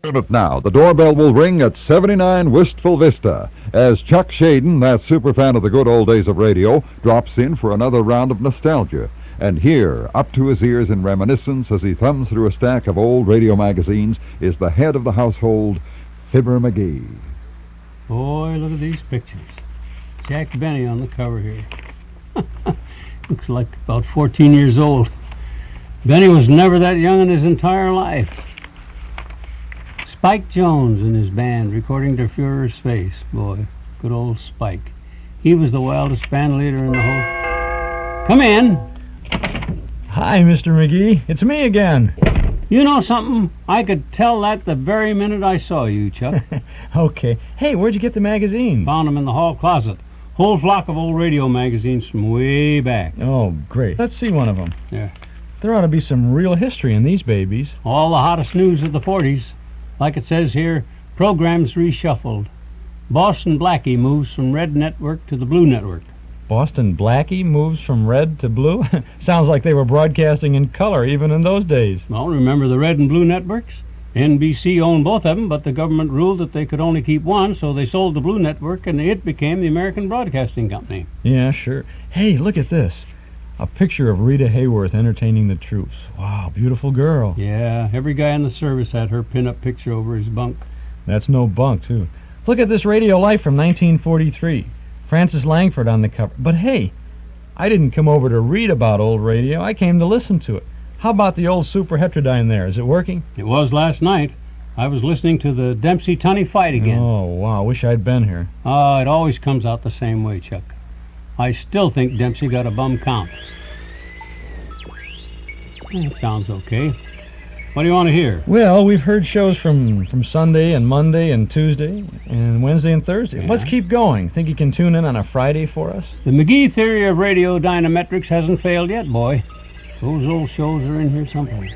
But now, the doorbell will ring at 79 Wistful Vista as Chuck Shaden, that superfan of the good old days of radio, drops in for another round of nostalgia. And here, up to his ears in reminiscence as he thumbs through a stack of old radio magazines, is the head of the household, Fibber McGee. Boy, look at these pictures. Jack Benny on the cover here. Looks like about 14 years old. Benny was never that young in his entire life. Spike Jones and his band recording Der Fuhrer's Face. Boy, good old Spike. He was the wildest band leader in the whole... Come in. Hi, Mr. McGee. It's me again. You know something? I could tell that the very minute I saw you, Chuck. Okay. Hey, where'd you get the magazine? Found them in the hall closet. Whole flock of old radio magazines from way back. Oh, great. Let's see one of them. Yeah. There ought to be some real history in these babies. All the hottest news of the 40s. Like it says here, programs reshuffled. Boston Blackie moves from Red Network to the Blue Network. Boston Blackie moves from red to blue? Sounds like they were broadcasting in color even in those days. Well, remember the Red and Blue Networks? NBC owned both of them, but the government ruled that they could only keep one, so they sold the Blue Network, and it became the American Broadcasting Company. Yeah, sure. Hey, look at this. A picture of Rita Hayworth entertaining the troops. Wow, beautiful girl. Yeah, every guy in the service had her pin-up picture over his bunk. That's no bunk, too. Look at this Radio Life from 1943. Francis Langford on the cover. But hey, I didn't come over to read about old radio. I came to listen to it. How about the old Super Heterodyne there? Is it working? It was last night. I was listening to the Dempsey-Tunney fight again. Oh, wow. Wish I'd been here. It always comes out the same way, Chuck. I still think Dempsey got a bum count. It sounds okay. What do you want to hear? Well, we've heard shows from Sunday and Monday and Tuesday and Wednesday and Thursday. Yeah. Let's keep going. Think you can tune in on a Friday for us? The McGee theory of radio dynametrics hasn't failed yet, boy. Those old shows are in here someplace.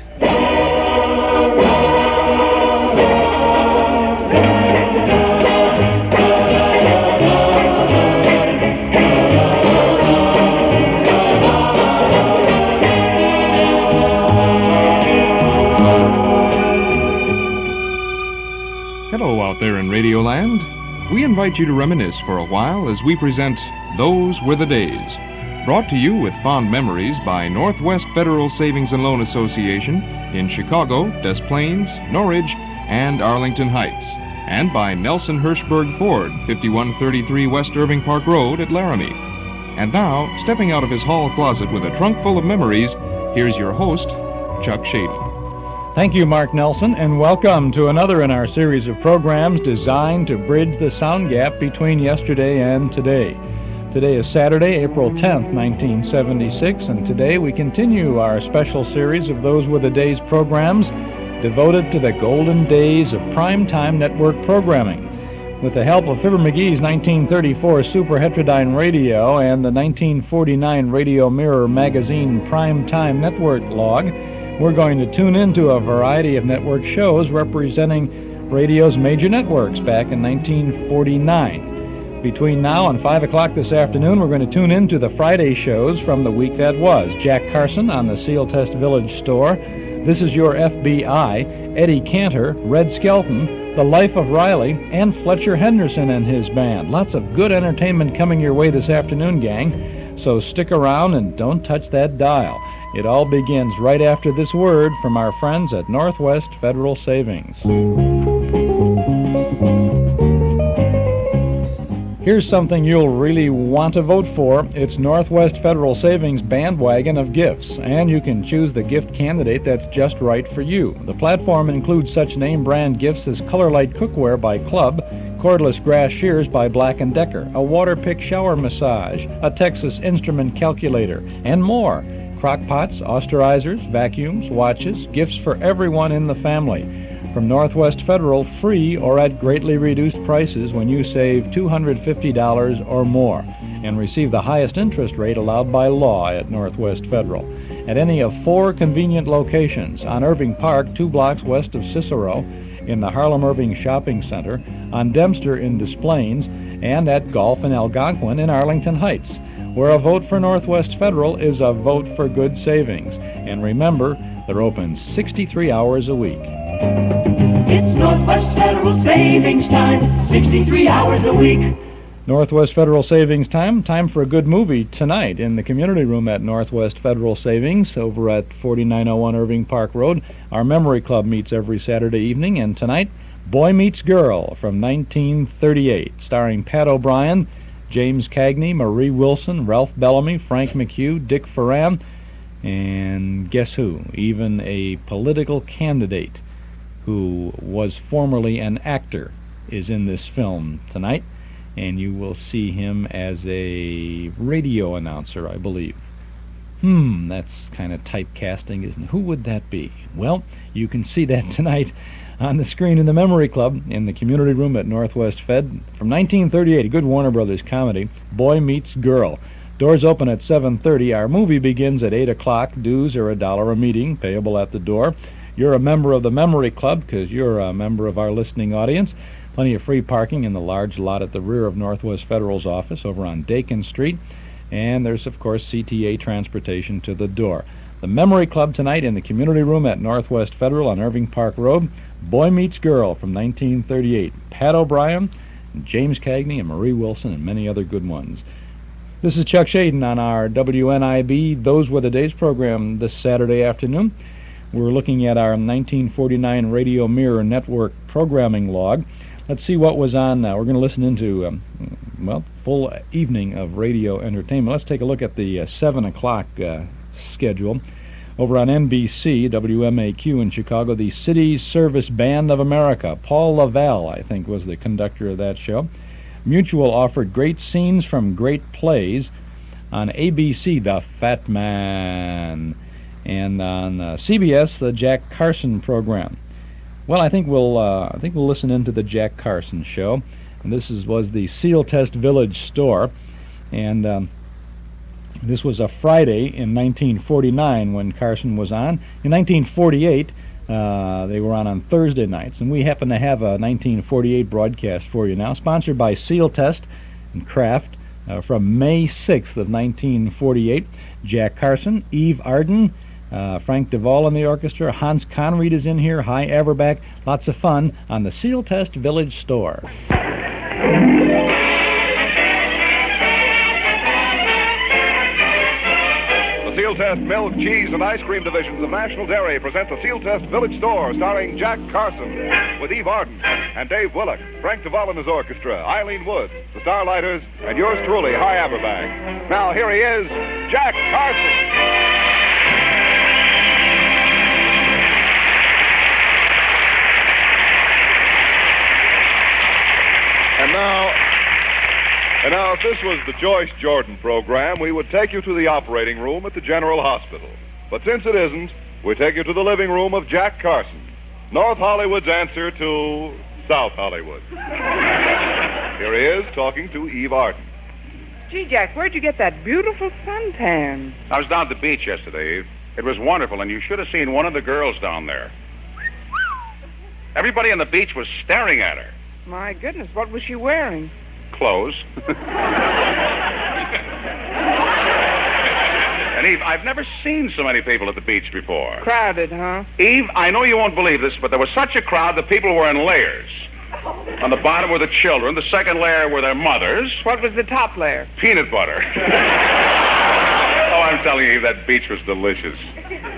Hello out there in Radioland. We invite you to reminisce for a while as we present Those Were the Days, brought to you with fond memories by Northwest Federal Savings and Loan Association in Chicago, Des Plaines, Norridge, and Arlington Heights, and by Nelson Hirschberg Ford, 5133 West Irving Park Road at Laramie. And now, stepping out of his hall closet with a trunk full of memories, here's your host, Chuck Shaden. Thank you, Mark Nelson, and welcome to another in our series of programs designed to bridge the sound gap between yesterday and today. Today is Saturday, April 10th, 1976, and today we continue our special series of Those Were the Days programs devoted to the golden days of primetime network programming. With the help of Fibber McGee's 1934 Super Heterodyne Radio and the 1949 Radio Mirror magazine Primetime Network log, we're going to tune into a variety of network shows representing radio's major networks back in 1949. Between now and 5 o'clock this afternoon, we're going to tune into the Friday shows from the week that was. Jack Carson on the SEALTEST Village Store, This Is Your FBI, Eddie Cantor, Red Skelton, The Life of Riley, and Fletcher Henderson and his band. Lots of good entertainment coming your way this afternoon, gang. So stick around and don't touch that dial. It all begins right after this word from our friends at Northwest Federal Savings. Here's something you'll really want to vote for. It's Northwest Federal Savings bandwagon of gifts, and you can choose the gift candidate that's just right for you. The platform includes such name brand gifts as Color Light Cookware by Club, cordless grass shears by Black & Decker, a Waterpik shower massage, a Texas Instrument calculator, and more. Crock pots, austerizers, vacuums, watches, gifts for everyone in the family. From Northwest Federal, free or at greatly reduced prices when you save $250 or more, and receive the highest interest rate allowed by law at Northwest Federal. At any of 4 convenient locations: on Irving Park, 2 blocks west of Cicero, in the Harlem-Irving Shopping Center, on Dempster in Des Plaines, and at Golf and Algonquin in Arlington Heights, where a vote for Northwest Federal is a vote for good savings. And remember, they're open 63 hours a week. It's Northwest Federal Savings Time, 63 hours a week. Northwest Federal Savings time for a good movie tonight in the community room at Northwest Federal Savings over at 4901 Irving Park Road. Our Memory Club meets every Saturday evening, and tonight, Boy Meets Girl from 1938, starring Pat O'Brien, James Cagney, Marie Wilson, Ralph Bellamy, Frank McHugh, Dick Ferran, and guess who? Even a political candidate who was formerly an actor is in this film tonight. And you will see him as a radio announcer, I believe. That's kind of typecasting, isn't it? Who would that be? Well, you can see that tonight on the screen in the Memory Club in the community room at Northwest Fed from 1938, a good Warner Brothers comedy, Boy Meets Girl. Doors open at 7:30. Our movie begins at 8 o'clock. Dues are $1 a meeting, payable at the door. You're a member of the Memory Club because you're a member of our listening audience. Plenty of free parking in the large lot at the rear of Northwest Federal's office over on Dakin Street. And there's, of course, CTA transportation to the door. The Memory Club tonight in the community room at Northwest Federal on Irving Park Road. Boy Meets Girl from 1938. Pat O'Brien, James Cagney, and Marie Wilson, and many other good ones. This is Chuck Shaden on our WNIB Those Were the Days program this Saturday afternoon. We're looking at our 1949 Radio Mirror Network programming log. Let's see what was on. We're going to listen into, full evening of radio entertainment. Let's take a look at the 7 o'clock schedule. Over on NBC, WMAQ in Chicago, the City Service Band of America. Paul Lavelle, I think, was the conductor of that show. Mutual offered great scenes from great plays. On ABC, The Fat Man. And on CBS, the Jack Carson program. Well, I think we'll listen into the Jack Carson show, and this was the SEALTEST Village store, and this was a Friday in 1949 when Carson was on. In 1948, they were on Thursday nights, and we happen to have a 1948 broadcast for you now, sponsored by SEALTEST and Kraft from May 6th of 1948. Jack Carson, Eve Arden, Frank DeVol in the orchestra. Hans Conried is in here. Hi, Averback. Lots of fun on the SEALTEST Village store. The SEALTEST Milk, Cheese, and Ice Cream divisions of National Dairy present the SEALTEST Village store, starring Jack Carson with Eve Arden and Dave Willock, Frank DeVol and his orchestra, Eileen Woods, the Starlighters, and yours truly, Hi, Averback. Now, here he is, Jack Carson. And now, if this was the Joyce Jordan program, we would take you to the operating room at the General Hospital. But since it isn't, we take you to the living room of Jack Carson, North Hollywood's answer to South Hollywood. Here he is, talking to Eve Arden. Gee, Jack, where'd you get that beautiful suntan? I was down at the beach yesterday, Eve. It was wonderful, and you should have seen one of the girls down there. Everybody on the beach was staring at her. My goodness, what was she wearing? Clothes. And Eve, I've never seen so many people at the beach before. Crowded, huh? Eve, I know you won't believe this, but there was such a crowd that people were in layers. On the bottom were the children, the second layer were their mothers. What was the top layer? Peanut butter. Oh, I'm telling you, that beach was delicious.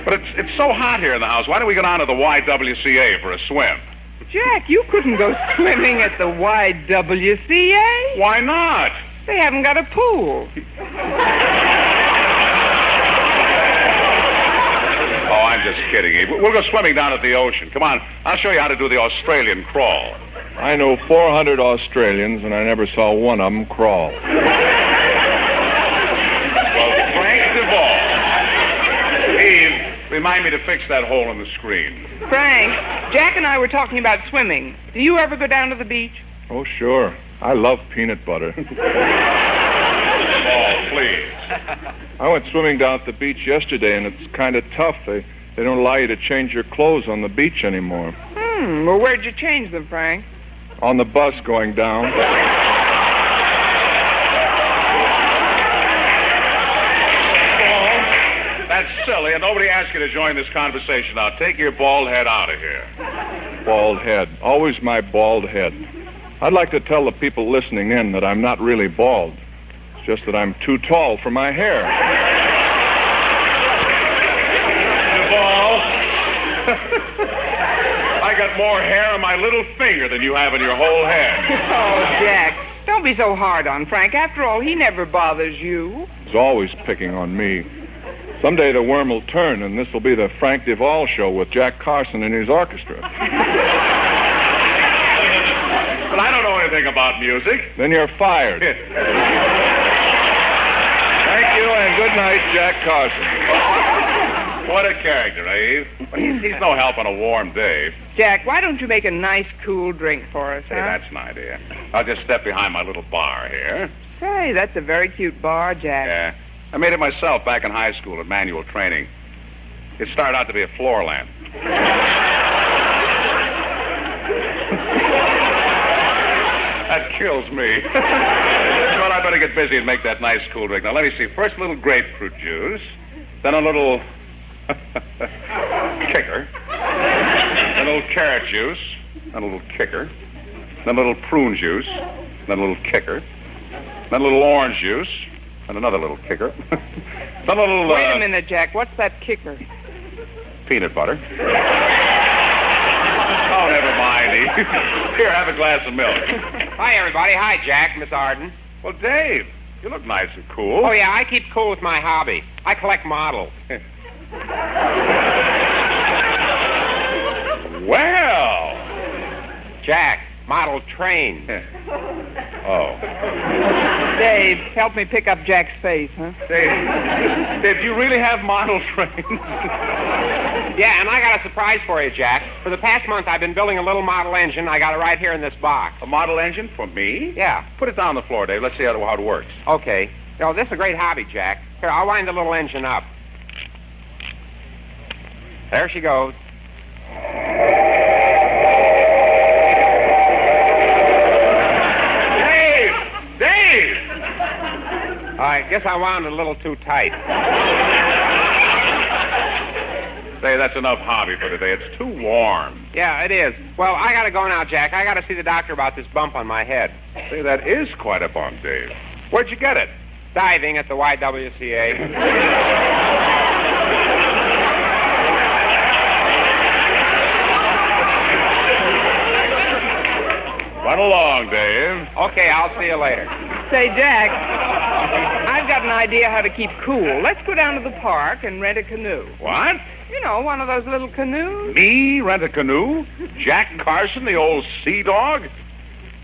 But it's so hot here in the house. Why don't we go down to the YWCA for a swim? Jack, you couldn't go swimming at the YWCA. Why not? They haven't got a pool. Oh, I'm just kidding, Eve. We'll go swimming down at the ocean. Come on, I'll show you how to do the Australian crawl. I know 400 Australians, and I never saw one of them crawl. Well, Frank DeVol. Eve, remind me to fix that hole in the screen. Frank, Jack and I were talking about swimming. Do you ever go down to the beach? Oh, sure. I love peanut butter. Oh, please. I went swimming down at the beach yesterday, and it's kind of tough. They don't allow you to change your clothes on the beach anymore. Well, where'd you change them, Frank? On the bus going down. That's silly, and nobody asked you to join this conversation. Now, take your bald head out of here. bald head. Always my bald head. I'd like to tell the people listening in that I'm not really bald. It's just that I'm too tall for my hair. DeVol, I got more hair on my little finger than you have in your whole head. Oh, Jack, don't be so hard on Frank. After all, he never bothers you. He's always picking on me. Someday the worm will turn, and this will be the Frank DeVol show with Jack Carson and his orchestra. But I don't know anything about music. Then you're fired. Thank you, and good night, Jack Carson. What a character, eh? He's no help on a warm day. Jack, why don't you make a nice, cool drink for us, Hey, huh? that's an idea. I'll just step behind my little bar here. Say, that's a very cute bar, Jack. Yeah. I made it myself back in high school at manual training. It started out to be a floor lamp. That kills me. Well, I better get busy and make that nice cool drink. Now, let me see. First, a little grapefruit juice. Then a little kicker. Then a little carrot juice. Then a little kicker. Then a little prune juice. Then a little kicker. Then a little orange juice. And another little kicker. Then a little... Wait a minute, Jack. What's that kicker? Peanut butter. Oh, never mind. Here, have a glass of milk. Hi, everybody. Hi, Jack, Miss Arden. Well, Dave, you look nice and cool. Oh, yeah, I keep cool with my hobby. I collect models. Well. Jack, model train. Oh. Dave, help me pick up Jack's face, huh? Dave, do you really have model trains? Yeah, and I got a surprise for you, Jack. For the past month, I've been building a little model engine. I got it right here in this box. A model engine for me? Yeah. Put it down on the floor, Dave. Let's see how it works. Okay. Oh, this is a great hobby, Jack. Here, I'll wind the little engine up. There she goes. Dave! I guess I wound it a little too tight. Say, that's enough hobby for today. It's too warm. Yeah, it is. Well, I gotta go now, Jack. I gotta see the doctor about this bump on my head. Say, that is quite a bump, Dave. Where'd you get it? Diving at the YWCA. Run along, Dave. Okay, I'll see you later. Say, Jack, I've got an idea how to keep cool. Let's go down to the park and rent a canoe. What? You know, one of those little canoes. Me rent a canoe? Jack Carson, the old sea dog?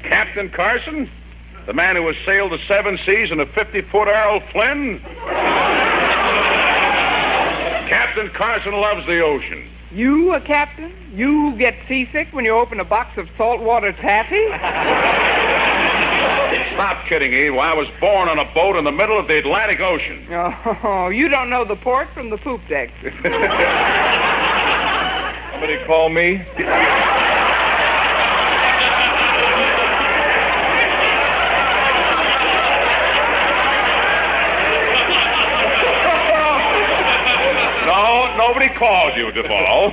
Captain Carson? The man who has sailed the 7 seas in a 50-foot Errol Flynn? Captain Carson loves the ocean. You a captain? You get seasick when you open a box of saltwater taffy? Stop kidding, Eve. I was born on a boat in the middle of the Atlantic Ocean. Oh, you don't know the port from the poop deck. Somebody call me? No, nobody called you, DeVol.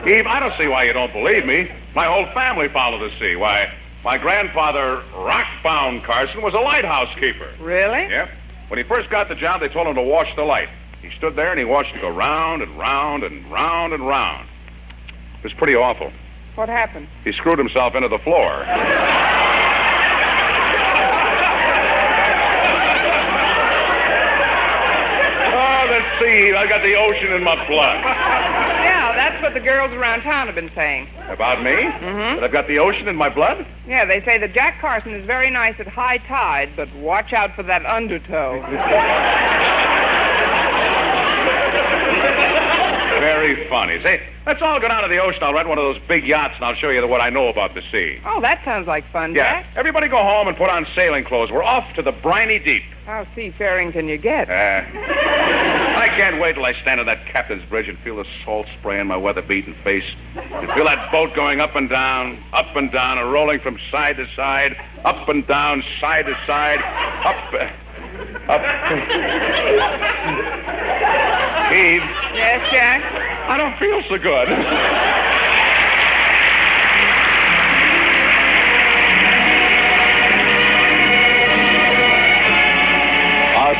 Eve, I don't see why you don't believe me. My whole family followed the sea. Why, my grandfather, Rockbound Carson, was a lighthouse keeper. Really? Yep. When he first got the job, they told him to watch the light. He stood there and he watched it go round and round and round and round. It was pretty awful. What happened? He screwed himself into the floor. Oh, let's see. I got the ocean in my blood. Yeah, that's what the girls around town have been saying. About me? Mm-hmm. That I've got the ocean in my blood? Yeah, they say that Jack Carson is very nice at high tide, but watch out for that undertow. Very funny. Say, let's all go down to the ocean. I'll rent one of those big yachts, and I'll show you what I know about the sea. Oh, that sounds like fun, Yeah. Jack. Everybody go home and put on sailing clothes. We're off to the briny deep. How seafaring can you get? I can't wait till I stand on that captain's bridge and feel the salt spray on my weather-beaten face. And feel that boat going up and down, and rolling from side to side, up and down, side to side, up. Eve. Yes, Jack? I don't feel so good.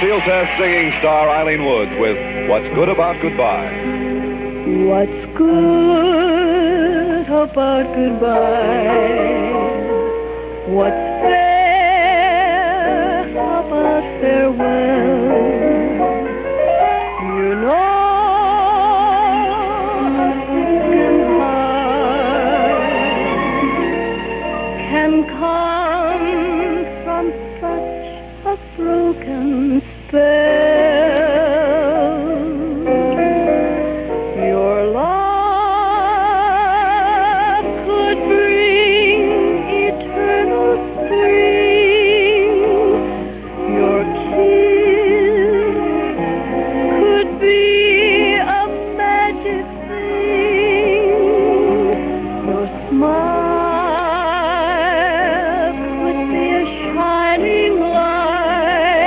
SEALTEST singing star Eileen Woods with What's Good About Goodbye. What's good about goodbye? What's fair about farewell? You know broken heart can come from such a broken spell. Your love could bring eternal spring. Your kiss could be a magic thing. Your smile could be a shining light,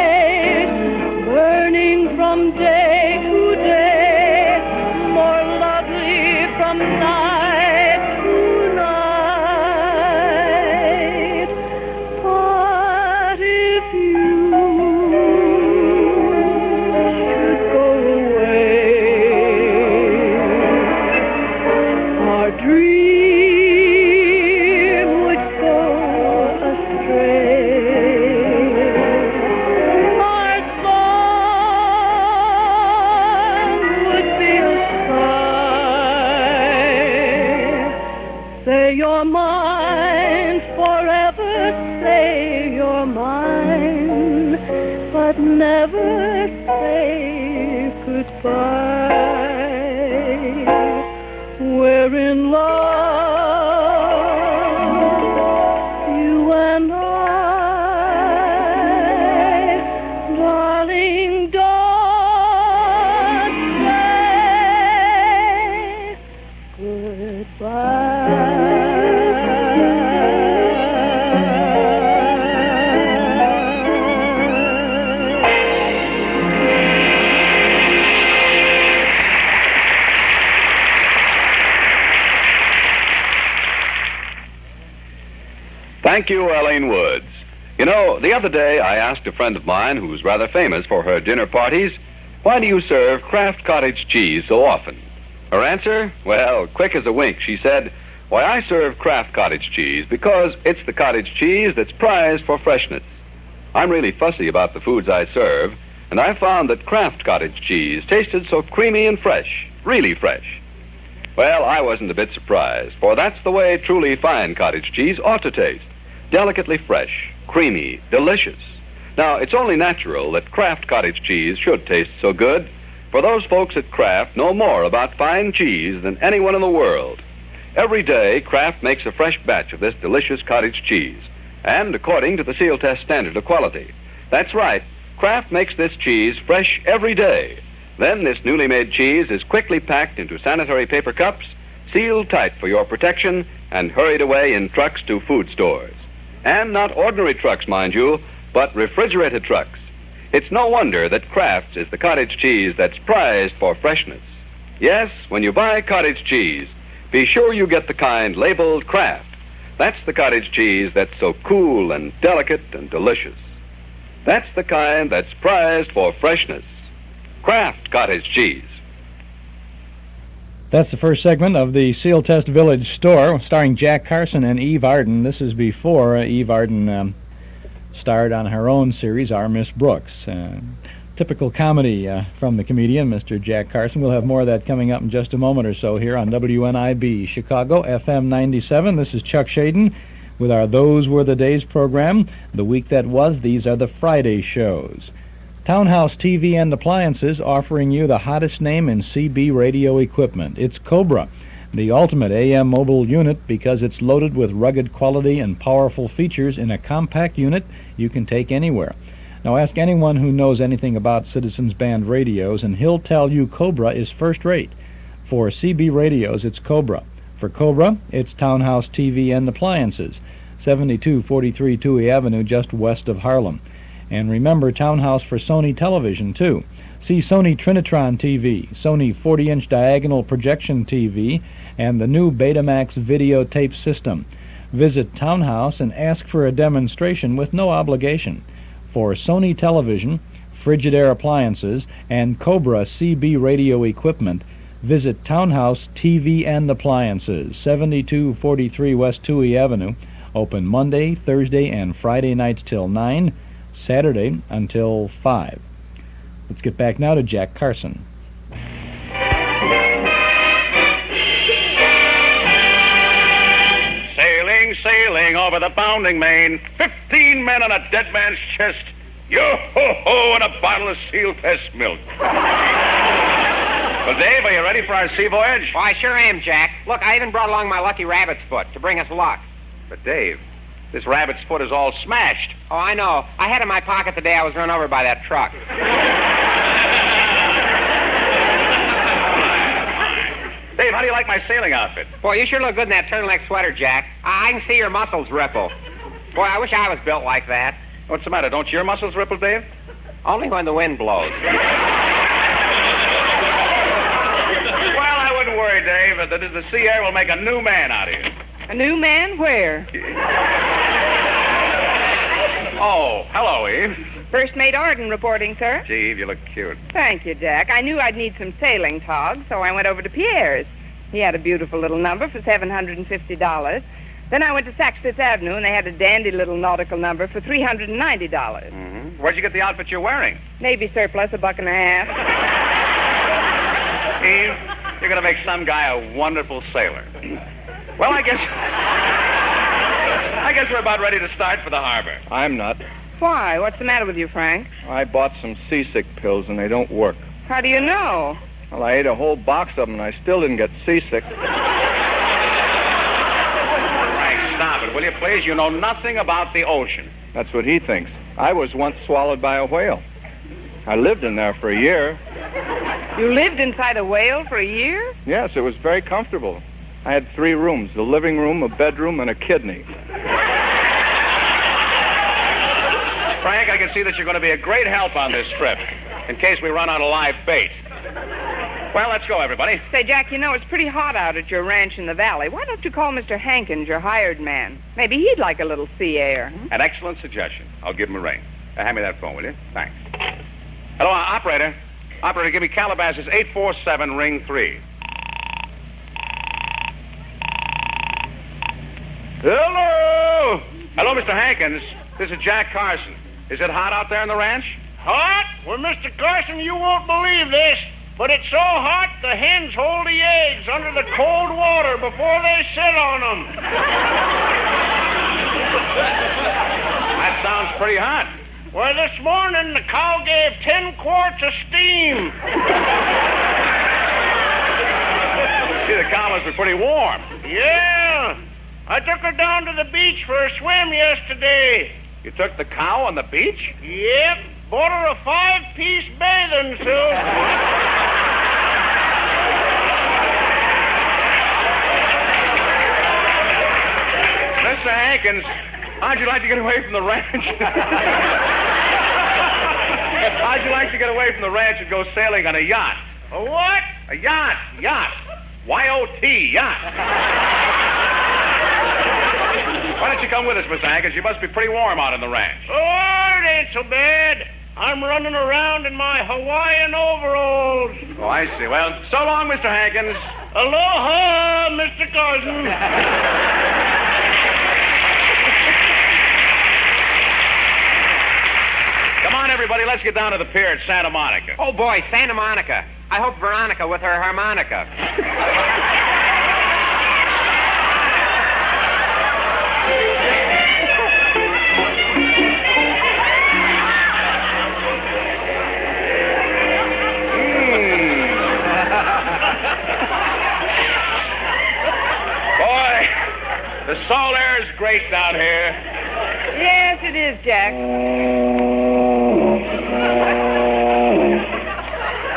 burning from day to day, more lovely from night to night. But if you should go away, our dream would go astray. Our song would be a sigh. Say you're mine forever, say you're mine, but never say goodbye. We're in love, you and I, darling, don't say Thank you, Eileen Woods. You know, the other day I asked a friend of mine who's rather famous for her dinner parties, why do you serve Kraft cottage cheese so often? Her answer? Well, quick as a wink, she said, why, I serve Kraft cottage cheese because it's the cottage cheese that's prized for freshness. I'm really fussy about the foods I serve, and I found that Kraft cottage cheese tasted so creamy and fresh, really fresh. Well, I wasn't a bit surprised, for that's the way truly fine cottage cheese ought to taste. Delicately fresh, creamy, delicious. Now, it's only natural that Kraft cottage cheese should taste so good, for those folks at Kraft know more about fine cheese than anyone in the world. Every day, Kraft makes a fresh batch of this delicious cottage cheese, and according to the SEALTEST standard of quality. That's right, Kraft makes this cheese fresh every day. Then this newly made cheese is quickly packed into sanitary paper cups, sealed tight for your protection, and hurried away in trucks to food stores. And not ordinary trucks, mind you, but refrigerated trucks. It's no wonder that Kraft's is the cottage cheese that's prized for freshness. Yes, when you buy cottage cheese, be sure you get the kind labeled Kraft. That's the cottage cheese that's so cool and delicate and delicious. That's the kind that's prized for freshness. Kraft cottage cheese. That's the first segment of the SEALTEST Village Store, starring Jack Carson and Eve Arden. This is before Eve Arden starred on her own series, Our Miss Brooks. Typical comedy from the comedian, Mr. Jack Carson. We'll have more of that coming up in just a moment or so here on WNIB Chicago, FM 97. This is Chuck Shaden with our Those Were the Days program. The week that was, these are the Friday shows. Townhouse TV and Appliances offering you the hottest name in CB radio equipment. It's Cobra, the ultimate AM mobile unit because it's loaded with rugged quality and powerful features in a compact unit you can take anywhere. Now ask anyone who knows anything about Citizens Band radios and he'll tell you Cobra is first rate. For CB radios, it's Cobra. For Cobra, it's Townhouse TV and Appliances, 7243 Touhy Avenue, just west of Harlem. And remember, Townhouse for Sony television, too. See Sony Trinitron TV, Sony 40-inch diagonal projection TV, and the new Betamax videotape system. Visit Townhouse and ask for a demonstration with no obligation. For Sony television, Frigidaire appliances, and Cobra CB radio equipment, visit Townhouse TV and Appliances, 7243 West Toohey Avenue, open Monday, Thursday, and Friday nights till 9, Saturday until 5. Let's get back now to Jack Carson. Sailing, sailing over the bounding main, 15 men on a dead man's chest, yo-ho-ho, and a bottle of SEALTEST milk. Well, Dave, are you ready for our sea voyage? Well, I sure am, Jack. Look, I even brought along my lucky rabbit's foot to bring us luck. But, Dave, this rabbit's foot is all smashed. Oh, I know. I had it in my pocket the day I was run over by that truck. Dave, how do you like my sailing outfit? Boy, you sure look good in that turtleneck sweater, Jack. I can see your muscles ripple. Boy, I wish I was built like that. What's the matter? Don't your muscles ripple, Dave? Only when the wind blows. Well, I wouldn't worry, Dave. The sea air will make a new man out of you. A new man? Where? Oh, hello, Eve. First Mate Arden reporting, sir. Gee, Eve, you look cute. Thank you, Jack. I knew I'd need some sailing togs, so I went over to Pierre's. He had a beautiful little number for $750. Then I went to Saks Fifth Avenue, and they had a dandy little nautical number for $390. Mm-hmm. Where'd you get the outfit you're wearing? Navy surplus, $1.50. Eve, you're going to make some guy a wonderful sailor. Well, I guess we're about ready to start for the harbor. I'm not. Why? What's the matter with you, Frank? I bought some seasick pills and they don't work. How do you know? Well, I ate a whole box of them and I still didn't get seasick. Frank, stop it, will you please? You know nothing about the ocean. That's what he thinks. I was once swallowed by a whale. I lived in there for a year. You lived inside a whale for a year? Yes, it was very comfortable. I had 3 rooms, a living room, a bedroom, and a kidney. Frank, I can see that you're going to be a great help on this trip, in case we run out of live bait. Well, let's go, everybody. Say, Jack, you know, it's pretty hot out at your ranch in the valley. Why don't you call Mr. Hankins, your hired man? Maybe he'd like a little sea air. An excellent suggestion. I'll give him a ring. Hand me that phone, will you? Thanks. Hello, operator. Operator, give me Calabasas 847, ring 3. Hello! Hello, Mr. Hankins. This is Jack Carson. Is it hot out there on the ranch? Hot? Well, Mr. Carson, you won't believe this, but it's so hot the hens hold the eggs under the cold water before they sit on them. That sounds pretty hot. Well, this morning the cow gave 10 quarts of steam. See, the cow must be pretty warm. Yeah. I took her down to the beach for a swim yesterday. You took the cow on the beach? Yep. Bought her a 5-piece bathing suit. Mr. Hankins, how'd you like to get away from the ranch? How'd you like to get away from the ranch and go sailing on a yacht? A what? A yacht. Yacht. Y-O-T, yacht. Why don't you come with us, Mr. Hankins? You must be pretty warm out on the ranch. Oh, it ain't so bad. I'm running around in my Hawaiian overalls. Oh, I see. Well, so long, Mr. Hankins. Aloha, Mr. Carson. Come on, everybody. Let's get down to the pier at Santa Monica. Oh, boy, Santa Monica. I hope Veronica with her harmonica. Boy, the salt air is great down here. Yes, it is, Jack.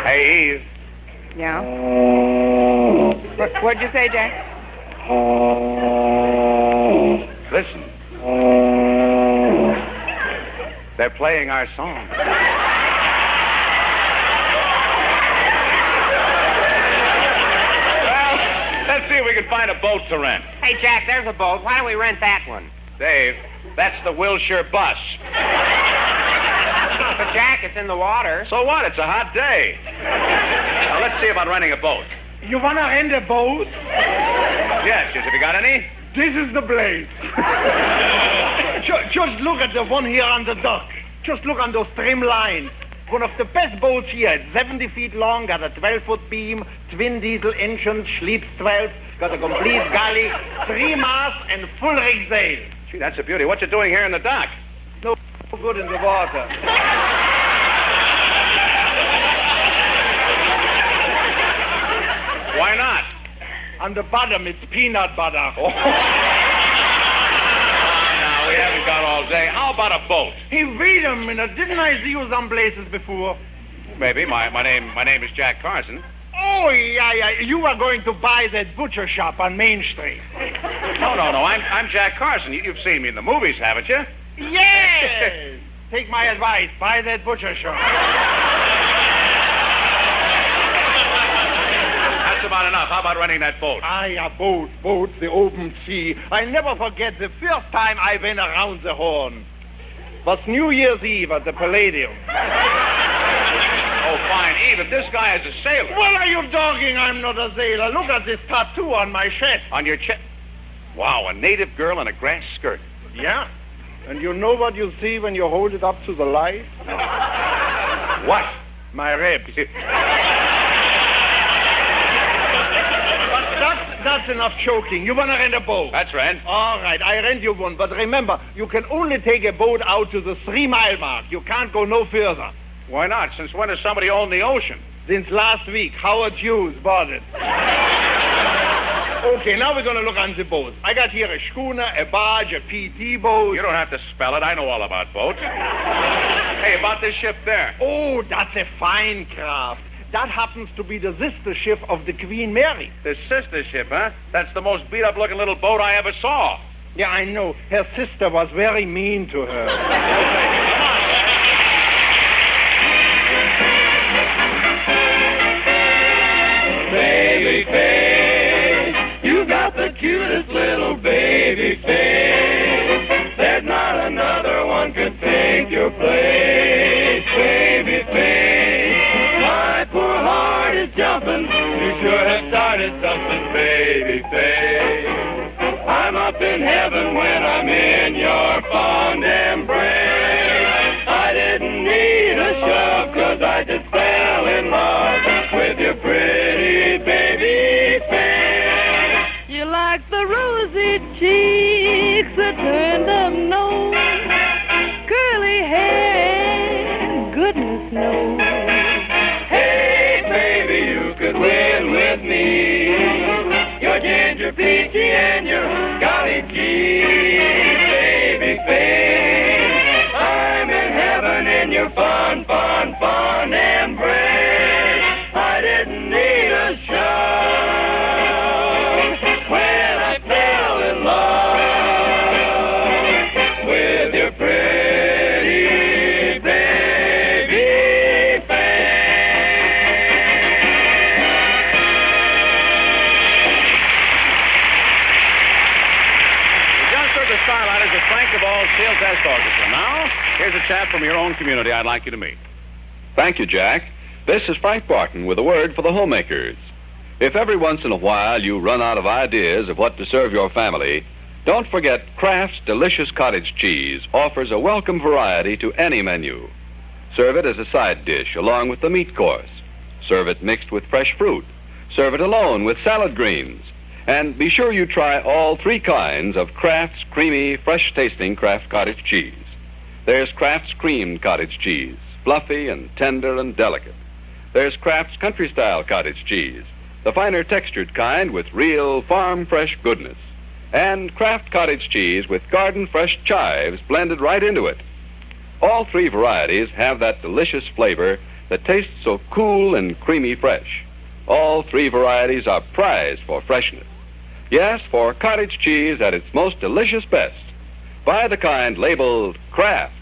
Hey, Eve. Yeah? What'd you say, Jack? Listen. They're playing our song. Well, let's see if we can find a boat to rent. Hey, Jack, there's a boat. Why don't we rent that one? Dave, that's the Wilshire bus. But, Jack, it's in the water. So what? It's a hot day. Now, let's see about renting a boat. You want to rent a boat? Yes, have you got any? This is the place. Just look at the one here on the dock. Just look on those trim lines. One of the best boats here. It's 70 feet long, got a 12-foot beam, twin diesel engine, sleeps 12, got a complete galley, 3 masts, and full rig sail. Gee, that's a beauty. What you doing here in the dock? No good in the water. Why not? On the bottom, it's peanut butter. Oh. Now, we haven't got all day. How about a boat? Hey, wait a minute. Didn't I see you some places before? Maybe. My name is Jack Carson. Oh, yeah. You are going to buy that butcher shop on Main Street. No. I'm Jack Carson. You've seen me in the movies, haven't you? Yes! Take my advice. Buy that butcher shop. That's about enough. How about renting that boat? A boat, the open sea. I never forget the first time I went around the Horn. Was New Year's Eve at the Palladium. Oh, fine. Even this guy is a sailor. What are you talking? I'm not a sailor. Look at this tattoo on my chest. On your chest? Wow, a native girl in a grass skirt. Yeah. And you know what you see when you hold it up to the light? What? My ribs. That's enough joking. You want to rent a boat? That's right. All right, I rent you one. But remember, you can only take a boat out to the 3-mile mark. You can't go no further. Why not? Since when does somebody own the ocean? Since last week. Howard Hughes bought it. Okay, now we're going to look on the boats. I got here a schooner, a barge, a PT boat. You don't have to spell it. I know all about boats. Hey, about this ship there. Oh, that's a fine craft. That happens to be the sister ship of the Queen Mary. The sister ship, huh? That's the most beat-up-looking little boat I ever saw. Yeah, I know. Her sister was very mean to her. Baby face, you got the cutest little baby face. There's not another one could take your place. Baby face, my poor heart is jumping. You sure have started something, baby face. I'm up in heaven when I'm in your fond embrace. I didn't need a shove, 'cause I just fell in love with your pretty baby face. You like the rosy cheeks, the turned-up nose, curly hair, goodness knows. Hey, baby, you could win with me. Your ginger peachy and your golly gee, baby face. I'm in heaven in your fond embrace. I didn't need a shove when I fell in love with your pretty baby face. You just heard the Starlighters at Frank DeVol's SEALTEST Orchestra. Now, here's a chap from your own community I'd like you to meet. Thank you, Jack. This is Frank Barton with a word for the homemakers. If every once in a while you run out of ideas of what to serve your family, don't forget Kraft's delicious cottage cheese offers a welcome variety to any menu. Serve it as a side dish along with the meat course. Serve it mixed with fresh fruit. Serve it alone with salad greens. And be sure you try all 3 kinds of Kraft's creamy, fresh-tasting Kraft cottage cheese. There's Kraft's creamed cottage cheese, fluffy and tender and delicate. There's Kraft's country-style cottage cheese, the finer textured kind with real farm-fresh goodness. And Kraft cottage cheese with garden-fresh chives blended right into it. All 3 varieties have that delicious flavor that tastes so cool and creamy fresh. All 3 varieties are prized for freshness. Yes, for cottage cheese at its most delicious best. Buy the kind labeled Kraft.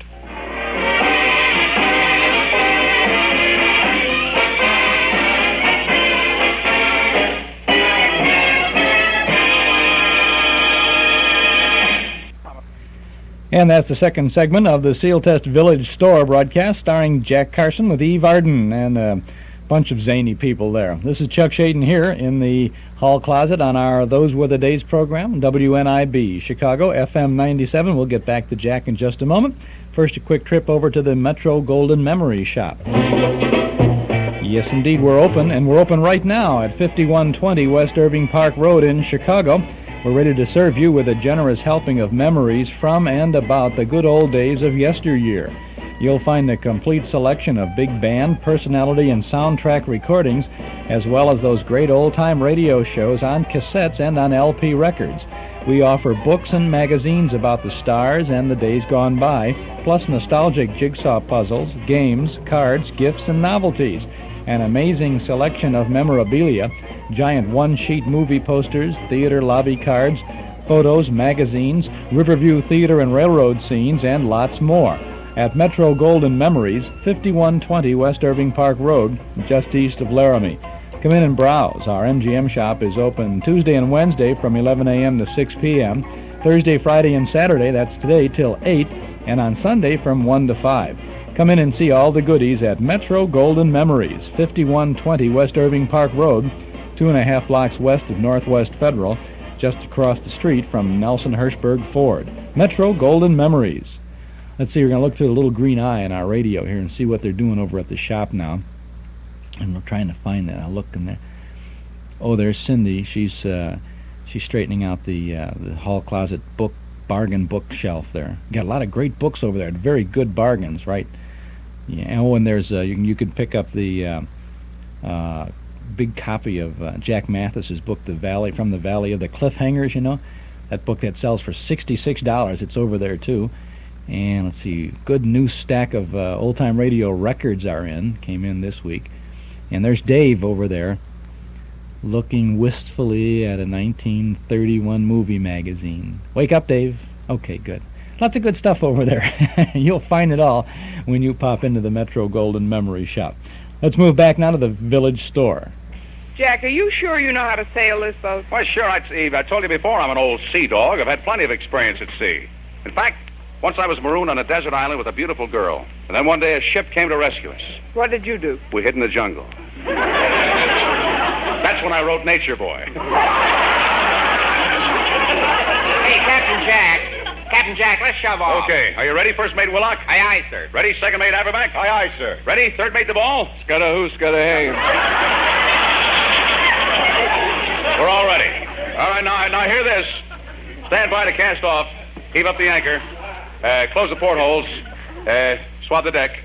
And that's the second segment of the SEALTEST Village Store broadcast, starring Jack Carson with Eve Arden and a bunch of zany people there. This is Chuck Shaden here in the hall closet on our Those Were the Days program, WNIB, Chicago, FM 97. We'll get back to Jack in just a moment. First, a quick trip over to the Metro Golden Memory Shop. Yes, indeed, we're open, and we're open right now at 5120 West Irving Park Road in Chicago. We're ready to serve you with a generous helping of memories from and about the good old days of yesteryear. You'll find a complete selection of big band, personality, and soundtrack recordings, as well as those great old-time radio shows on cassettes and on LP records. We offer books and magazines about the stars and the days gone by, plus nostalgic jigsaw puzzles, games, cards, gifts, and novelties. An amazing selection of memorabilia, giant one-sheet movie posters, theater lobby cards, photos, magazines, Riverview Theater and Railroad scenes, and lots more. At Metro Golden Memories, 5120 West Irving Park Road, just east of Laramie. Come in and browse. Our MGM shop is open Tuesday and Wednesday from 11 a.m. to 6 p.m., Thursday, Friday, and Saturday, that's today, till 8, and on Sunday from 1 to 5. Come in and see all the goodies at Metro Golden Memories, 5120 West Irving Park Road, 2.5 blocks west of Northwest Federal, just across the street from Nelson Hirschberg Ford. Metro Golden Memories. Let's see, we're going to look through the little green eye on our radio here and see what they're doing over at the shop now. And we're trying to find that. I'll look in there. Oh, there's Cindy. She's straightening out the hall closet bargain bookshelf there. Got a lot of great books over there. Very good bargains, right? Yeah. Oh, and there's you could pick up the big copy of Jack Mathis's book, From the Valley of the Cliffhangers. You know, that book that sells for $66. It's over there too. And let's see, good new stack of old-time radio records came in this week. And there's Dave over there looking wistfully at a 1931 movie magazine. Wake up, Dave. Okay, good. Lots of good stuff over there. You'll find it all when you pop into the Metro Golden Memory Shop. Let's move back now to the Village Store. Jack, are you sure you know how to sail this boat? Why, sure, Eve. I told you before I'm an old sea dog. I've had plenty of experience at sea. In fact, once I was marooned on a desert island with a beautiful girl. And then one day a ship came to rescue us. What did you do? We hid in the jungle. That's when I wrote Nature Boy. Hey, Captain Jack. Captain Jack, let's shove off. Okay, are you ready, First Mate Willock? Aye, aye, sir. Ready, Second Mate Averback? Aye, aye, sir. Ready, Third Mate DeVol? Scudda-hoo, scudda-hey. We're all ready. All right, now hear this. Stand by to cast off. Heave up the anchor. Close the portholes. Swab the deck.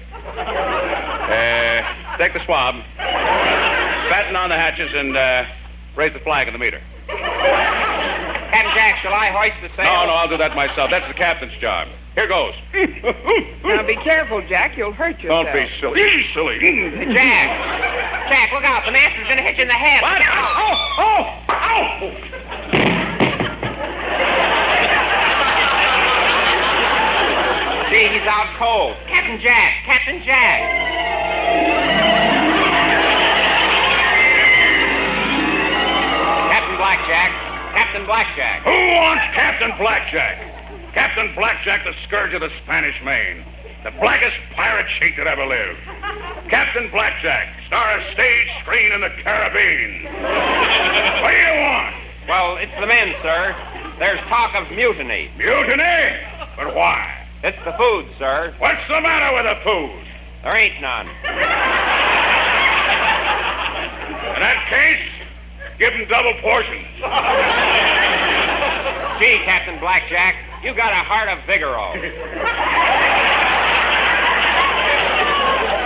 Take the swab. Batten on the hatches and raise the flag in the meter. Captain Jack, shall I hoist the sail? No, I'll do that myself. That's the captain's job. Here goes. Now be careful, Jack. You'll hurt yourself. Don't be silly. Silly. Jack, look out. The master's going to hit you in the head. What? Ow! Gee, he's out cold. Captain Jack. Captain Blackjack. Who wants Captain Blackjack? Captain Blackjack, the scourge of the Spanish Main. The blackest pirate sheik that ever lived. Captain Blackjack, star of stage, screen, in the Caribbean. What do you want? Well, it's the men, sir. There's talk of mutiny. Mutiny? But why? It's the food, sir. What's the matter with the food? There ain't none. In that case, give them double portions. Gee, Captain Blackjack, you got a heart of Vigoro.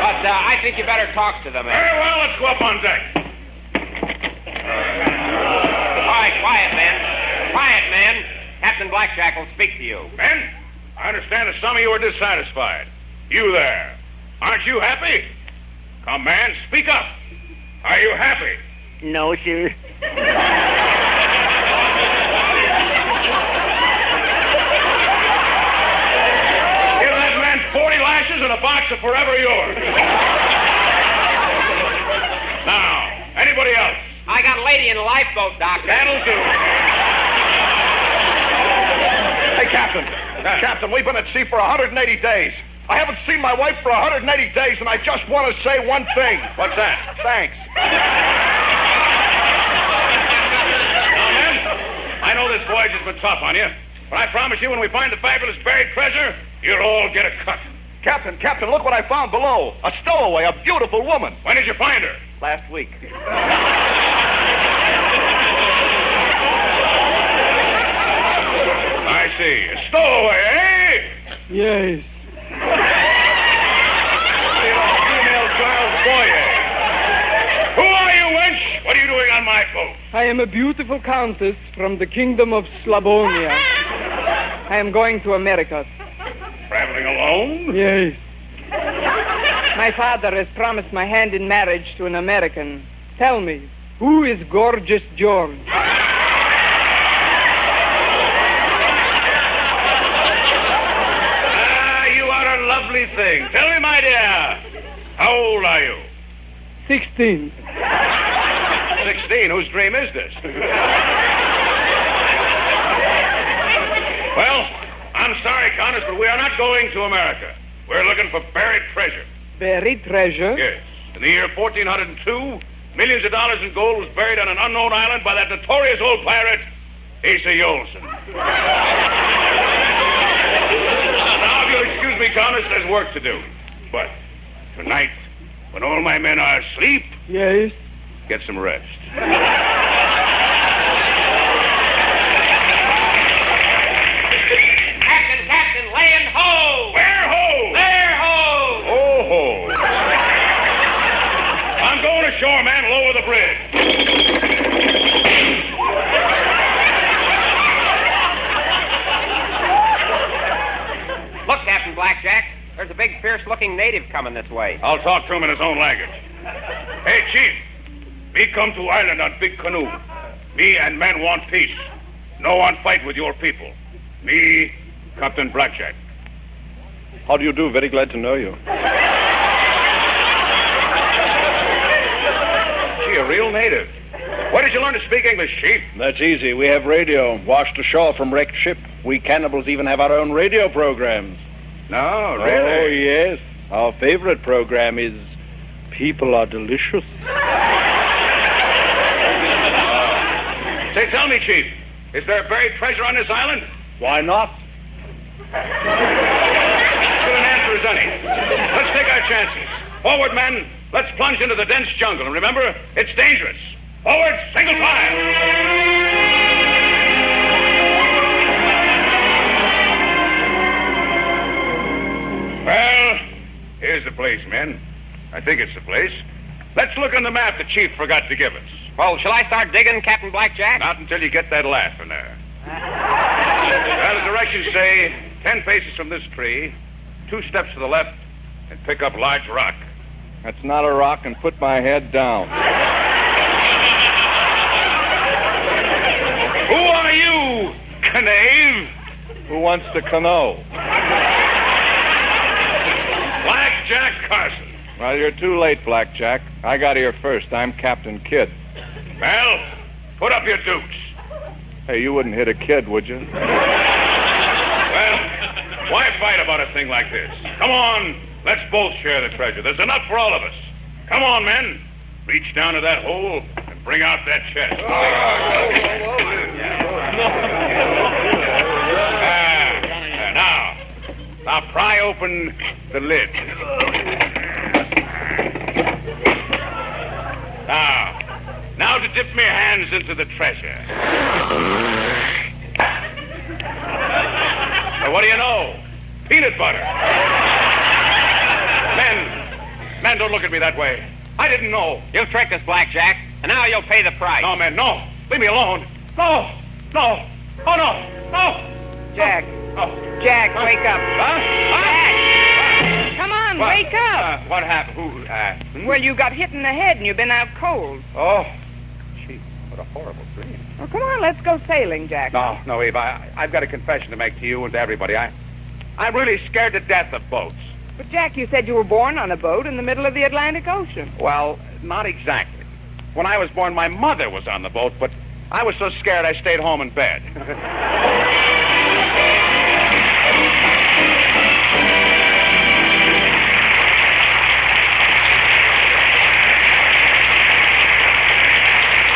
But I think you better talk to the men. Very well, let's go up on deck. All right, quiet, men. Quiet, men. Captain Blackjack will speak to you. Men, I understand that some of you are dissatisfied. You there. Aren't you happy? Come, man, speak up. Are you happy? No, sir. Give that man 40 lashes and a box of Forever Yours. Now, anybody else? I got a lady in a lifeboat, Doctor. That'll do. Hey, Captain, Captain, we've been at sea for 180 days. I haven't seen my wife for 180 days, and I just want to say one thing. What's that? Thanks. Now, men, I know this voyage has been tough on you, but I promise you when we find the fabulous buried treasure, you'll all get a cut. Captain, look what I found below. A stowaway, a beautiful woman. When did you find her? Last week. I see. A stowaway, eh? Yes. Female child's boy, eh? Who are you, wench? What are you doing on my boat? I am a beautiful countess from the kingdom of Slavonia. I am going to America. Traveling alone? Yes. My father has promised my hand in marriage to an American. Tell me, who is Gorgeous George? You are a lovely thing. Tell me, my dear, how old are you? 16. 16? Whose dream is this? Well, I'm sorry, Countess, but we are not going to America. We're looking for buried treasure. Buried treasure? Yes. In the year 1402, millions of dollars in gold was buried on an unknown island by that notorious old pirate, Asa Yolson. Now, if you'll excuse me, Countess, there's work to do. But tonight, when all my men are asleep, yes, get some rest. Captain, land ho! Where ho? There ho! Oh ho! I'm going ashore, man. Lower the bridge. Look, Captain Blackjack. There's a big, fierce-looking native coming this way. I'll talk to him in his own language. Hey, Chief. Me come to island on big canoe. Me and men want peace. No one fight with your people. Me, Captain Blackjack. How do you do? Very glad to know you. Gee, a real native. Where did you learn to speak English, Chief? That's easy. We have radio, washed ashore from wrecked ship. We cannibals even have our own radio programs. No, really? Oh, yes. Our favorite program is People Are Delicious. Say, tell me, Chief, is there buried treasure on this island? Why not? Good an answer as any. Let's take our chances. Forward, men. Let's plunge into the dense jungle. And remember, it's dangerous. Forward, single file. Well, here's the place, men. I think it's the place. Let's look on the map the Chief forgot to give us. Well, shall I start digging, Captain Blackjack? Not until you get that laugh in there. Well, the directions say 10 paces from this tree, 2 steps to the left, and pick up large rock. That's not a rock, and put my head down. Who are you, knave? Who wants to canoe? Blackjack Carson. Well, you're too late, Blackjack. I got here first. I'm Captain Kidd. Well, put up your dukes. Hey, you wouldn't hit a kid, would you? Well, why fight about a thing like this? Come on, let's both share the treasure. There's enough for all of us. Come on, men. Reach down to that hole and bring out that chest. Now pry open the lid. Now to dip my hands into the treasure. Now, what do you know? Peanut butter. Men, don't look at me that way. I didn't know. You tricked us, Blackjack, and now you'll pay the price. No, men, no. Leave me alone. No. Oh, no. Jack. Jack, wake up. Huh? Jack! Come on, wake up. What happened? Who? Well, you got hit in the head and you've been out cold. Oh, gee, what a horrible dream. Well, come on, let's go sailing, Jack. No, Eve, I've got a confession to make to you and to everybody. I'm really scared to death of boats. But, Jack, you said you were born on a boat in the middle of the Atlantic Ocean. Well, not exactly. When I was born, my mother was on the boat, but I was so scared I stayed home in bed.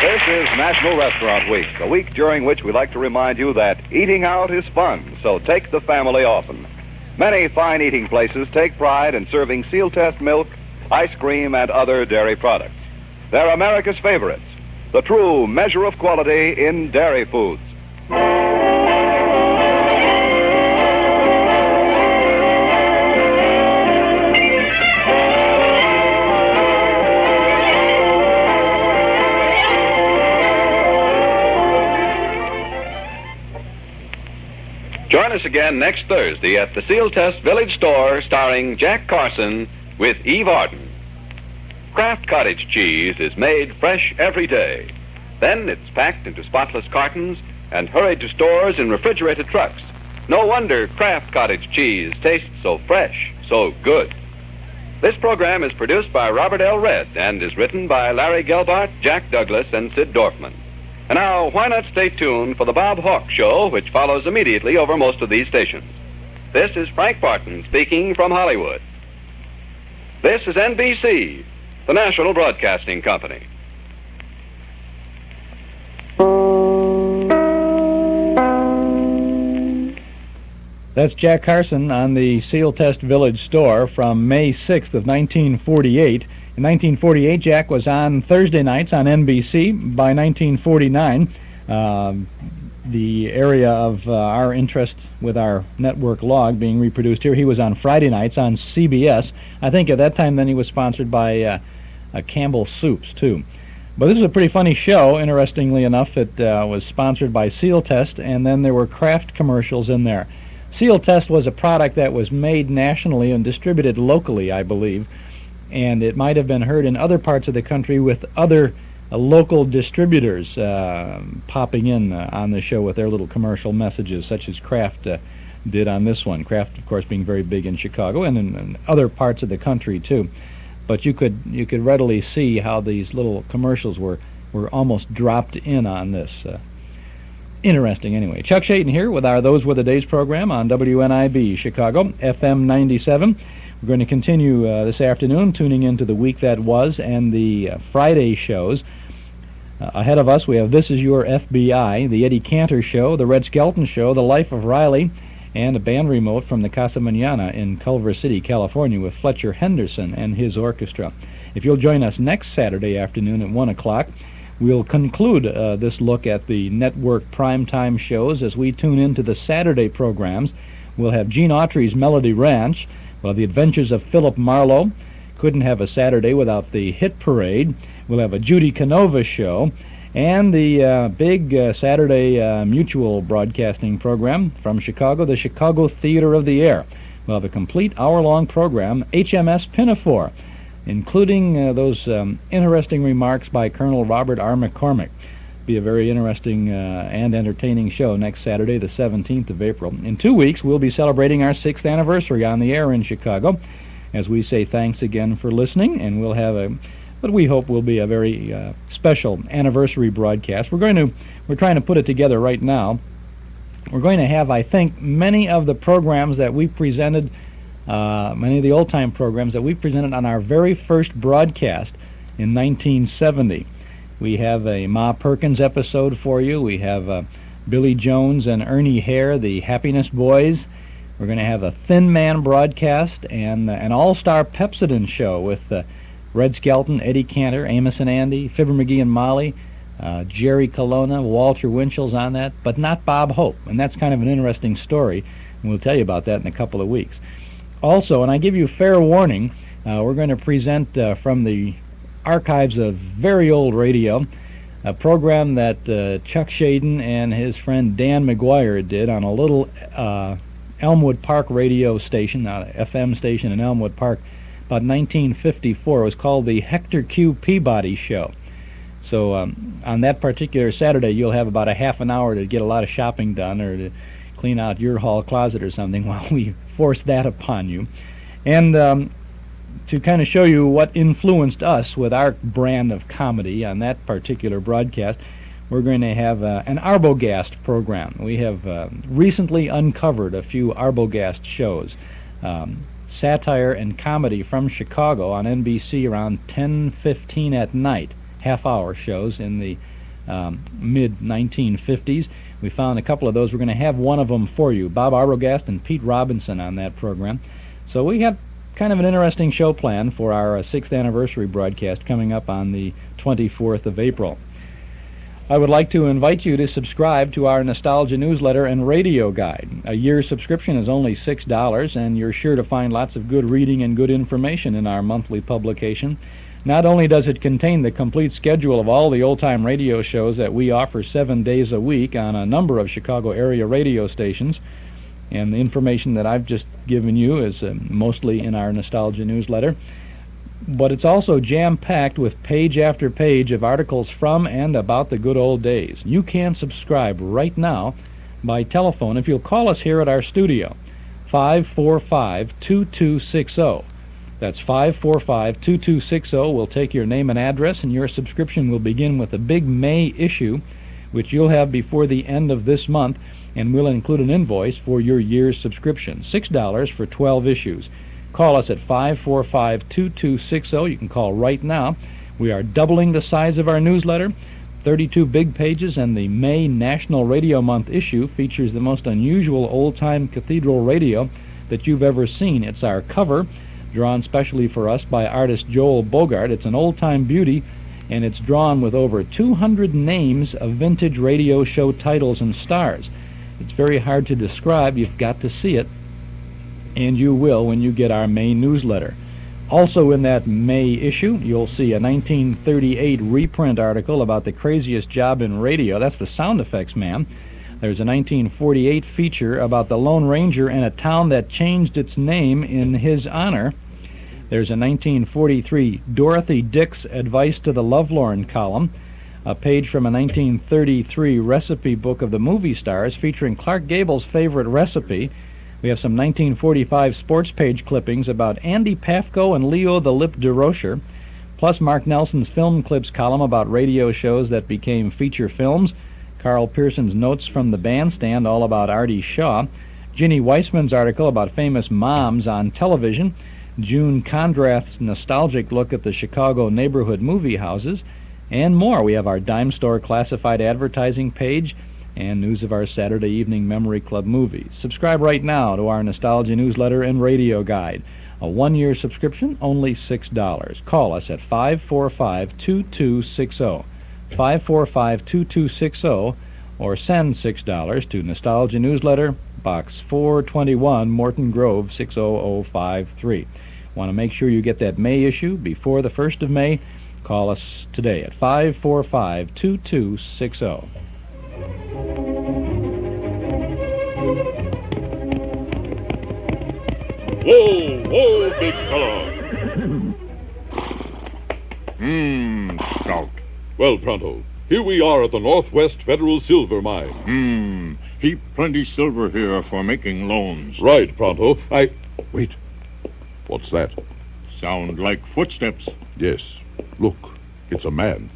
This is National Restaurant Week, a week during which we like to remind you that eating out is fun, so take the family often. Many fine eating places take pride in serving SEALTEST milk, ice cream, and other dairy products. They're America's favorites, the true measure of quality in dairy foods. Join us again next Thursday at the SEALTEST Village Store, starring Jack Carson with Eve Arden. Kraft cottage cheese is made fresh every day. Then it's packed into spotless cartons and hurried to stores in refrigerated trucks. No wonder Kraft cottage cheese tastes so fresh, so good. This program is produced by Robert L. Redd and is written by Larry Gelbart, Jack Douglas, and Sid Dorfman. And now, why not stay tuned for the Bob Hawk Show, which follows immediately over most of these stations. This is Frank Barton speaking from Hollywood. This is NBC, the National Broadcasting Company. That's Jack Carson on the SEALTEST Village Store from May 6th of 1948. In 1948, Jack was on Thursday nights on NBC. By 1949, the area of our interest with our network log being reproduced here, he was on Friday nights on CBS. I think at that time then he was sponsored by Campbell Soups, too. But this is a pretty funny show. Interestingly enough, it was sponsored by SEALTEST, and then there were Kraft commercials in there. SEALTEST was a product that was made nationally and distributed locally, I believe, and it might have been heard in other parts of the country with other local distributors popping in on the show with their little commercial messages, such as Kraft did on this one. Kraft, of course, being very big in Chicago and in other parts of the country too. But you could readily see how these little commercials were almost dropped in on this. Interesting, anyway. Chuck Shayton here with our Those Were the Days program on WNIB Chicago, FM 97. We're going to continue this afternoon, tuning into the week that was and the Friday shows. Ahead of us, we have This Is Your FBI, the Eddie Cantor Show, the Red Skelton Show, The Life of Riley, and a band remote from the Casa Manana in Culver City, California, with Fletcher Henderson and his orchestra. If you'll join us next Saturday afternoon at 1 o'clock, we'll conclude this look at the network primetime shows as we tune into the Saturday programs. We'll have Gene Autry's Melody Ranch, well, The Adventures of Philip Marlowe. Couldn't have a Saturday without the Hit Parade. We'll have a Judy Canova show, and the big Saturday mutual broadcasting program from Chicago, the Chicago Theater of the Air. We'll have a complete hour-long program, HMS Pinafore, including those interesting remarks by Colonel Robert R. McCormick. Be a very interesting and entertaining show next Saturday, the 17th of April. In 2 weeks, we'll be celebrating our 6th anniversary on the air in Chicago, as we say thanks again for listening, and we'll have what we hope will be a very special anniversary broadcast. We're trying to put it together right now. We're going to have, I think, many of the programs that we presented, many of the old-time programs that we presented on our very first broadcast in 1970. We have a Ma Perkins episode for you. We have Billy Jones and Ernie Hare, the Happiness Boys. We're going to have a Thin Man broadcast and an all-star Pepsodent show with Red Skelton, Eddie Cantor, Amos and Andy, Fibber McGee and Molly, Jerry Colonna, Walter Winchell's on that, but not Bob Hope. And that's kind of an interesting story, and we'll tell you about that in a couple of weeks. Also, and I give you fair warning, we're going to present from the archives of very old radio, a program that Chuck Shayden and his friend Dan McGuire did on a little Elmwood Park radio station, FM station in Elmwood Park, about 1954. It was called the Hector Q. Peabody Show. So on that particular Saturday, you'll have about a half an hour to get a lot of shopping done or to clean out your hall closet or something while we force that upon you. And to kind of show you what influenced us with our brand of comedy on that particular broadcast, we're going to have an Arbogast program. We have recently uncovered a few Arbogast shows, satire and comedy from Chicago on NBC around 10:15 at night. half-hour shows in the mid-1950s. We found a couple of those. We're going to have one of them for you, Bob Arbogast and Pete Robinson on that program. So we have kind of an interesting show planned for our 6th anniversary broadcast coming up on the 24th of April. I would like to invite you to subscribe to our Nostalgia newsletter and radio guide. A year subscription is only $6, and you're sure to find lots of good reading and good information in our monthly publication. Not only does it contain the complete schedule of all the old-time radio shows that we offer 7 days a week on a number of Chicago area radio stations, and the information that I've just given you is mostly in our Nostalgia newsletter, but it's also jam-packed with page after page of articles from and about the good old days. You can subscribe right now by telephone if you'll call us here at our studio, 545-2260. That's 545-2260. We'll take your name and address, and your subscription will begin with a big May issue, which you'll have before the end of this month, and we'll include an invoice for your year's subscription, $6 for 12 issues. Call us at 545-2260. You can call right now. We are doubling the size of our newsletter, 32 big pages, and the May National Radio Month issue features the most unusual old-time cathedral radio that you've ever seen. It's our cover, drawn specially for us by artist Joel Bogart. It's an old-time beauty, and it's drawn with over 200 names of vintage radio show titles and stars. It's very hard to describe. You've got to see it, and you will when you get our May newsletter. Also in that May issue, you'll see a 1938 reprint article about the craziest job in radio. That's the sound effects man. There's a 1948 feature about the Lone Ranger and a town that changed its name in his honor. There's a 1943 Dorothy Dix Advice to the Lovelorn column, a page from a 1933 recipe book of the movie stars featuring Clark Gable's favorite recipe. We have some 1945 sports page clippings about Andy Pafko and Leo the Lip DeRocher, plus Mark Nelson's film clips column about radio shows that became feature films, Carl Pearson's notes from the bandstand all about Artie Shaw, Ginny Weissman's article about famous moms on television, June Condrath's nostalgic look at the Chicago neighborhood movie houses, and more. We have our dime store classified advertising page and news of our Saturday evening Memory Club movies. Subscribe right now to our Nostalgia newsletter and radio guide. A one-year subscription, only $6. Call us at 545-2260. 545-2260, or send $6 to Nostalgia Newsletter, Box 421, Morton Grove, 60053. Want to make sure you get that May issue before the 1st of May? Call us today at 545-2260. Whoa, whoa, big fellow. Stout. Well, Pronto, here we are at the Northwest Federal Silver Mine. Heap plenty silver here for making loans. Right, Pronto. Wait. What's that? Sound like footsteps. Yes. Look, it's a man.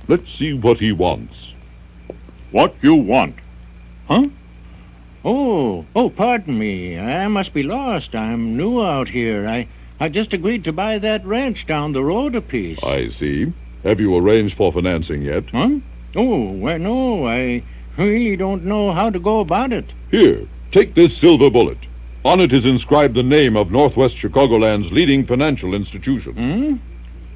Let's see what he wants. What you want? Huh? Oh, pardon me. I must be lost. I'm new out here. I just agreed to buy that ranch down the road a piece. I see. Have you arranged for financing yet? Huh? Oh, well, no. I really don't know how to go about it. Here, take this silver bullet. On it is inscribed the name of Northwest Chicagoland's leading financial institution.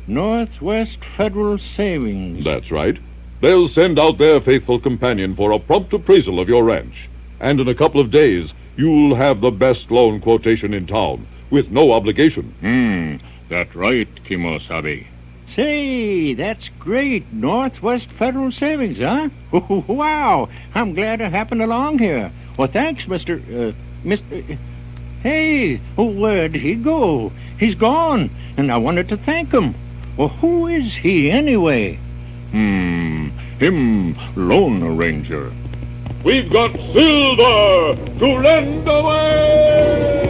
Northwest Federal Savings. That's right. They'll send out their faithful companion for a prompt appraisal of your ranch. And in a couple of days, you'll have the best loan quotation in town, with no obligation. That's right, Kimo-sabe. Say, that's great. Northwest Federal Savings, huh? Wow. I'm glad I happened along here. Well, thanks, Mr. Hey, where'd he go? He's gone, and I wanted to thank him. Well, who is he, anyway? Him, loan arranger. We've got silver to lend away!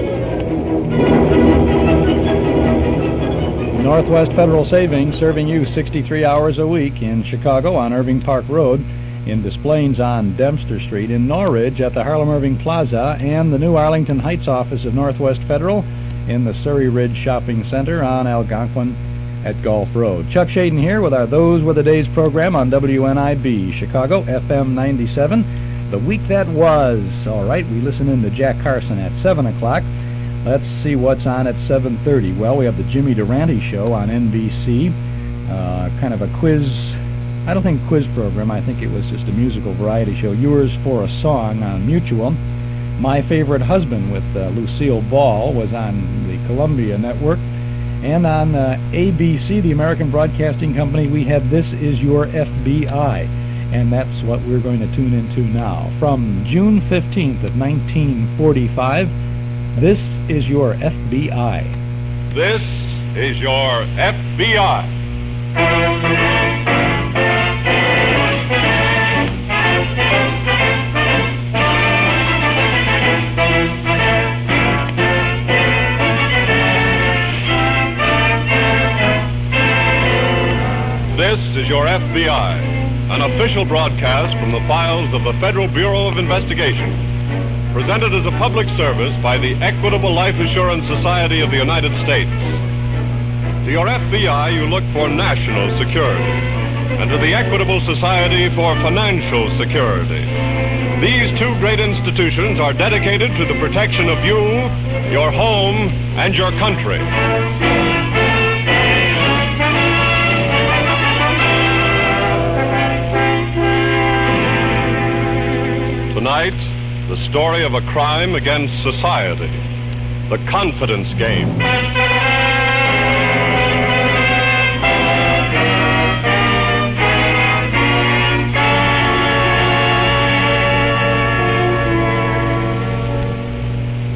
Northwest Federal Savings, serving you 63 hours a week in Chicago on Irving Park Road, in Des Plaines on Dempster Street, in Norridge at the Harlem Irving Plaza, and the new Arlington Heights office of Northwest Federal in the Surrey Ridge Shopping Center on Algonquin at Gulf Road. Chuck Shaden here with our Those Were the Days program on WNIB, Chicago, FM 97. The week that was. All right, we listen in to Jack Carson at 7 o'clock. Let's see what's on at 7:30. Well, we have the Jimmy Durante Show on NBC. Kind of a quiz, I don't think quiz program. I think it was just a musical variety show. Yours for a Song on Mutual. My Favorite Husband with Lucille Ball was on the Columbia Network. And on ABC, the American Broadcasting Company, we had This Is Your FBI. And that's what we're going to tune into now. From June 15th of 1945, This Is Your FBI. This is your FBI. This is your FBI, an official broadcast from the files of the Federal Bureau of Investigation, presented as a public service by the Equitable Life Assurance Society of the United States. To your FBI, you look for national security, and to the Equitable Society for financial security. These two great institutions are dedicated to the protection of you, your home, and your country. Tonight, the story of a crime against society, the confidence game.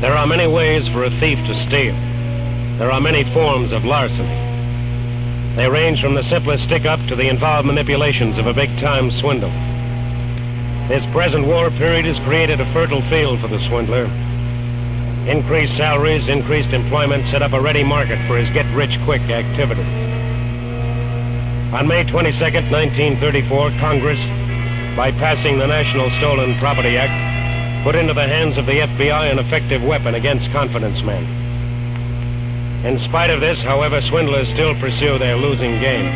There are many ways for a thief to steal. There are many forms of larceny. They range from the simplest stick-up to the involved manipulations of a big-time swindle. This present war period has created a fertile field for the swindler. Increased salaries, increased employment set up a ready market for his get-rich-quick activity. On May 22nd, 1934, Congress, by passing the National Stolen Property Act, put into the hands of the FBI an effective weapon against confidence men. In spite of this, however, swindlers still pursue their losing game.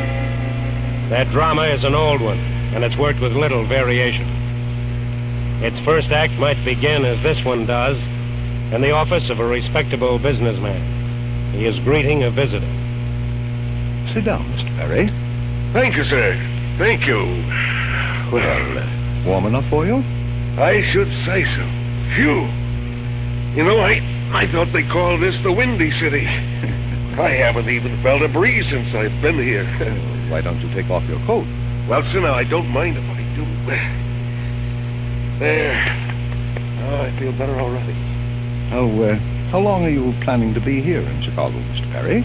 That drama is an old one, and it's worked with little variation. Its first act might begin as this one does, in the office of a respectable businessman. He is greeting a visitor. Sit down, Mr. Perry. Thank you, sir. Thank you. Well, warm enough for you? I should say so. Phew. You know, I thought they called this the Windy City. I haven't even felt a breeze since I've been here. Why don't you take off your coat? Well, sir, now, I don't mind if I do. There. Oh, I feel better already. How long are you planning to be here in Chicago, Mr. Perry?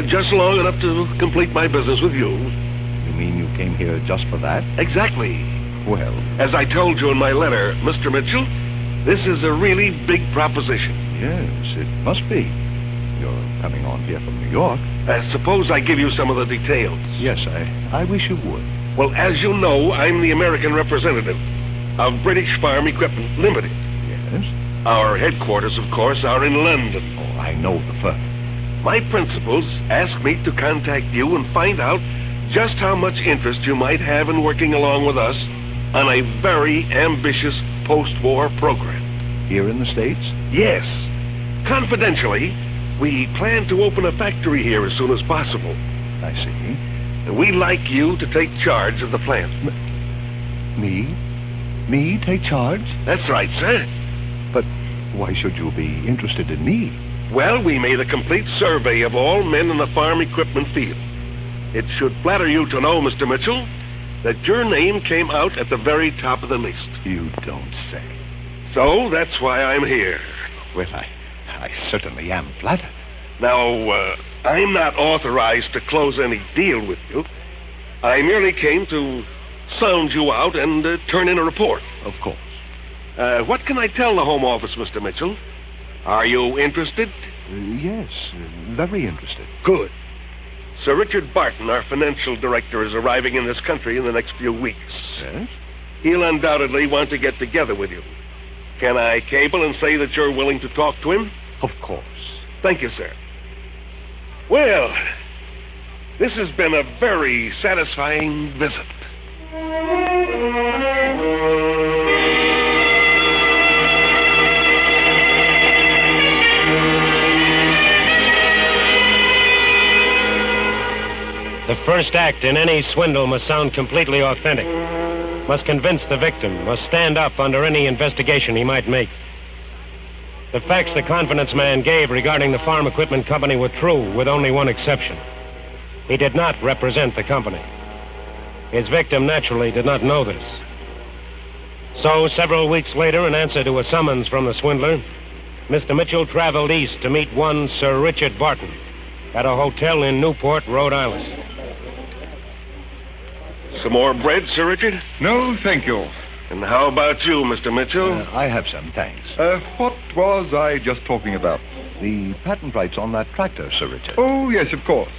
Just long enough to complete my business with you. You mean you came here just for that? Exactly. Well, as I told you in my letter, Mr. Mitchell, this is a really big proposition. Yes, it must be. You're coming on here from New York. Suppose I give you some of the details. Yes, I wish you would. Well, as you know, I'm the American representative of British Farm Equipment Limited. Yes? Our headquarters, of course, are in London. Oh, I know the firm. My principals asked me to contact you and find out just how much interest you might have in working along with us on a very ambitious post-war program. Here in the States? Yes. Confidentially, we plan to open a factory here as soon as possible. I see. And we'd like you to take charge of the plant. Me? Me take charge? That's right, sir. But why should you be interested in me? Well, we made a complete survey of all men in the farm equipment field. It should flatter you to know, Mr. Mitchell, that your name came out at the very top of the list. You don't say. So that's why I'm here. Well, I certainly am flattered. Now, I'm not authorized to close any deal with you. I merely came to sound you out and turn in a report. Of course. What can I tell the Home Office, Mr. Mitchell? Are you interested? Yes, very interested. Good. Sir Richard Barton, our financial director, is arriving in this country in the next few weeks. Yes? He'll undoubtedly want to get together with you. Can I cable and say that you're willing to talk to him? Of course. Thank you, sir. Well, This has been a very satisfying visit. The first act in any swindle must sound completely authentic, must convince the victim, must stand up under any investigation he might make. The facts the confidence man gave regarding the farm equipment company were true, with only one exception. He did not represent the company. His victim naturally did not know this. So, several weeks later, in answer to a summons from the swindler, Mr. Mitchell traveled east to meet one Sir Richard Barton at a hotel in Newport, Rhode Island. Some more bread, Sir Richard? No, thank you. And how about you, Mr. Mitchell? I have some, thanks. What was I just talking about? The patent rights on that tractor, Sir Richard. Oh, yes, of course.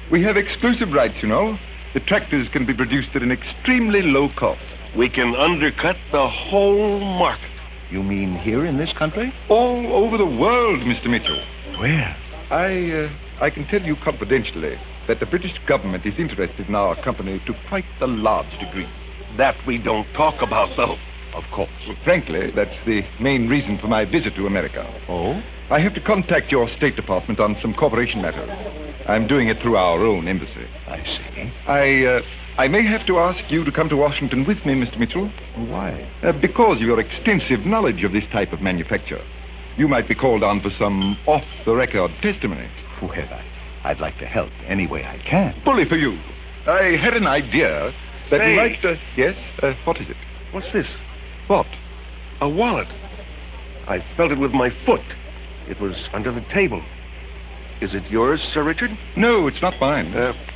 We have exclusive rights, you know. The tractors can be produced at an extremely low cost. We can undercut the whole market. You mean here in this country? All over the world, Mr. Mitchell. Where? I can tell you confidentially that the British government is interested in our company to quite a large degree. That we don't talk about, though. Of course. Frankly, that's the main reason for my visit to America. Oh? I have to contact your State Department on some corporation matters. I'm doing it through our own embassy. I see. I may have to ask you to come to Washington with me, Mr. Mitchell. Why? Because of your extensive knowledge of this type of manufacture. You might be called on for some off-the-record testimony. Well, I'd like to help any way I can. Bully for you. I had an idea that Say. we might... Yes? What is it? What's this? What? A wallet. I felt it with my foot. It was under the table. Is it yours, Sir Richard? No, it's not mine.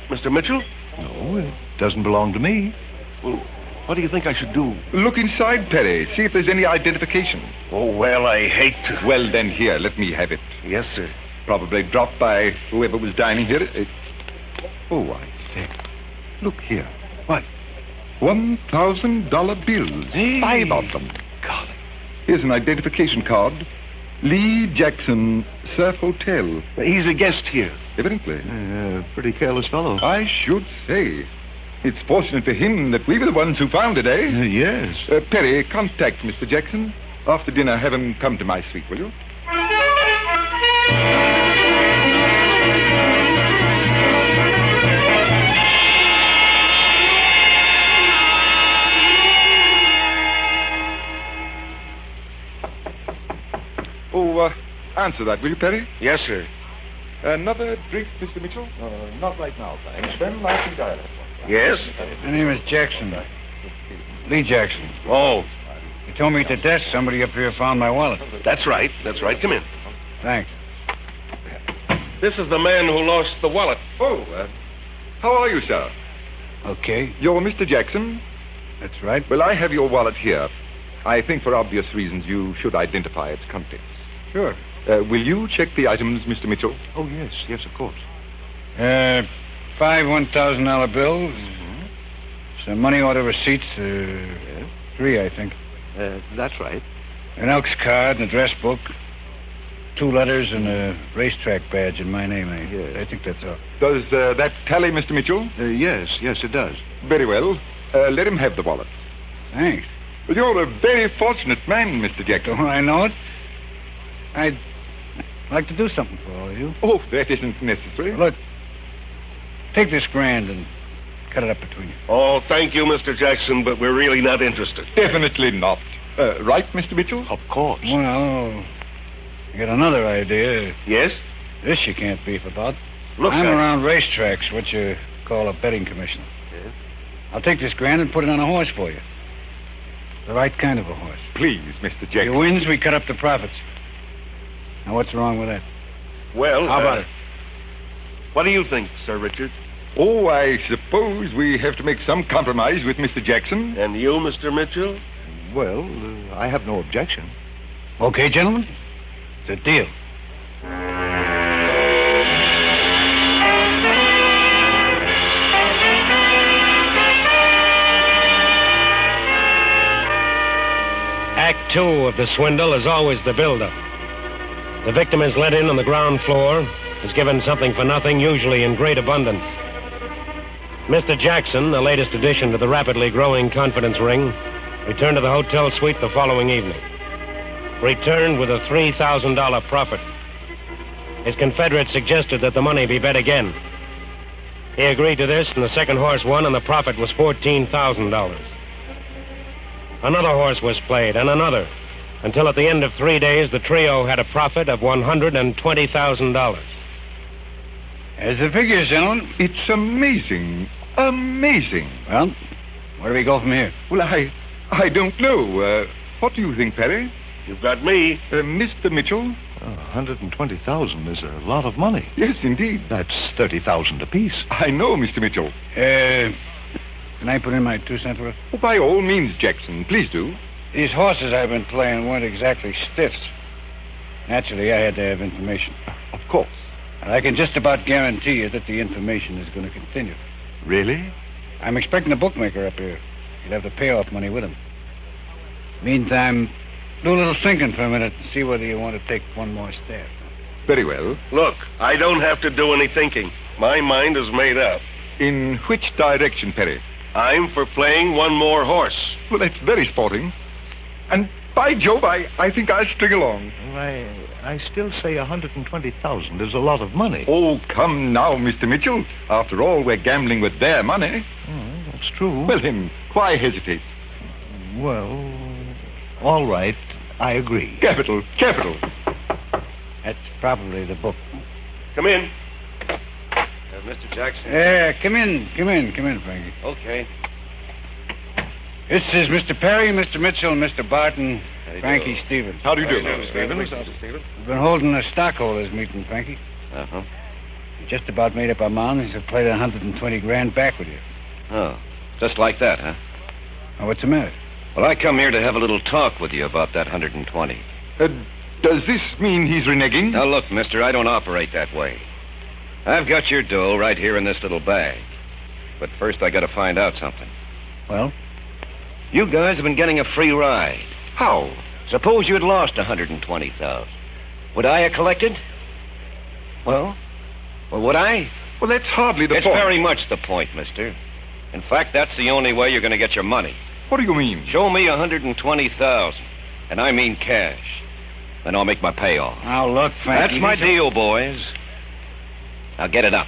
Mr. Mitchell? No, it doesn't belong to me. Well, what do you think I should do? Look inside, Perry. See if there's any identification. Oh, well, I hate to. Well, then, here, let me have it. Yes, sir. Probably dropped by whoever was dining here. Oh, I say. Look here. What? $1,000 bills. Hey. 5 of them. Golly. Here's an identification card. Lee Jackson, Surf Hotel. He's a guest here. Evidently. Pretty careless fellow. I should say. It's fortunate for him that we were the ones who found it, eh? Yes. Perry, contact Mr. Jackson. After dinner, have him come to my suite, will you? Oh, answer that, will you, Perry? Yes, sir. Another drink, Mr. Mitchell? Not right now, thanks. Then I think I'll... Yes? My name is Jackson. Lee Jackson. Oh. You told me at the desk somebody up here found my wallet. That's right. That's right. Come in. Thanks. This is the man who lost the wallet. Oh, how are you, sir? Okay. You're Mr. Jackson? That's right. Well, I have your wallet here. I think for obvious reasons you should identify its contents. Sure. Will you check the items, Mr. Mitchell? Oh, yes, of course. 5 $1,000 bills. Mm-hmm. Some money order receipts. 3, I think. That's right. An Elks card and address book. 2 letters and a racetrack badge in my name. I think that's all. Does that tally, Mr. Mitchell? Yes, it does. Very well. Let him have the wallet. Thanks. Well, you're a very fortunate man, Mr. Jackson. Don't I know it? I'd like to do something for all of you. Oh, that isn't necessary. Look, take this grand and cut it up between you. Oh, thank you, Mr. Jackson, but we're really not interested. Definitely not. Right, Mr. Mitchell? Of course. Well, I got another idea. Yes? This you can't beef about. Look, I'm around racetracks, what you call a betting commissioner. Yes? I'll take this grand and put it on a horse for you. The right kind of a horse. Please, Mr. Jackson. He wins, we cut up the profits. Now, what's wrong with that? Well, how about it? What do you think, Sir Richard? Oh, I suppose we have to make some compromise with Mr. Jackson. And you, Mr. Mitchell? Well, I have no objection. Okay, gentlemen. It's a deal. Act 2 of the swindle is always the build-up. The victim is let in on the ground floor, is given something for nothing, usually in great abundance. Mr. Jackson, the latest addition to the rapidly growing confidence ring, returned to the hotel suite the following evening. Returned with a $3,000 profit. His confederates suggested that the money be bet again. He agreed to this, and the second horse won, and the profit was $14,000. Another horse was played, and another, until at the end of 3 days, the trio had a profit of $120,000. As the figures, gentlemen. It's amazing. Amazing. Well, where do we go from here? Well, I don't know. What do you think, Perry? You've got me. Mr. Mitchell? 120,000 is a lot of money. Yes, indeed. That's 30,000 apiece. I know, Mr. Mitchell. Can I put in my 2 cents worth? Oh, by all means, Jackson. Please do. These horses I've been playing weren't exactly stiffs. Naturally, I had to have information. Of course. And I can just about guarantee you that the information is going to continue. Really? I'm expecting a bookmaker up here. He'll have the payoff money with him. Meantime, do a little thinking for a minute and see whether you want to take one more stab. Very well. Look, I don't have to do any thinking. My mind is made up. In which direction, Perry? I'm for playing one more horse. Well, that's very sporting. And by Jove, I think I'll string along. I still say 120,000 is a lot of money. Oh, come now, Mr. Mitchell. After all, we're gambling with their money. That's true. Well, then, why hesitate? Well, all right. I agree. Capital, capital. That's probably the book. Come in. Mr. Jackson. Come in, Frankie. Okay. This is Mr. Perry, Mr. Mitchell, Mr. Barton, Frankie Stevens. How do you do, Mr. Stevens? We've been holding a stockholders meeting, Frankie. Uh-huh. We just about made up our minds to play the 120 grand back with you. Oh, just like that, huh? Now, what's the matter? Well, I come here to have a little talk with you about that 120. Does this mean he's reneging? Now, look, mister, I don't operate that way. I've got your dough right here in this little bag. But first, I gotta find out something. Well? You guys have been getting a free ride. How? Suppose you had lost 120,000. Would I have collected? Well, would I? Well, that's hardly the point. It's very much the point, mister. In fact, that's the only way you're gonna get your money. What do you mean? Show me 120,000, and I mean cash. Then I'll make my payoff. Now, look, Frankie. That's my deal, boys. Now get it up.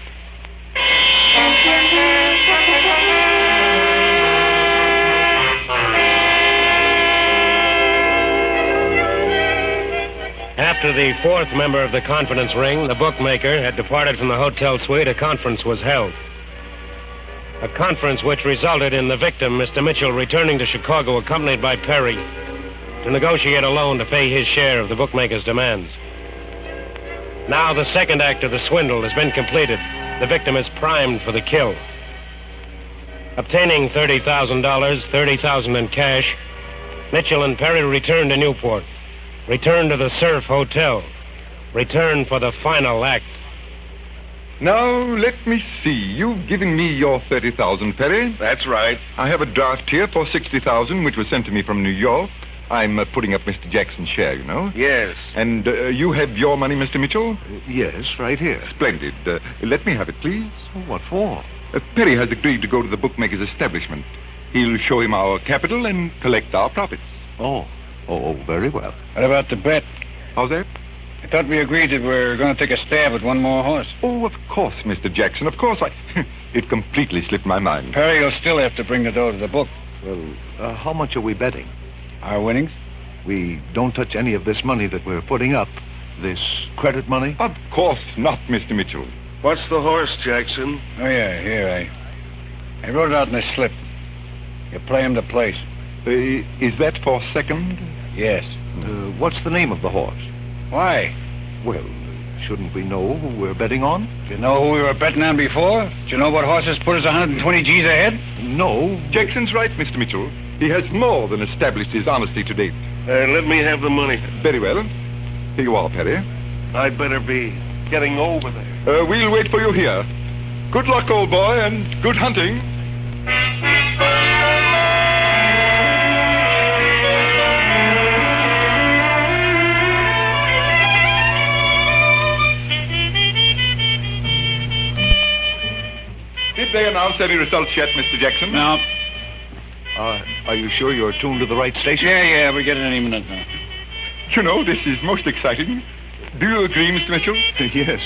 After the fourth member of the confidence ring, the bookmaker, had departed from the hotel suite, a conference was held. A conference which resulted in the victim, Mr. Mitchell, returning to Chicago accompanied by Perry to negotiate a loan to pay his share of the bookmaker's demands. Now the second act of the swindle has been completed. The victim is primed for the kill. Obtaining $30,000, $30,000 in cash, Mitchell and Perry returned to Newport, returned to the Surf Hotel, returned for the final act. Now, let me see. You've given me your 30,000, Perry. That's right. I have a draft here for 60,000, which was sent to me from New York. I'm putting up Mr. Jackson's share, you know. Yes. And you have your money, Mr. Mitchell? Yes, right here. Splendid. Let me have it, please. What for? Perry has agreed to go to the bookmaker's establishment. He'll show him our capital and collect our profits. Oh, very well. What about the bet? How's that? I thought we agreed that we're going to take a stab at one more horse. Oh, of course, Mr. Jackson. Of course. It completely slipped my mind. Perry will still have to bring the dough to the book. Well, how much are we betting? Our winnings? We don't touch any of this money that we're putting up. This credit money? Of course not, Mr. Mitchell. What's the horse, Jackson? Oh, yeah, here, I wrote it out in a slip. You play him to place. Is that for second? Yes. What's the name of the horse? Why? Well, shouldn't we know who we're betting on? Do you know who we were betting on before? Do you know what horses put us 120 G's ahead? No. Jackson's right, Mr. Mitchell. He has more than established his honesty to date. Let me have the money. Very well. Here you are, Perry. I'd better be getting over there. We'll wait for you here. Good luck, old boy, and good hunting. they announce any results yet, Mr. Jackson? No. Are you sure you're tuned to the right station? Yeah, we get it any minute now. You know, this is most exciting. Do you agree, Mr. Mitchell? Yes,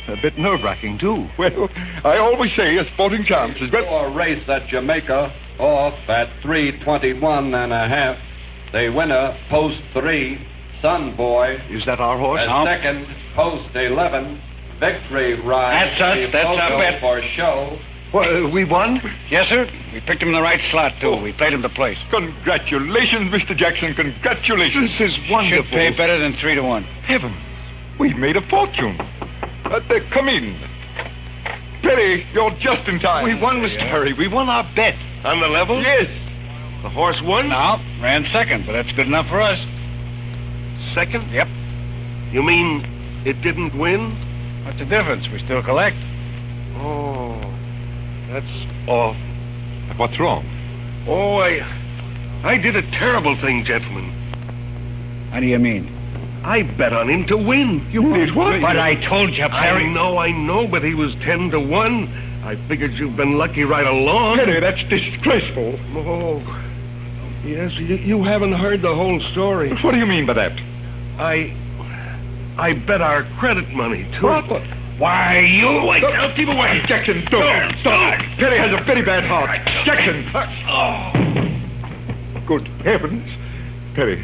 a bit nerve-wracking, too. Well, I always say a sporting chance is better. Your race at Jamaica, off at 3:21.5. The winner, post 3, Sun Boy. Is that our horse? As second, post 11, Victory Ride. That's us. That's our bet. For show. Well, we won? Yes, sir. We picked him in the right slot, too. We played him to place. Congratulations, Mr. Jackson. Congratulations. This is wonderful. Should pay better than 3-1. Heavens, we've made a fortune. Come in. Perry, you're just in time. We won, Mr. Perry. We won our bet. On the level? Yes. The horse won? No, ran second, but that's good enough for us. Second? Yep. You mean it didn't win? What's the difference? We still collect. Oh, that's off. What's wrong? Oh, I did a terrible thing, gentlemen. How do you mean? I bet on him to win. You did what? But I told you, Perry. I know, but he was 10-1. I figured you've been lucky right along. Perry, that's disgraceful. Oh, yes, you haven't heard the whole story. What do you mean by that? I bet our credit money, too. What? Why, you... Keep away. Jackson, don't. Stop. Perry has a very bad heart. Jackson. Good heavens. Perry,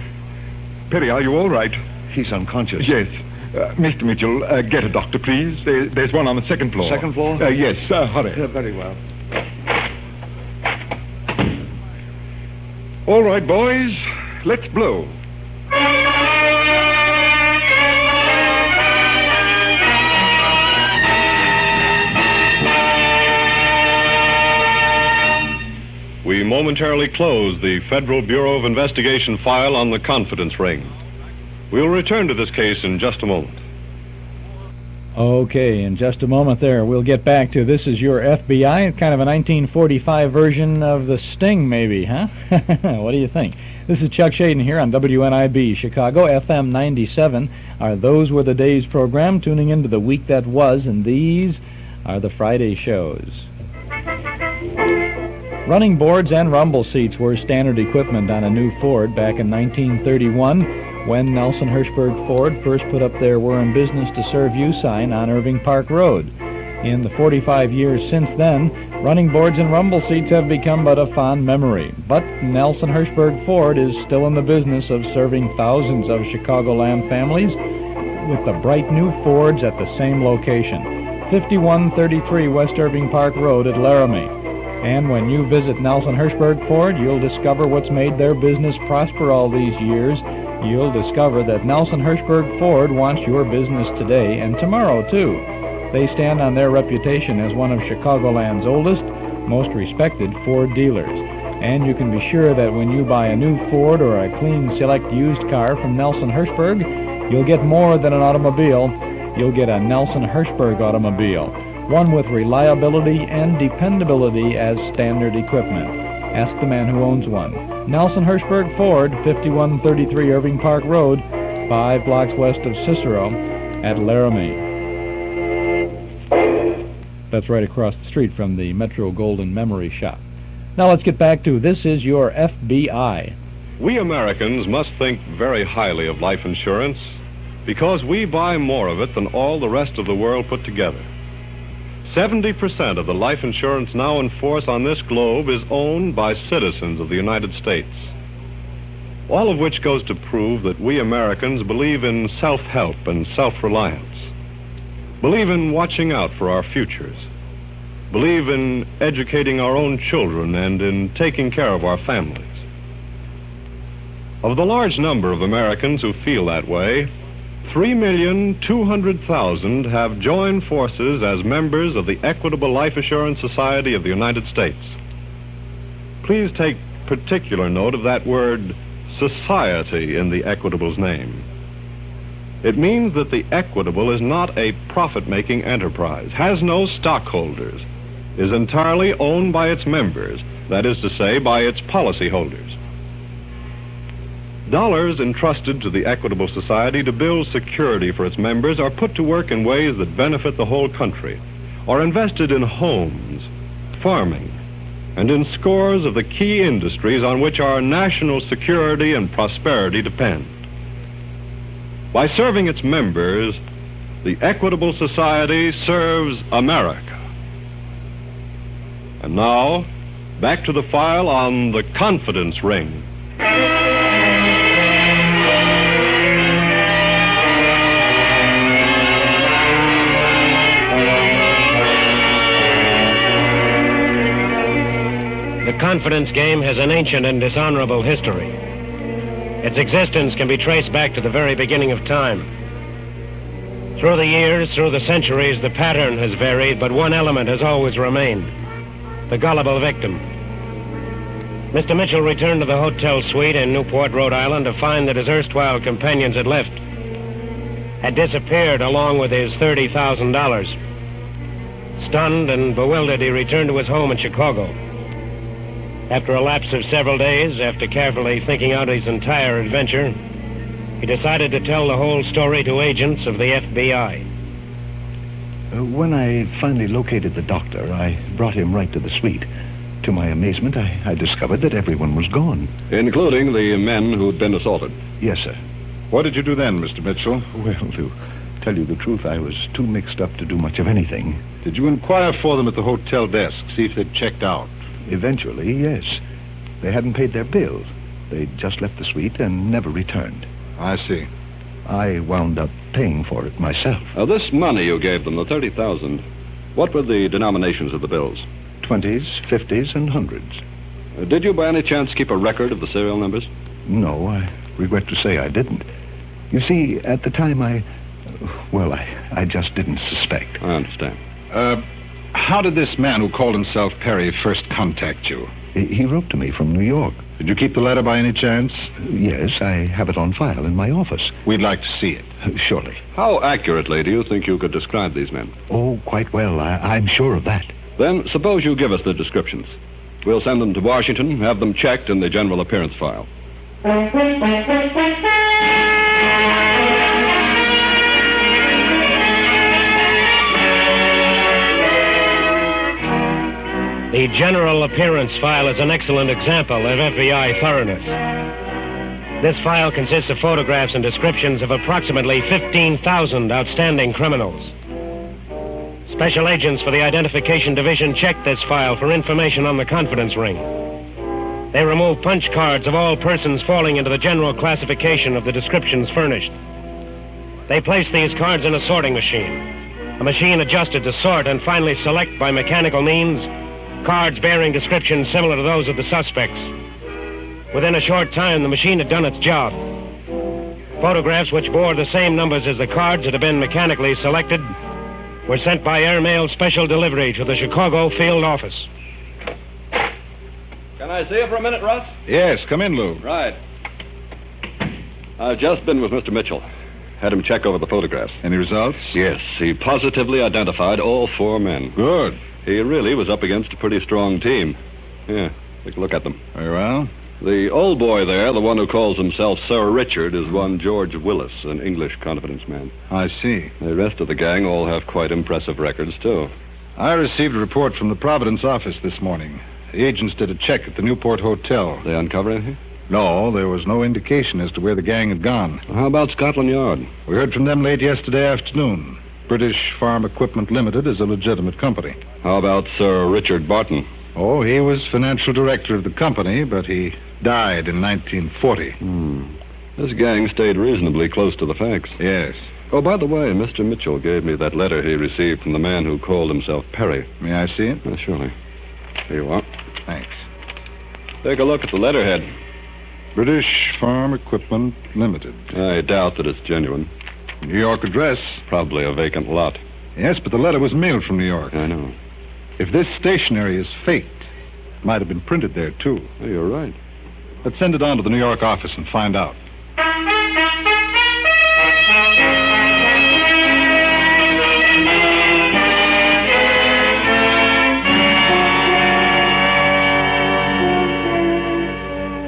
are you all right? He's unconscious. Yes. Mr. Mitchell, get a doctor, please. There's one on the second floor. Second floor? Yes, hurry. Very well. All right, boys. Let's blow. We momentarily close the Federal Bureau of Investigation file on the confidence ring. We'll return to this case in just a moment. Okay, in just a moment there, we'll get back to This Is Your FBI. It's kind of a 1945 version of The Sting, maybe, huh? What do you think? This is Chuck Shaden here on WNIB Chicago, FM 97. Those Were the Days program, tuning into the week that was, and these are the Friday shows. Running boards and rumble seats were standard equipment on a new Ford back in 1931 when Nelson Hirschberg Ford first put up their "We're in business to serve you" sign on Irving Park Road. In the 45 years since then, running boards and rumble seats have become but a fond memory. But Nelson Hirschberg Ford is still in the business of serving thousands of Chicagoland families with the bright new Fords at the same location, 5133 West Irving Park Road at Laramie. And when you visit Nelson Hirschberg Ford, you'll discover what's made their business prosper all these years. You'll discover that Nelson Hirschberg Ford wants your business today and tomorrow, too. They stand on their reputation as one of Chicagoland's oldest, most respected Ford dealers. And you can be sure that when you buy a new Ford or a clean select used car from Nelson Hirschberg, you'll get more than an automobile. You'll get a Nelson Hirschberg automobile, one with reliability and dependability as standard equipment. Ask the man who owns one. Nelson Hirschberg Ford, 5133 Irving Park Road, 5 blocks west of Cicero at Laramie. That's right across the street from the Metro Golden Memory Shop. Now let's get back to This Is Your FBI. We Americans must think very highly of life insurance because we buy more of it than all the rest of the world put together. 70% of the life insurance now in force on this globe is owned by citizens of the United States. All of which goes to prove that we Americans believe in self-help and self-reliance, believe in watching out for our futures, believe in educating our own children and in taking care of our families. Of the large number of Americans who feel that way, 3,200,000 have joined forces as members of the Equitable Life Assurance Society of the United States. Please take particular note of that word society in the Equitable's name. It means that the Equitable is not a profit-making enterprise, has no stockholders, is entirely owned by its members, that is to say, by its policyholders. Dollars entrusted to the Equitable Society to build security for its members are put to work in ways that benefit the whole country, or invested in homes, farming, and in scores of the key industries on which our national security and prosperity depend. By serving its members, the Equitable Society serves America. And now, back to the file on the confidence ring. The confidence game has an ancient and dishonorable history. Its existence can be traced back to the very beginning of time. Through the years, through the centuries, the pattern has varied, but one element has always remained: the gullible victim. Mr. Mitchell returned to the hotel suite in Newport, Rhode Island, to find that his erstwhile companions had left, had disappeared along with his $30,000. Stunned and bewildered, he returned to his home in Chicago. After a lapse of several days, after carefully thinking out his entire adventure, he decided to tell the whole story to agents of the FBI. When I finally located the doctor, I brought him right to the suite. To my amazement, I discovered that everyone was gone. Including the men who'd been assaulted? Yes, sir. What did you do then, Mr. Mitchell? Well, to tell you the truth, I was too mixed up to do much of anything. Did you inquire for them at the hotel desk, see if they'd checked out? Eventually, yes. They hadn't paid their bills. They'd just left the suite and never returned. I see. I wound up paying for it myself. This money you gave them, the $30,000, what were the denominations of the bills? 20s, 50s, and 100s. Did you by any chance keep a record of the serial numbers? No, I regret to say I didn't. You see, at the time I just didn't suspect. I understand. How did this man who called himself Perry first contact you? He wrote to me from New York. Did you keep the letter by any chance? Yes, I have it on file in my office. We'd like to see it. Surely. How accurately do you think you could describe these men? Oh, quite well. I'm sure of that. Then suppose you give us the descriptions. We'll send them to Washington, have them checked in the general appearance file. The general appearance file is an excellent example of FBI thoroughness. This file consists of photographs and descriptions of approximately 15,000 outstanding criminals. Special agents for the Identification Division checked this file for information on the confidence ring. They removed punch cards of all persons falling into the general classification of the descriptions furnished. They placed these cards in a sorting machine. A machine adjusted to sort and finally select by mechanical means cards bearing descriptions similar to those of the suspects. Within a short time, the machine had done its job. Photographs which bore the same numbers as the cards that had been mechanically selected were sent by airmail special delivery to the Chicago field office. Can I see you for a minute, Russ? Yes, come in, Lou. Right. I've just been with Mr. Mitchell. Had him check over the photographs. Any results? Yes, he positively identified all four men. Good. He really was up against a pretty strong team. Yeah, take a look at them. Very well. The old boy there, the one who calls himself Sir Richard, is one George Willis, an English confidence man. I see. The rest of the gang all have quite impressive records, too. I received a report from the Providence office this morning. The agents did a check at the Newport Hotel. They uncover anything? No, there was no indication as to where the gang had gone. How about Scotland Yard? We heard from them late yesterday afternoon. British Farm Equipment Limited is a legitimate company. How about Sir Richard Barton? Oh, he was financial director of the company, but he died in 1940. This gang stayed reasonably close to the facts. Yes. Oh, by the way, Mr. Mitchell gave me that letter he received from the man who called himself Perry. May I see it? Surely. Here you are. Thanks. Take a look at the letterhead. British Farm Equipment Limited. I doubt that it's genuine. New York address. Probably a vacant lot. Yes, but the letter was mailed from New York. I know. If this stationery is faked, it might have been printed there, too. Oh, you're right. Let's send it on to the New York office and find out.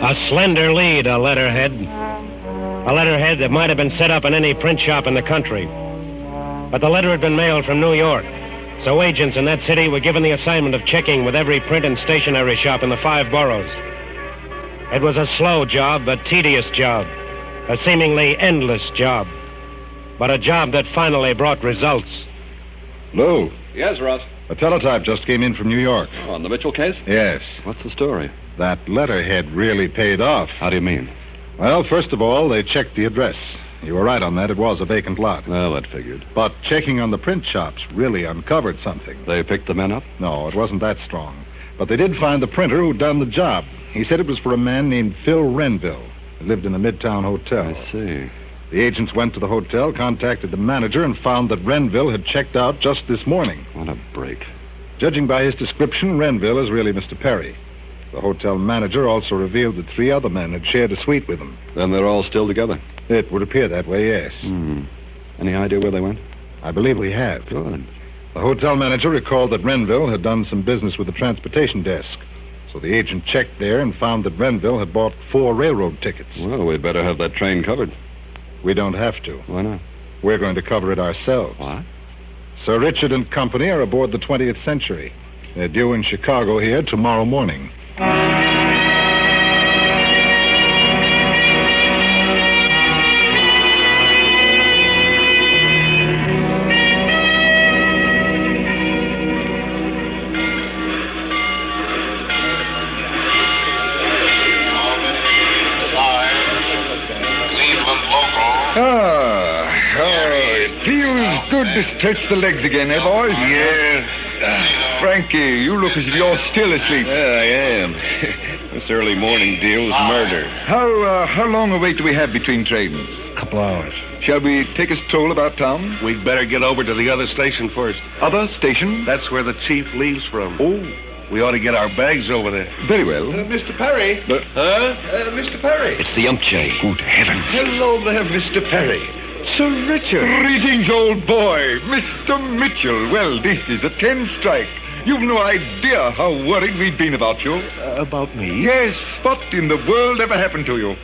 A slender lead, a letterhead. A letterhead that might have been set up in any print shop in the country. But the letter had been mailed from New York, So agents in that city were given the assignment of checking with every print and stationery shop in the 5 boroughs. It was a slow job, a tedious job, a seemingly endless job, but a job that finally brought results. Lou, Yes, Russ. a teletype just came in from New York. Oh, on the Mitchell case? Yes. What's the story? That letterhead really paid off. How do you mean? Well, first of all, they checked the address. You were right on that. It was a vacant lot. Well, that figured. But checking on the print shops really uncovered something. They picked the men up? No, it wasn't that strong. But they did find the printer who'd done the job. He said it was for a man named Phil Renville. He lived in a Midtown hotel. I see. The agents went to the hotel, contacted the manager, and found that Renville had checked out just this morning. What a break. Judging by his description, Renville is really Mr. Perry. The hotel manager also revealed that 3 other men had shared a suite with him. Then they're all still together? It would appear that way, yes. Any idea where they went? I believe we have. Good. The hotel manager recalled that Renville had done some business with the transportation desk. So the agent checked there and found that Renville had bought 4 railroad tickets. Well, we'd better have that train covered. We don't have to. Why not? We're going to cover it ourselves. What? Sir Richard and company are aboard the 20th Century. They're due in Chicago here tomorrow morning. It feels good to stretch the legs again, eh, boys? Yeah. Frankie, you look as if you're still asleep. Yeah, I am. This early morning deal's murder. How long a wait do we have between trains? Couple hours. Shall we take a stroll about town? We'd better get over to the other station first. Other station? That's where the chief leaves from. Oh. We ought to get our bags over there. Very well. Mr. Perry? Mr. Perry? It's the Umpche. Good heavens. Hello there, Mr. Perry. Sir Richard. Greetings, old boy. Mr. Mitchell. Well, this is a 10 strike. You've no idea how worried we've been about you. About me? Yes. What in the world ever happened to you?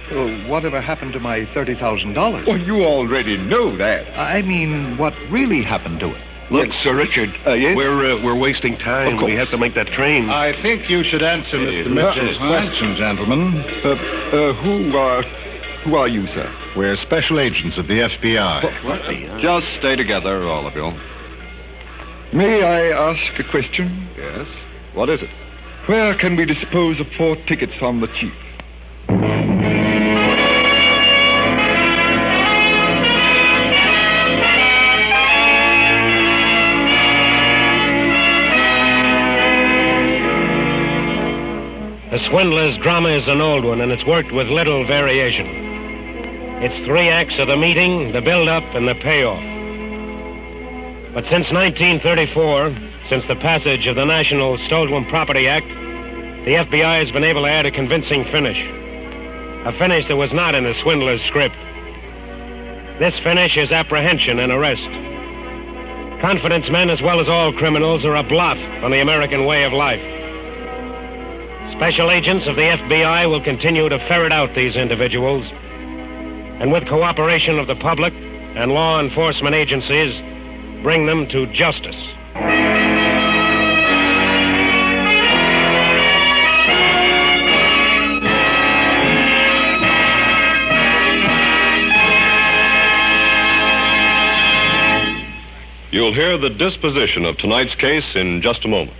Whatever happened to my $30,000? Well, you already know that. I mean, what really happened to it? Look, Sir Richard, yes? we're wasting time. Of course. We have to make that train. I think you should answer Mr. Mitchell's question, gentlemen. Who are you, sir? We're special agents of the FBI. Just stay together, all of you. May I ask a question? Yes? What is it? Where can we dispose of 4 tickets on the cheap? The Swindler's drama is an old one, and it's worked with little variation. It's 3 acts of the meeting, the build-up, and the payoff. But since 1934, since the passage of the National Stolen Property Act, the FBI has been able to add a convincing finish. A finish that was not in the Swindler's script. This finish is apprehension and arrest. Confidence men, as well as all criminals, are a blot on the American way of life. Special agents of the FBI will continue to ferret out these individuals, and with cooperation of the public and law enforcement agencies, bring them to justice. You'll hear the disposition of tonight's case in just a moment.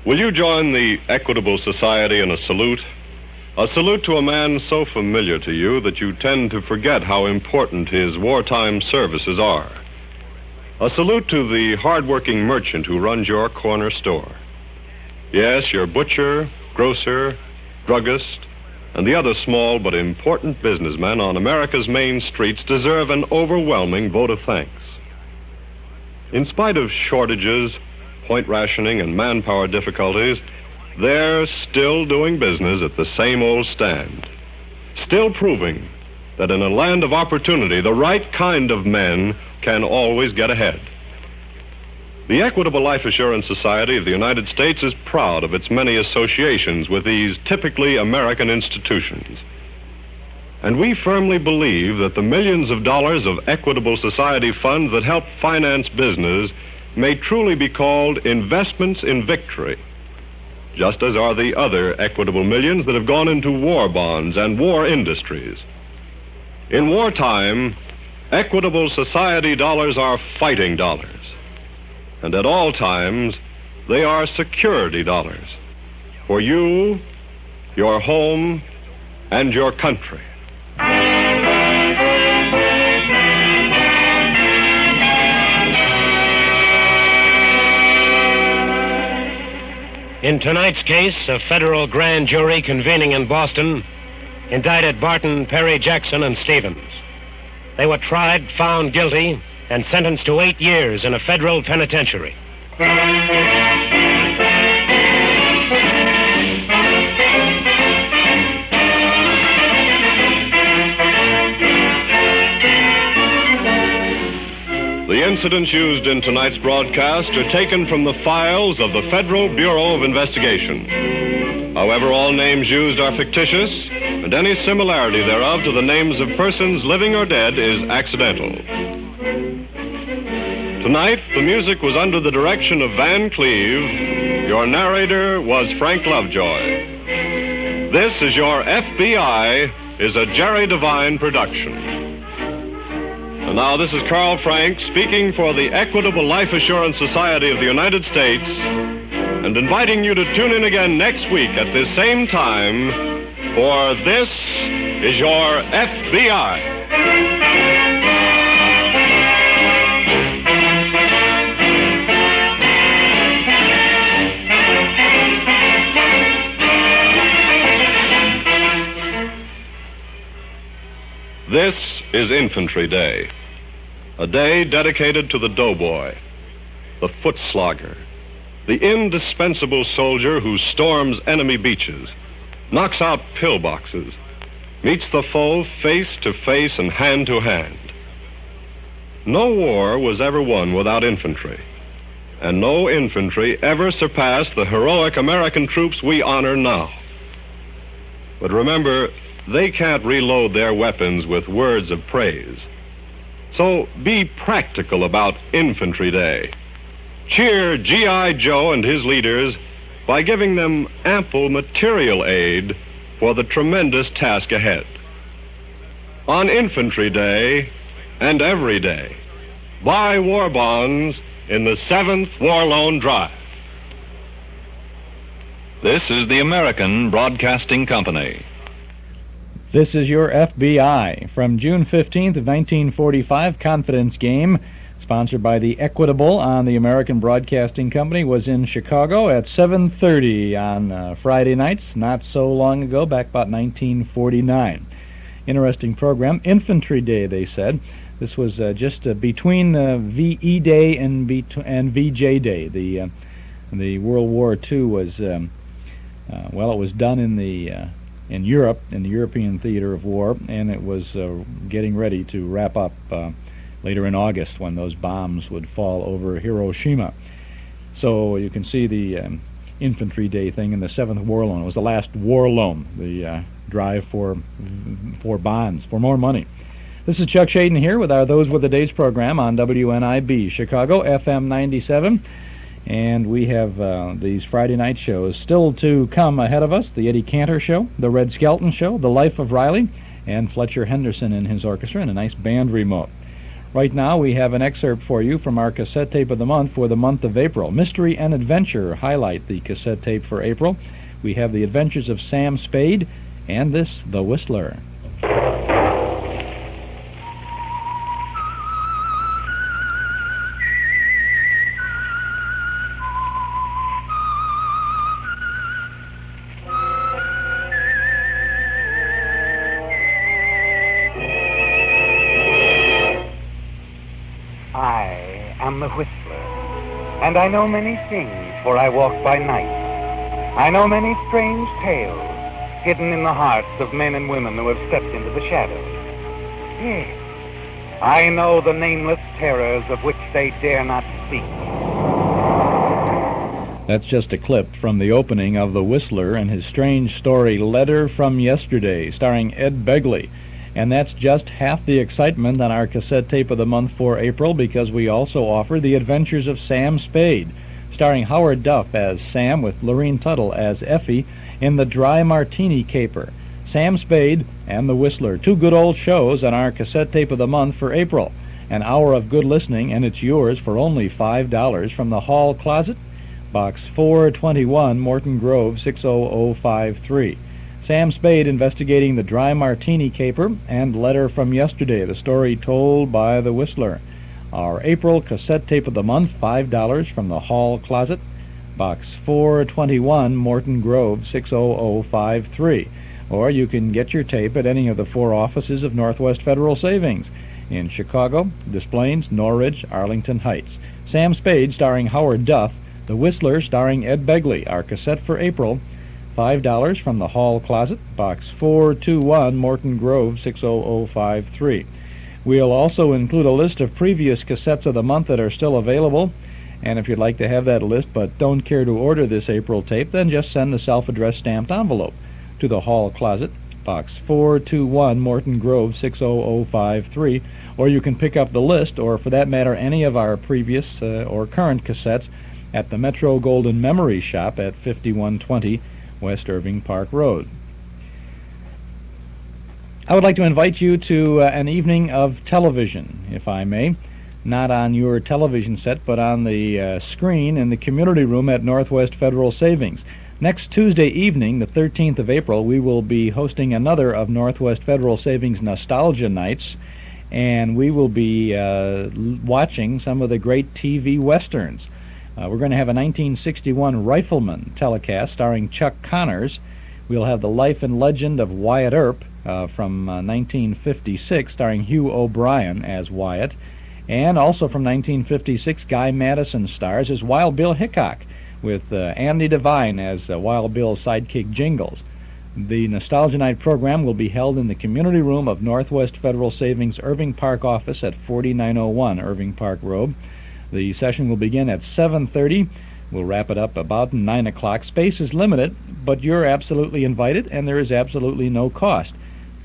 Will you join the Equitable Society in a salute? A salute to a man so familiar to you that you tend to forget how important his wartime services are. A salute to the hard-working merchant who runs your corner store. Yes, your butcher, grocer, druggist, and the other small but important businessmen on America's main streets deserve an overwhelming vote of thanks. In spite of shortages, point rationing, and manpower difficulties, they're still doing business at the same old stand. Still proving that in a land of opportunity, the right kind of men can always get ahead. The Equitable Life Assurance Society of the United States is proud of its many associations with these typically American institutions. And we firmly believe that the millions of dollars of Equitable Society funds that help finance business may truly be called investments in victory, just as are the other equitable millions that have gone into war bonds and war industries. In wartime, equitable society dollars are fighting dollars, and at all times, they are security dollars for you, your home, and your country. In tonight's case, a federal grand jury convening in Boston indicted Barton, Perry, Jackson, and Stevens. They were tried, found guilty, and sentenced to 8 years in a federal penitentiary. The incidents used in tonight's broadcast are taken from the files of the Federal Bureau of Investigation. However, all names used are fictitious, and any similarity thereof to the names of persons living or dead is accidental. Tonight, the music was under the direction of Van Cleve. Your narrator was Frank Lovejoy. This is Your FBI is a Jerry Devine production. And now this is Carl Frank speaking for the Equitable Life Assurance Society of the United States and inviting you to tune in again next week at this same time for This is Your FBI. This is Infantry Day, a day dedicated to the doughboy, the foot slogger, the indispensable soldier who storms enemy beaches, knocks out pillboxes, meets the foe face to face and hand to hand. No war was ever won without infantry, and no infantry ever surpassed the heroic American troops we honor now. But remember, they can't reload their weapons with words of praise. So be practical about Infantry Day. Cheer G.I. Joe and his leaders by giving them ample material aid for the tremendous task ahead. On Infantry Day and every day, buy war bonds in the 7th War Loan Drive. This is the American Broadcasting Company. This is Your FBI from June 15th of 1945. Confidence Game, sponsored by the Equitable on the American Broadcasting Company, was in Chicago at 7:30 on Friday nights, not so long ago, back about 1949. Interesting program. Infantry Day, they said. This was just between VE Day and VJ Day. The World War II was, it was done in Europe, in the European theater of war, and it was getting ready to wrap up later in August when those bombs would fall over Hiroshima. So you can see the Infantry Day thing in the 7th War Loan. It was the last war loan, the drive for bonds, for more money. This is Chuck Shaden here with our Those Were the Days program on WNIB Chicago, FM 97. And we have these Friday night shows still to come ahead of us. The Eddie Cantor Show, the Red Skelton Show, The Life of Riley, and Fletcher Henderson and his orchestra, and a nice band remote. Right now we have an excerpt for you from our cassette tape of the month for the month of April. Mystery and Adventure highlight the cassette tape for April. We have The Adventures of Sam Spade and this, The Whistler. The Whistler, and I know many things, for I walk by night. I know many strange tales hidden in the hearts of men and women who have stepped into the shadows. Yes, I know the nameless terrors of which they dare not speak. That's just a clip from the opening of The Whistler and his strange story, Letter from Yesterday, starring Ed Begley. And that's just half the excitement on our cassette tape of the month for April, because we also offer The Adventures of Sam Spade, starring Howard Duff as Sam with Lorene Tuttle as Effie in The Dry Martini Caper. Sam Spade and The Whistler, two good old shows on our cassette tape of the month for April. An hour of good listening, and it's yours for only $5 from the Hall Closet, Box 421, Morton Grove, 60053. Sam Spade investigating The Dry Martini Caper and Letter from Yesterday, the story told by The Whistler. Our April cassette tape of the month, $5 from the Hall Closet, Box 421, Morton Grove, 60053. Or you can get your tape at any of the 4 offices of Northwest Federal Savings in Chicago, Des Plaines, Norridge, Arlington Heights. Sam Spade starring Howard Duff, The Whistler starring Ed Begley. Our cassette for April, $5 from the Hall Closet, Box 421, Morton Grove, 60053. We'll also include a list of previous cassettes of the month that are still available, and if you'd like to have that list but don't care to order this April tape, then just send the self-addressed stamped envelope to the Hall Closet, Box 421, Morton Grove, 60053, or you can pick up the list, or for that matter any of our previous or current cassettes, at the Metro Golden Memory Shop at 5120 West Irving Park Road. I would like to invite you to an evening of television, if I may. Not on your television set, but on the screen in the community room at Northwest Federal Savings. Next Tuesday evening, the 13th of April, we will be hosting another of Northwest Federal Savings Nostalgia Nights, and we will be watching some of the great TV westerns. We're going to have a 1961 Rifleman telecast starring Chuck Connors. We'll have the life and legend of Wyatt Earp from 1956 starring Hugh O'Brien as Wyatt. And also from 1956, Guy Madison stars as Wild Bill Hickok with Andy Devine as Wild Bill's sidekick Jingles. The Nostalgia Night program will be held in the community room of Northwest Federal Savings Irving Park office at 4901 Irving Park Road. The session will begin at 7:30. We'll wrap it up about 9 o'clock. Space is limited, but you're absolutely invited, and there is absolutely no cost.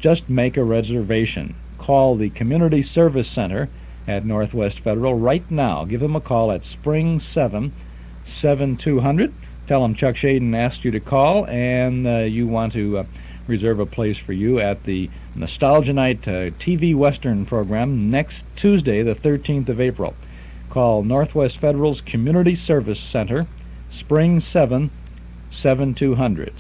Just make a reservation. Call the Community Service Center at Northwest Federal right now. Give them a call at Spring 7-7200. Tell them Chuck Shaden asked you to call, and you want to reserve a place for you at the Nostalgia Night TV Western program next Tuesday, the 13th of April. Call Northwest Federal's Community Service Center, Spring 7-7200.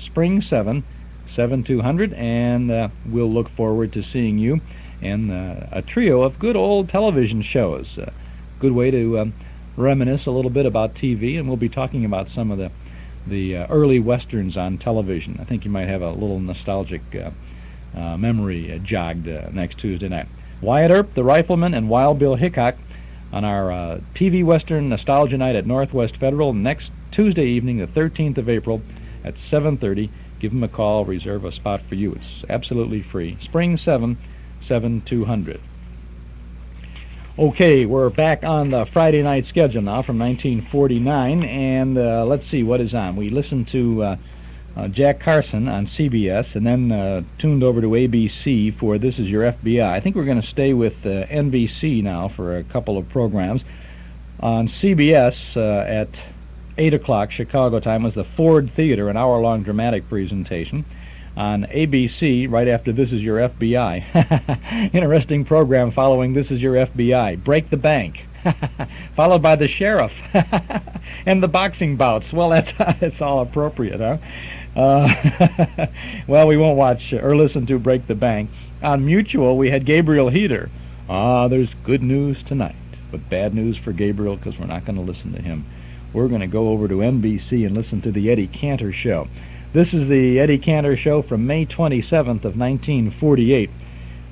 Spring 7-7200, and we'll look forward to seeing you in a trio of good old television shows. Good way to reminisce a little bit about TV, and we'll be talking about some of the early westerns on television. I think you might have a little nostalgic memory jogged next Tuesday night. Wyatt Earp, the Rifleman, and Wild Bill Hickok on our TV Western Nostalgia Night at Northwest Federal next Tuesday evening, the 13th of April at 7:30. Give them a call, reserve a spot for you. It's absolutely free. Spring 7-7200. Okay, we're back on the Friday night schedule now from 1949, and let's see what is on. We listened to Jack Carson on CBS, and then tuned over to ABC for This Is Your FBI. I think we're going to stay with NBC now for a couple of programs. On CBS at 8 o'clock Chicago time was the Ford Theater, an hour-long dramatic presentation. On ABC, right after This Is Your FBI, interesting program following This Is Your FBI, Break the Bank, followed by the Sheriff, and the boxing bouts. Well, that's all appropriate, huh? Well, we won't watch or listen to Break the Bank. On Mutual, we had Gabriel Heater. There's good news tonight, but bad news for Gabriel because we're not going to listen to him. We're going to go over to NBC and listen to the Eddie Cantor Show. This is the Eddie Cantor Show from May 27th of 1948.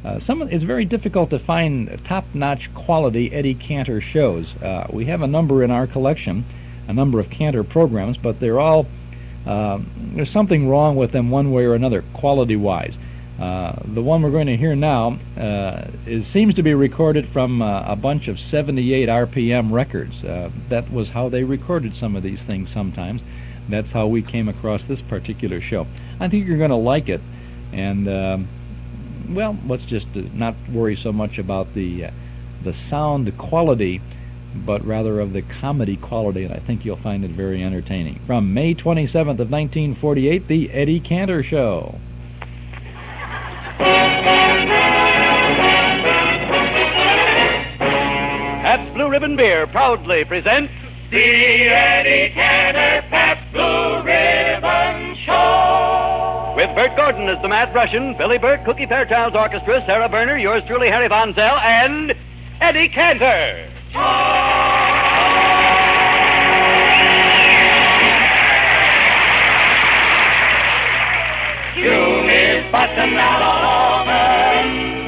It's very difficult to find top-notch quality Eddie Cantor shows. We have a number in our collection, a number of Cantor programs, but they're all there's something wrong with them one way or another, quality-wise. The one we're going to hear now seems to be recorded from a bunch of 78 RPM records. That was how they recorded some of these things sometimes. That's how we came across this particular show. I think you're going to like it, and well, let's just not worry so much about the sound quality, but rather of the comedy quality, and I think you'll find it very entertaining. From May 27th of 1948, The Eddie Cantor Show. Pabst Blue Ribbon Beer proudly presents The Eddie Cantor Pabst Blue Ribbon Show. with Bert Gordon as the Mad Russian, Billy Burke, Cookie Fairchild's Orchestra, Sarah Berner, yours truly, Harry Von Zell, and Eddie Cantor. June is busting out all over.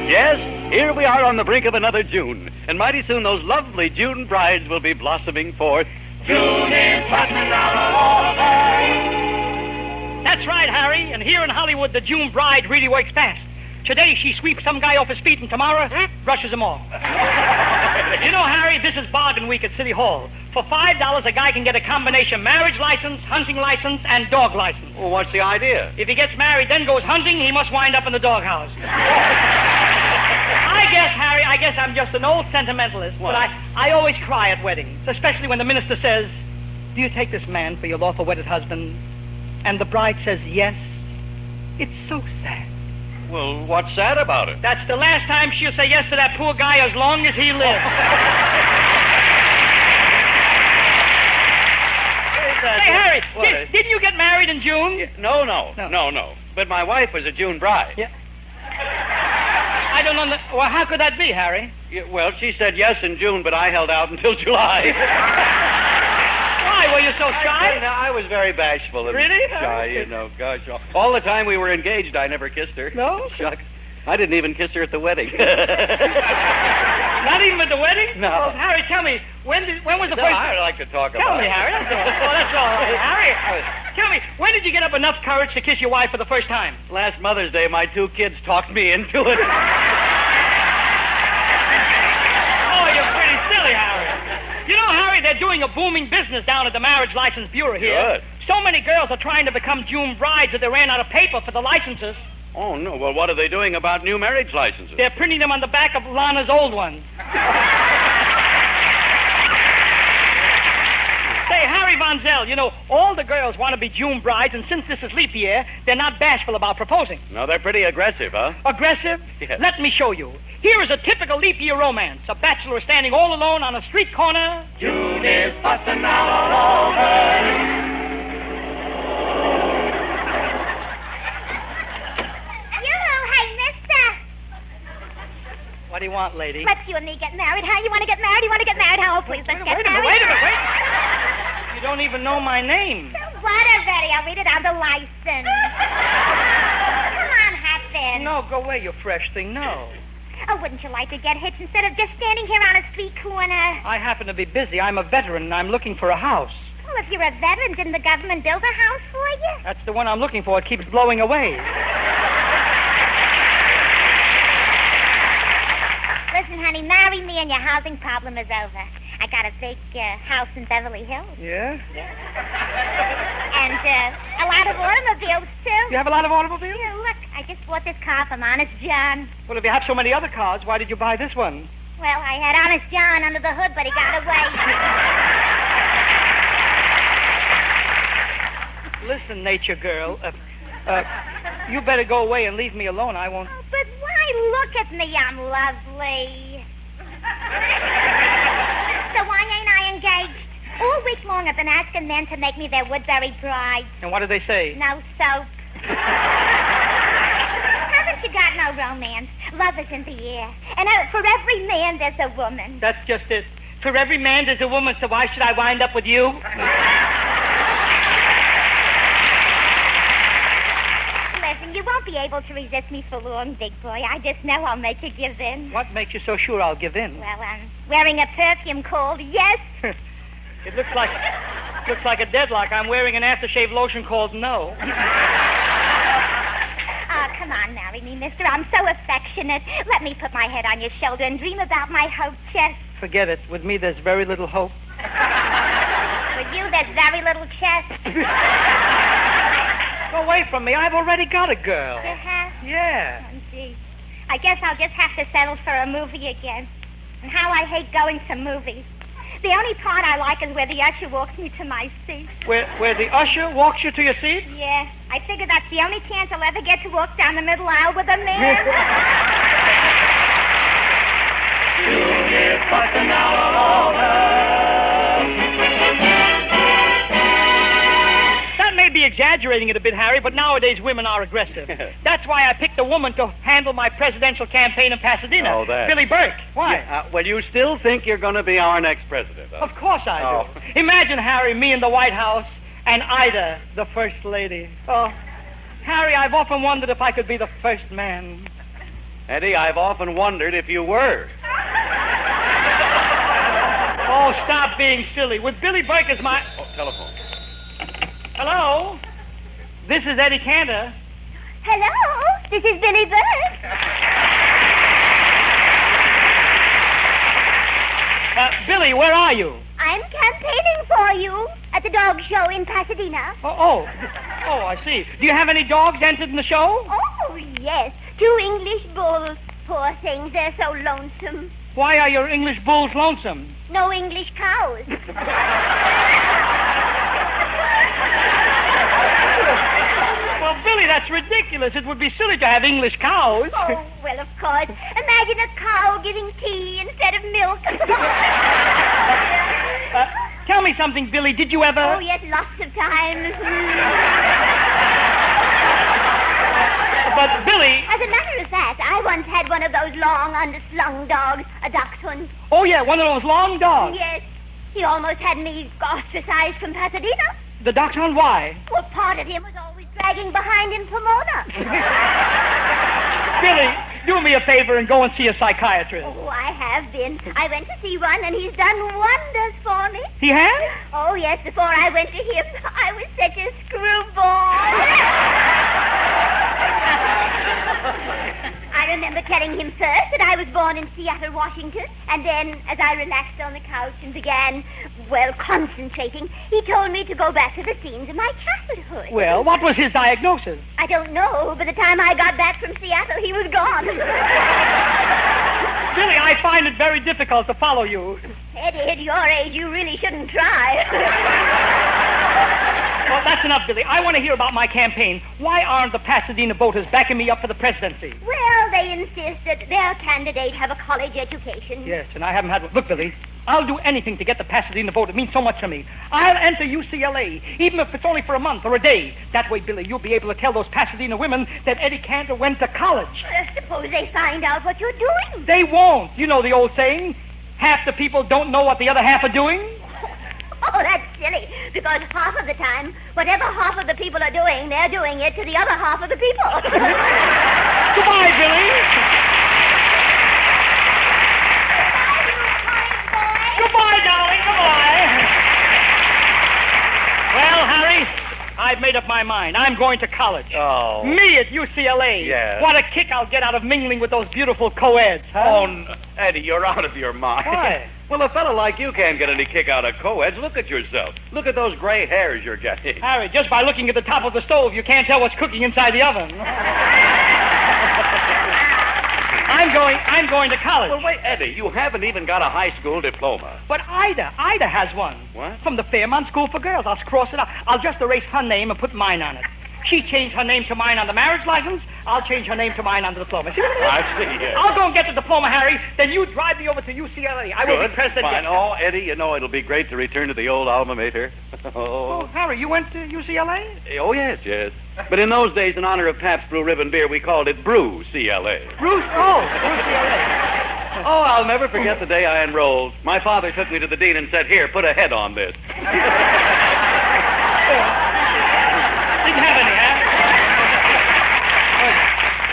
Yes, here we are on the brink of another June, and mighty soon those lovely June brides will be blossoming forth. June is busting out all over. That's right, Harry, and here in Hollywood, the June bride really works fast. Today, she sweeps some guy off his feet, and tomorrow, brushes him off. You know, Harry, this is bargain week at City Hall. For $5, a guy can get a combination marriage license, hunting license, and dog license. Well, what's the idea? If he gets married, then goes hunting, he must wind up in the doghouse. Harry, I guess I'm just an old sentimentalist, What? but I always cry at weddings, especially when the minister says, "Do you take this man for your lawful wedded husband?" And the bride says yes. It's so sad. Well, what's sad about it? That's the last time she'll say yes to that poor guy as long as he lives. Hey, Harry, didn't you get married in June? No. But my wife was a June bride. Yeah. I don't know. Well, how could that be, Harry? Yeah, well, she said yes in June, but I held out until July. Why, were you so shy? I was very bashful and Really? shy, you know. Gosh, all the time we were engaged, I never kissed her. No? Shucks. I didn't even kiss her at the wedding. Not even at the wedding? No. Well, Harry, tell me, when was the first... I'd like to talk about Tell me, it. Harry, that's all. Well, that's all right. Harry, tell me, when did you get up enough courage to kiss your wife for the first time? Last Mother's Day, my two kids talked me into it. Oh, you're pretty silly, Harry. You know, Harry, they're doing a booming business down at the Marriage License Bureau here. Good. So many girls are trying to become June brides that they ran out of paper for the licenses. Oh, no. Well, what are they doing about new marriage licenses? They're printing them on the back of Lana's old ones. Say, Harry Von Zell, you know, all the girls want to be June brides, and since this is leap year, they're not bashful about proposing. No, they're pretty aggressive, huh? Aggressive? Yes. Let me show you. Here is a typical leap year romance. A bachelor standing all alone on a street corner. June is busting out all over. What do you want, lady? Let's you and me get married. How you want to get married? You want to get married? How? Oh, please, let's get married. Wait a minute. You don't even know my name. So what already? I'll read it on the license. Come on, Hudson. No, go away, you fresh thing. No. Oh, wouldn't you like to get hitched instead of just standing here on a street corner? I happen to be busy. I'm a veteran, and I'm looking for a house. Well, if you're a veteran, didn't the government build a house for you? That's the one I'm looking for. It keeps blowing away. Listen, honey, marry me and your housing problem is over. I got a big house in Beverly Hills. Yeah? And a lot of automobiles, too. You have a lot of automobiles? Yeah, look, I just bought this car from Honest John. Well, if you have so many other cars, why did you buy this one? Well, I had Honest John under the hood, but he got away. Listen, nature girl, you better go away and leave me alone. I won't... Oh, but why look at me? I'm lovely. So why ain't I engaged? All week long I've been asking men to make me their Woodbury bride. And what do they say? No soap. Haven't you got no romance? Love is in the air. And for every man, there's a woman. That's just it. For every man, there's a woman, so why should I wind up with you? Listen, you won't be able to resist me for long, big boy. I just know I'll make you give in. What makes you so sure I'll give in? Well, I'm wearing a perfume called Yes. It looks like a deadlock. I'm wearing an aftershave lotion called No. Oh, come on, marry me, mister. I'm so affectionate. Let me put my head on your shoulder and dream about my hope chest. Forget it. With me, there's very little hope. With you, there's very little chest. Go away from me. I've already got a girl. You have? Yeah. Oh, gee. I guess I'll just have to settle for a movie again. And how I hate going to movies. The only part I like is where the usher walks me to my seat. Where the usher walks you to your seat? Yeah, I figure that's the only chance I'll ever get to walk down the middle aisle with a man. Julius busting out all over. That may be exaggerating it a bit, Harry, but nowadays women are aggressive. That's why I picked a woman to handle my presidential campaign in Pasadena. Oh, that. Billie Burke. Why? Yeah, well, you still think you're going to be our next president? Huh? Of course I do. Imagine, Harry, me in the White House and Ida, the first lady. Oh, Harry, I've often wondered if I could be the first man. Eddie, I've often wondered if you were. Oh, stop being silly. With Billie Burke as my... Oh, telephone. Hello? This is Eddie Cantor. Hello, this is Billie Burke. Billie, where are you? I'm campaigning for you at the dog show in Pasadena. Oh, I see. Do you have any dogs entered in the show? Oh, yes. 2 English bulls. Poor things, they're so lonesome. Why are your English bulls lonesome? No English cows. Well, Billie, that's ridiculous. It would be silly to have English cows. Oh, well, of course. Imagine a cow giving tea instead of milk. Tell me something, Billie. Did you ever... Oh, yes, lots of times. But, Billie... As a matter of fact, I once had one of those long, underslung dogs, a dachshund. Oh, yeah, one of those long dogs. Yes. He almost had me ostracized from Pasadena. The dachshund, why? Well, part of him was always dragging behind in Pomona. Billie, do me a favor and go and see a psychiatrist. Oh, I have been. I went to see one, and he's done wonders for me. He has? Oh, yes, before I went to him, I was such a screwball. I remember telling him first that I was born in Seattle, Washington, and then, as I relaxed on the couch and began, well, concentrating, he told me to go back to the scenes of my childhood. Well, what was his diagnosis? I don't know. By the time I got back from Seattle, he was gone. Billie, I find it very difficult to follow you. Eddie, at your age, you really shouldn't try. Well, that's enough, Billie. I want to hear about my campaign. Why aren't the Pasadena voters backing me up for the presidency? Well, they insist that their candidate have a college education. Yes, and I haven't had one. Look, Billie, I'll do anything to get the Pasadena vote. It means so much to me. I'll enter UCLA, even if it's only for a month or a day. That way, Billie, you'll be able to tell those Pasadena women that Eddie Cantor went to college. Suppose they find out what you're doing. They won't. You know the old saying, half the people don't know what the other half are doing. Oh, that's silly, because half of the time, whatever half of the people are doing, they're doing it to the other half of the people. Goodbye, Billie. Goodbye, darling. Goodbye. Well, Harry, I've made up my mind. I'm going to college. Oh. Me at UCLA. Yeah. What a kick I'll get out of mingling with those beautiful co-eds, huh? Oh, no. Eddie, you're out of your mind. Why? Well, a fellow like you can't get any kick out of co-eds. Look at yourself. Look at those gray hairs you're getting. Harry, just by looking at the top of the stove, you can't tell what's cooking inside the oven. I'm going to college. Well, wait, Eddie, you haven't even got a high school diploma. But Ida has one. What? From the Fairmont School for Girls. I'll cross it out. I'll just erase her name and put mine on it. She changed her name to mine on the marriage license. I'll change her name to mine on the diploma. See what I see, yes. I'll go and get the diploma, Harry. Then you drive me over to UCLA. I will be president. Fine. Oh, Eddie, you know, it'll be great to return to the old alma mater. Oh, Harry, you went to UCLA? Oh, yes. But in those days, in honor of Pabst Blue Ribbon beer, we called it Brew CLA. Bruce CLA. Oh, I'll never forget the day I enrolled. My father took me to the dean and said, "Here, put a head on this." Didn't have any, huh?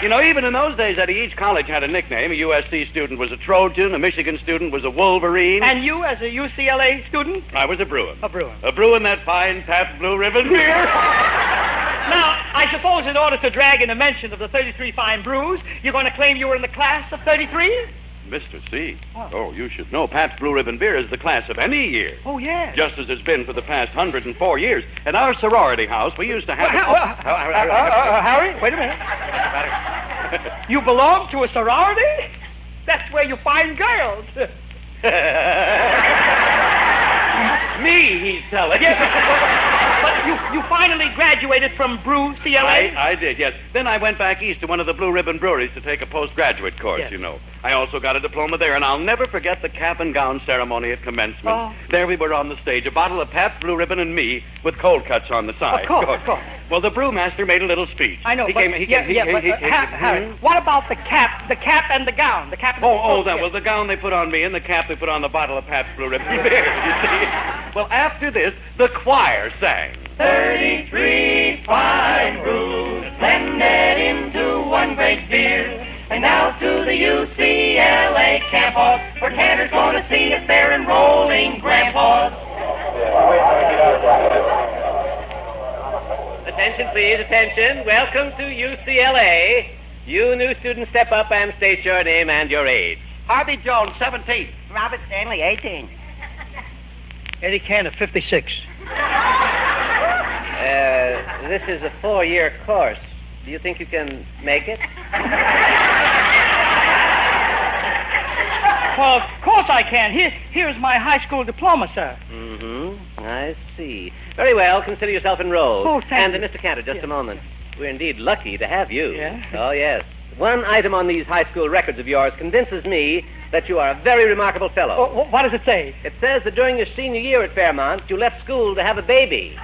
You know, even in those days, Eddie, each college had a nickname. A USC student was a Trojan, a Michigan student was a Wolverine. And you, as a UCLA student? I was a Bruin. A Bruin. A Bruin, that fine Pabst Blue Ribbon beer. Now, I suppose in order to drag in a mention of the 33 fine brews, you're going to claim you were in the class of 33? Mr. C. Oh, you should know. Pabst Blue Ribbon beer is the class of any year. Oh, yes. Just as it's been for the past 104 years. At our sorority house, we used to have... Harry, wait a minute. You belong to a sorority? That's where you find girls. Me, he's telling. Yes, but you finally graduated from Brew, CLA? I did, yes. Then I went back east to one of the Blue Ribbon breweries to take a postgraduate course, Yes. you know. I also got a diploma there, and I'll never forget the cap and gown ceremony at commencement. Oh. There we were on the stage, a bottle of Pabst Blue Ribbon and me, with cold cuts on the side. Of course. Well, the brewmaster made a little speech. I know, He but... came- Harry, what about the cap and the gown? The cap and Well, the gown they put on me and the cap they put on the bottle of Pabst Blue Ribbon beer, you see. Well, after this, the choir sang. 33 fine brews blended into one great beer. And now to the UCLA campus, where Cantor's gonna see if they're enrolling grandpas. Attention, please, attention. Welcome to UCLA. You new students, step up and state your name and your age. Harvey Jones, 17. Robert Stanley, 18. Eddie Cantor, 56. This is a 4-year course. Do you think you can make it? Well, of course I can. Here's my high school diploma, sir. Mm-hmm. I see. Very well. Consider yourself enrolled. Oh, thank you. And, Mr. Cantor, just a moment. We're indeed lucky to have you. Yeah? Oh, yes. One item on these high school records of yours convinces me that you are a very remarkable fellow. What does it say? It says that during your senior year at Fairmont, you left school to have a baby.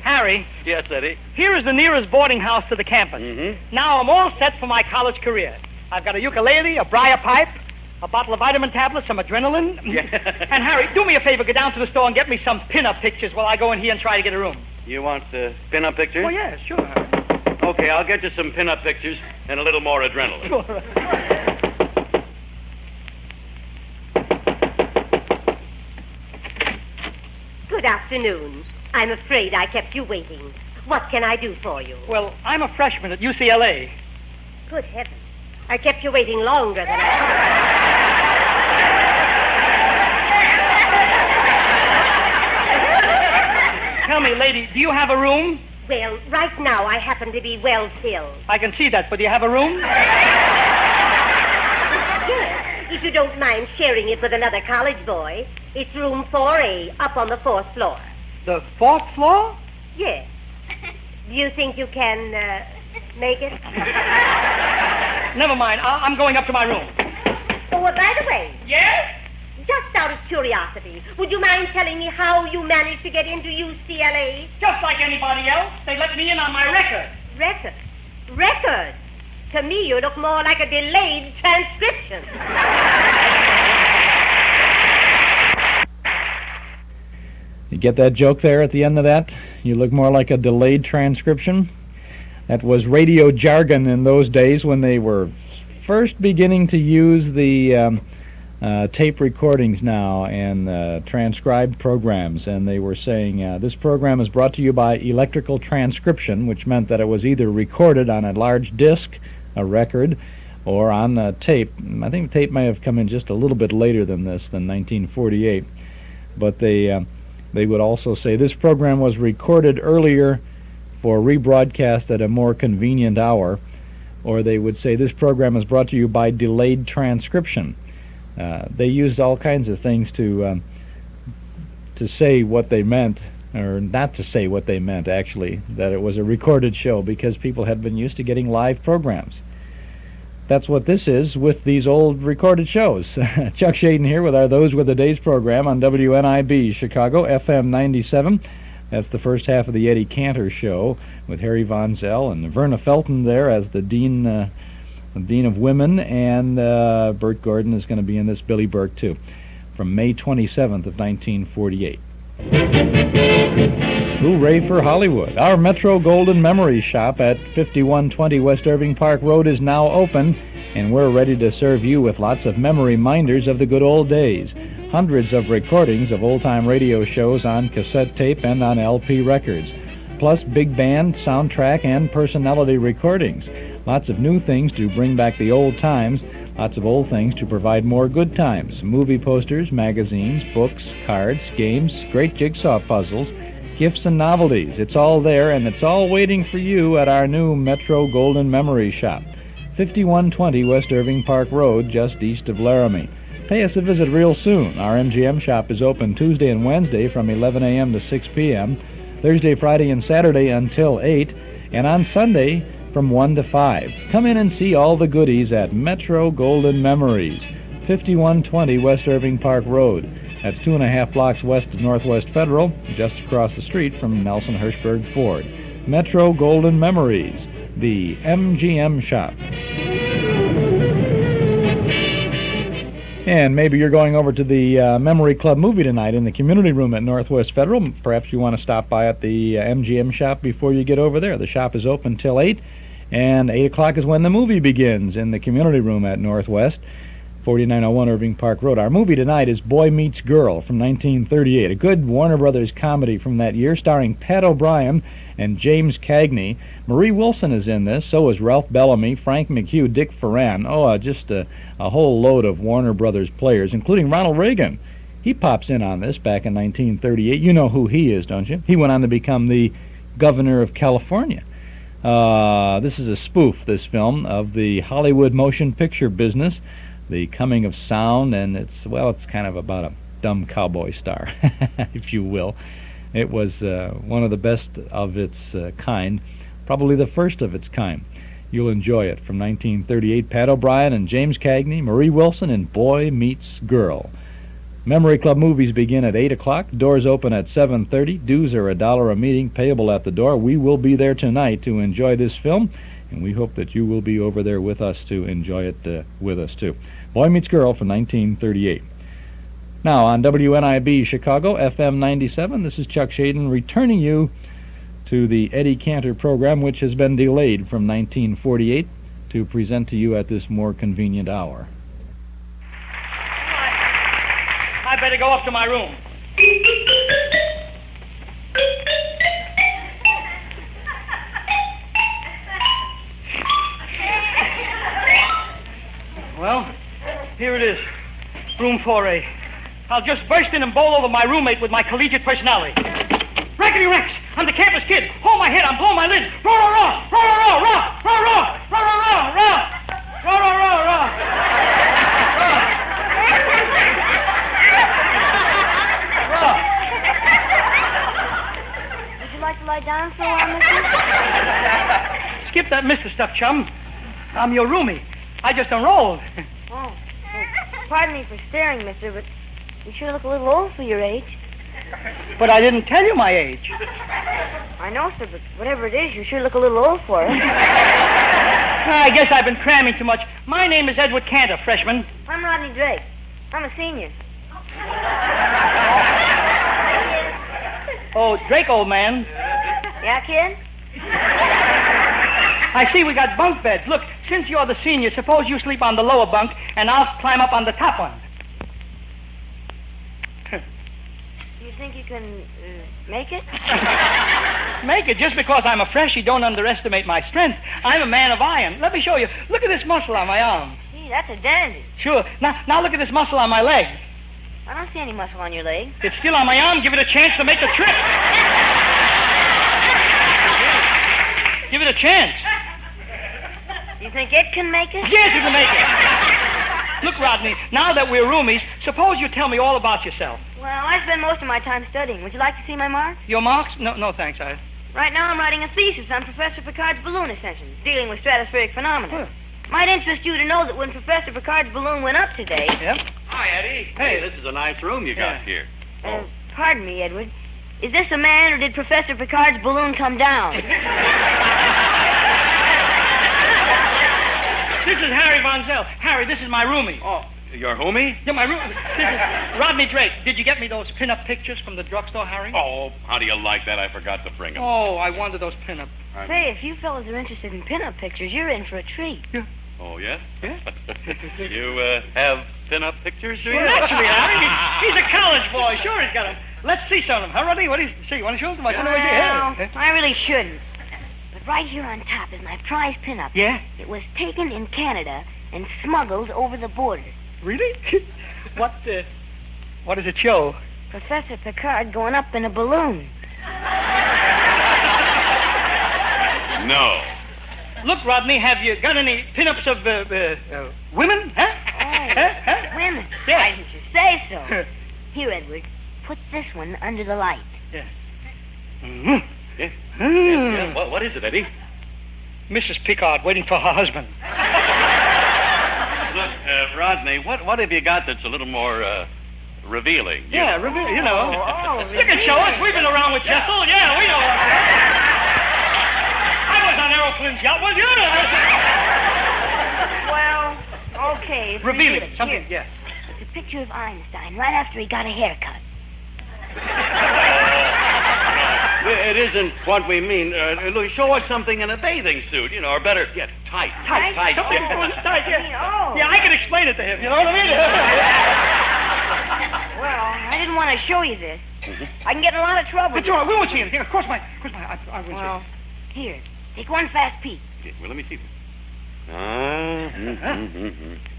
Harry, Yes, Eddie. here is the nearest boarding house to the campus. Mm-hmm. Now I'm all set for my college career. I've got a ukulele, a briar pipe, a bottle of vitamin tablets, some adrenaline. And Harry, do me a favor, go down to the store and get me some pin-up pictures while I go in here and try to get a room. You want pin-up pictures? Oh, yeah, sure. Okay, I'll get you some pin-up pictures and a little more adrenaline. Sure. Good afternoon. I'm afraid I kept you waiting. What can I do for you? Well, I'm a freshman at UCLA. Good heavens. I kept you waiting longer than I... Tell me, lady, do you have a room? Well, right now I happen to be well filled. I can see that, but do you have a room? Yes, if you don't mind sharing it with another college boy. It's room 4A, up on the 4th floor. The 4th floor? Yes. Do you think you can, make it? Never mind. I'm going up to my room. Oh, by the way. Yes? Just out of curiosity, would you mind telling me how you managed to get into UCLA? Just like anybody else. They let me in on my record. Record? Record? To me, you look more like a delayed transcription. You get that joke there at the end of that? You look more like a delayed transcription? That was radio jargon in those days when they were first beginning to use the tape recordings now and transcribed programs, and they were saying this program is brought to you by electrical transcription, which meant that it was either recorded on a large disc, a record, or on a tape. I think the tape may have come in just a little bit later than this, than 1948, but they would also say this program was recorded earlier for rebroadcast at a more convenient hour, or they would say this program is brought to you by delayed transcription. They used all kinds of things to say what they meant, or not to say what they meant, actually, that it was a recorded show, because people had been used to getting live programs. That's what this is with these old recorded shows. Chuck Shaden here with our Those Were the Days program on WNIB Chicago, FM 97. That's the first half of the Eddie Cantor show with Harry Von Zell and Verna Felton there as the Dean of Women, and Bert Gordon is going to be in this, Billie Burke too, from May 27th of 1948. Hooray for Hollywood. Our Metro Golden Memory Shop at 5120 West Irving Park Road is now open, and we're ready to serve you with lots of memory minders of the good old days. Hundreds of recordings of old-time radio shows on cassette tape and on LP records, plus big band, soundtrack, and personality recordings. Lots of new things to bring back the old times, Lots of old things to provide more good times. Movie posters, magazines, books, cards, games, great jigsaw puzzles, gifts and novelties. It's all there, and it's all waiting for you at our new Metro Golden Memory Shop, 5120 West Irving Park Road, just east of Laramie. Pay us a visit real soon. Our MGM shop is open Tuesday and Wednesday from 11 a.m. to 6 p.m., Thursday, Friday, and Saturday until 8, and on Sunday from 1 to 5. Come in and see all the goodies at Metro Golden Memories, 5120 West Irving Park Road. That's 2.5 blocks west of Northwest Federal, just across the street from Nelson Hirschberg Ford. Metro Golden Memories, the MGM shop. And maybe you're going over to the Memory Club movie tonight in the community room at Northwest Federal. Perhaps you want to stop by at the MGM shop before you get over there. The shop is open till 8, and 8 o'clock is when the movie begins in the community room at Northwest, 4901 Irving Park Road. Our movie tonight is Boy Meets Girl from 1938, a good Warner Brothers comedy from that year starring Pat O'Brien and James Cagney. Marie Wilson is in this, so is Ralph Bellamy, Frank McHugh, Dick Ferran. Just a whole load of Warner Brothers players, including Ronald Reagan. He pops in on this back in 1938. You know who he is, don't you? He went on to become the governor of California. This is a spoof, this film, of the Hollywood motion picture business, the coming of sound, and it's kind of about a dumb cowboy star, if you will. It was one of the best of its kind, probably the first of its kind. You'll enjoy it. From 1938, Pat O'Brien and James Cagney, Marie Wilson, and Boy Meets Girl. Memory Club movies begin at 8 o'clock. Doors open at 7:30. Dues are $1 a meeting, payable at the door. We will be there tonight to enjoy this film, and we hope that you will be over there with us to enjoy it with us, too. Boy Meets Girl from 1938. Now, on WNIB Chicago, FM 97, this is Chuck Shaden returning you to the Eddie Cantor program, which has been delayed from 1948 to present to you at this more convenient hour. I better go up to my room. Well, here it is, room 4A. I'll just burst in and bowl over my roommate with my collegiate personality. Rackety Rex, I'm the campus kid. Hold my head, I'm blowing my lid. Rah-rah-rah, rah-rah-rah, rah-rah-rah, rah-rah-rah, rah-rah-rah, rah-rah-rah, rah. Would you like to lie down for a while, mister? Skip that mister stuff, chum. I'm your roomie. I just enrolled. Oh, pardon me for staring, mister, but you sure look a little old for your age. But I didn't tell you my age. I know, sir, but whatever it is, you sure look a little old for it. I guess I've been cramming too much. My name is Edward Cantor, freshman. I'm Rodney Drake. I'm a senior. Oh, Drake, old man. Yeah, kid? I see we got bunk beds. Look, since you're the senior, suppose you sleep on the lower bunk, and I'll climb up on the top one. You think you can make it? Make it? Just because I'm a freshie, don't underestimate my strength. I'm a man of iron. Let me show you. Look at this muscle on my arm. Gee, that's a dandy. Sure. Now look at this muscle on my leg. I don't see any muscle on your leg. It's still on my arm. Give it a chance to make the trip. Give it a chance. You think it can make it? Yes, it can make it. Look, Rodney, now that we're roomies, suppose you tell me all about yourself. Well, I spend most of my time studying. Would you like to see my marks? Your marks? No, thanks. Right now I'm writing a thesis on Professor Picard's balloon ascension, dealing with stratospheric phenomena. Might interest you to know that when Professor Picard's balloon went up today... Yep. Hi, Eddie. Hey, this is a nice room you got here. Pardon me, Edward. Is this a man, or did Professor Picard's balloon come down? This is Harry Von Zell. Harry, this is my roomie. Oh, your homie? Yeah, my roomie. This is Rodney Drake. Did you get me those pin-up pictures from the drugstore, Harry? Oh, how do you like that? I forgot to bring them. Oh, I wanted those pin-up. Say, if you fellas are interested in pin-up pictures, you're in for a treat. Yeah. Oh, yes? Yeah? You have pin-up pictures, do you? Well, naturally, Harry. He's a college boy. Sure, he's got them. Let's see some of them. Huh, Rodney? What do you see? You want to show them? I really shouldn't. But right here on top is my prize pin-up. Yeah? It was taken in Canada and smuggled over the border. Really? What does it show? Professor Picard going up in a balloon. No. Look, Rodney, have you got any pinups of women? Huh? Oh, women. Yeah. Why didn't you say so? Here, Edward, put this one under the light. Yeah. Mm-hmm. Yeah. What is it, Eddie? Mrs. Picard waiting for her husband. Look, Rodney, what have you got that's a little more revealing? Yeah, you know. You can show us. We've been around with Jessel. Yeah, we know. I was on Aeroplan's yacht, was you? Well, okay. Revealing. Something, Here. yes. It's a picture of Einstein right after he got a haircut. It isn't what we mean. Louis, show us something in a bathing suit, or better, tight. Tight. Something tight, yeah. Yeah, I can explain it to him, you know what I mean? Well, I didn't want to show you this. I can get in a lot of trouble. But we won't see anything. Of course, I won't Well, here, take one fast peek. Okay, well, let me see.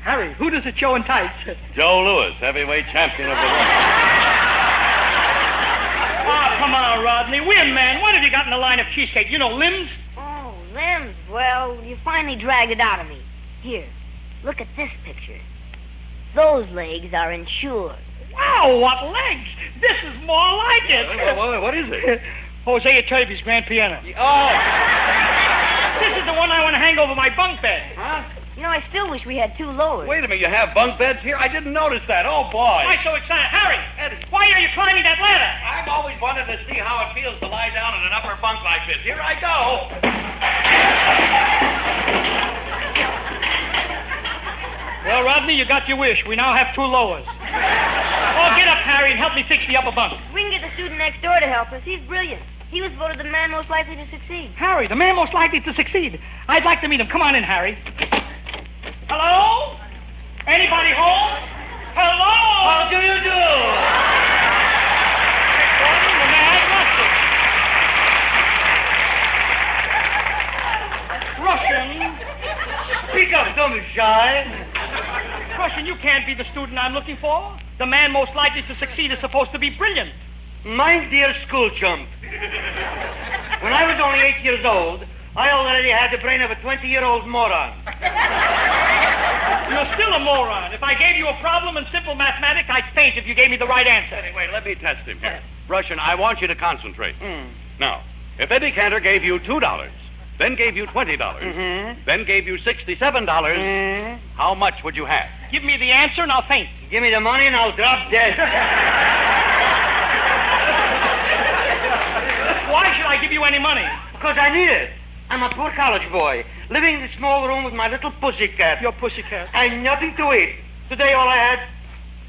Harry, who does it show in tights? Joe Louis, heavyweight champion of the world. Oh, come on, Rodney. We're men. What have you got in the line of cheesecake? You know, limbs? Oh, limbs. Well, you finally dragged it out of me. Here, look at this picture. Those legs are insured. Wow, what legs! This is more like it. What is it? Hosea Turvey's grand piano. Oh! This is the one I want to hang over my bunk bed. Huh? You know, I still wish we had two lowers. Wait a minute, you have bunk beds here? I didn't notice that. Oh, boy. Why so excited? Harry, Eddie. why are you climbing that ladder? I've always wanted to see how it feels to lie down in an upper bunk like this. Here I go. Well, Rodney, you got your wish. We now have two lowers. Oh, get up, Harry, and help me fix the upper bunk. We can get the student next door to help us. He's brilliant. He was voted the man most likely to succeed. Harry, the man most likely to succeed. I'd like to meet him. Come on in, Harry. Hello? Anybody home? Hello? How do you do? Gordon, the man Russian. Speak up, don't be shy. Russian, you can't be the student I'm looking for. The man most likely to succeed is supposed to be brilliant. My dear school chump, when I was only 8 years old, I already had the brain of a 20-year-old moron. You're still a moron. If I gave you a problem in simple mathematics, I'd faint if you gave me the right answer. Anyway, let me test him here. Russian, I want you to concentrate. Now, if Eddie Cantor gave you $2, then gave you $20, then gave you $67, how much would you have? Give me the answer and I'll faint. Give me the money and I'll drop dead. Why should I give you any money? Because I need it. I'm a poor college boy, living in a small room with my little pussycat. Your pussycat? And nothing to eat. Today all I had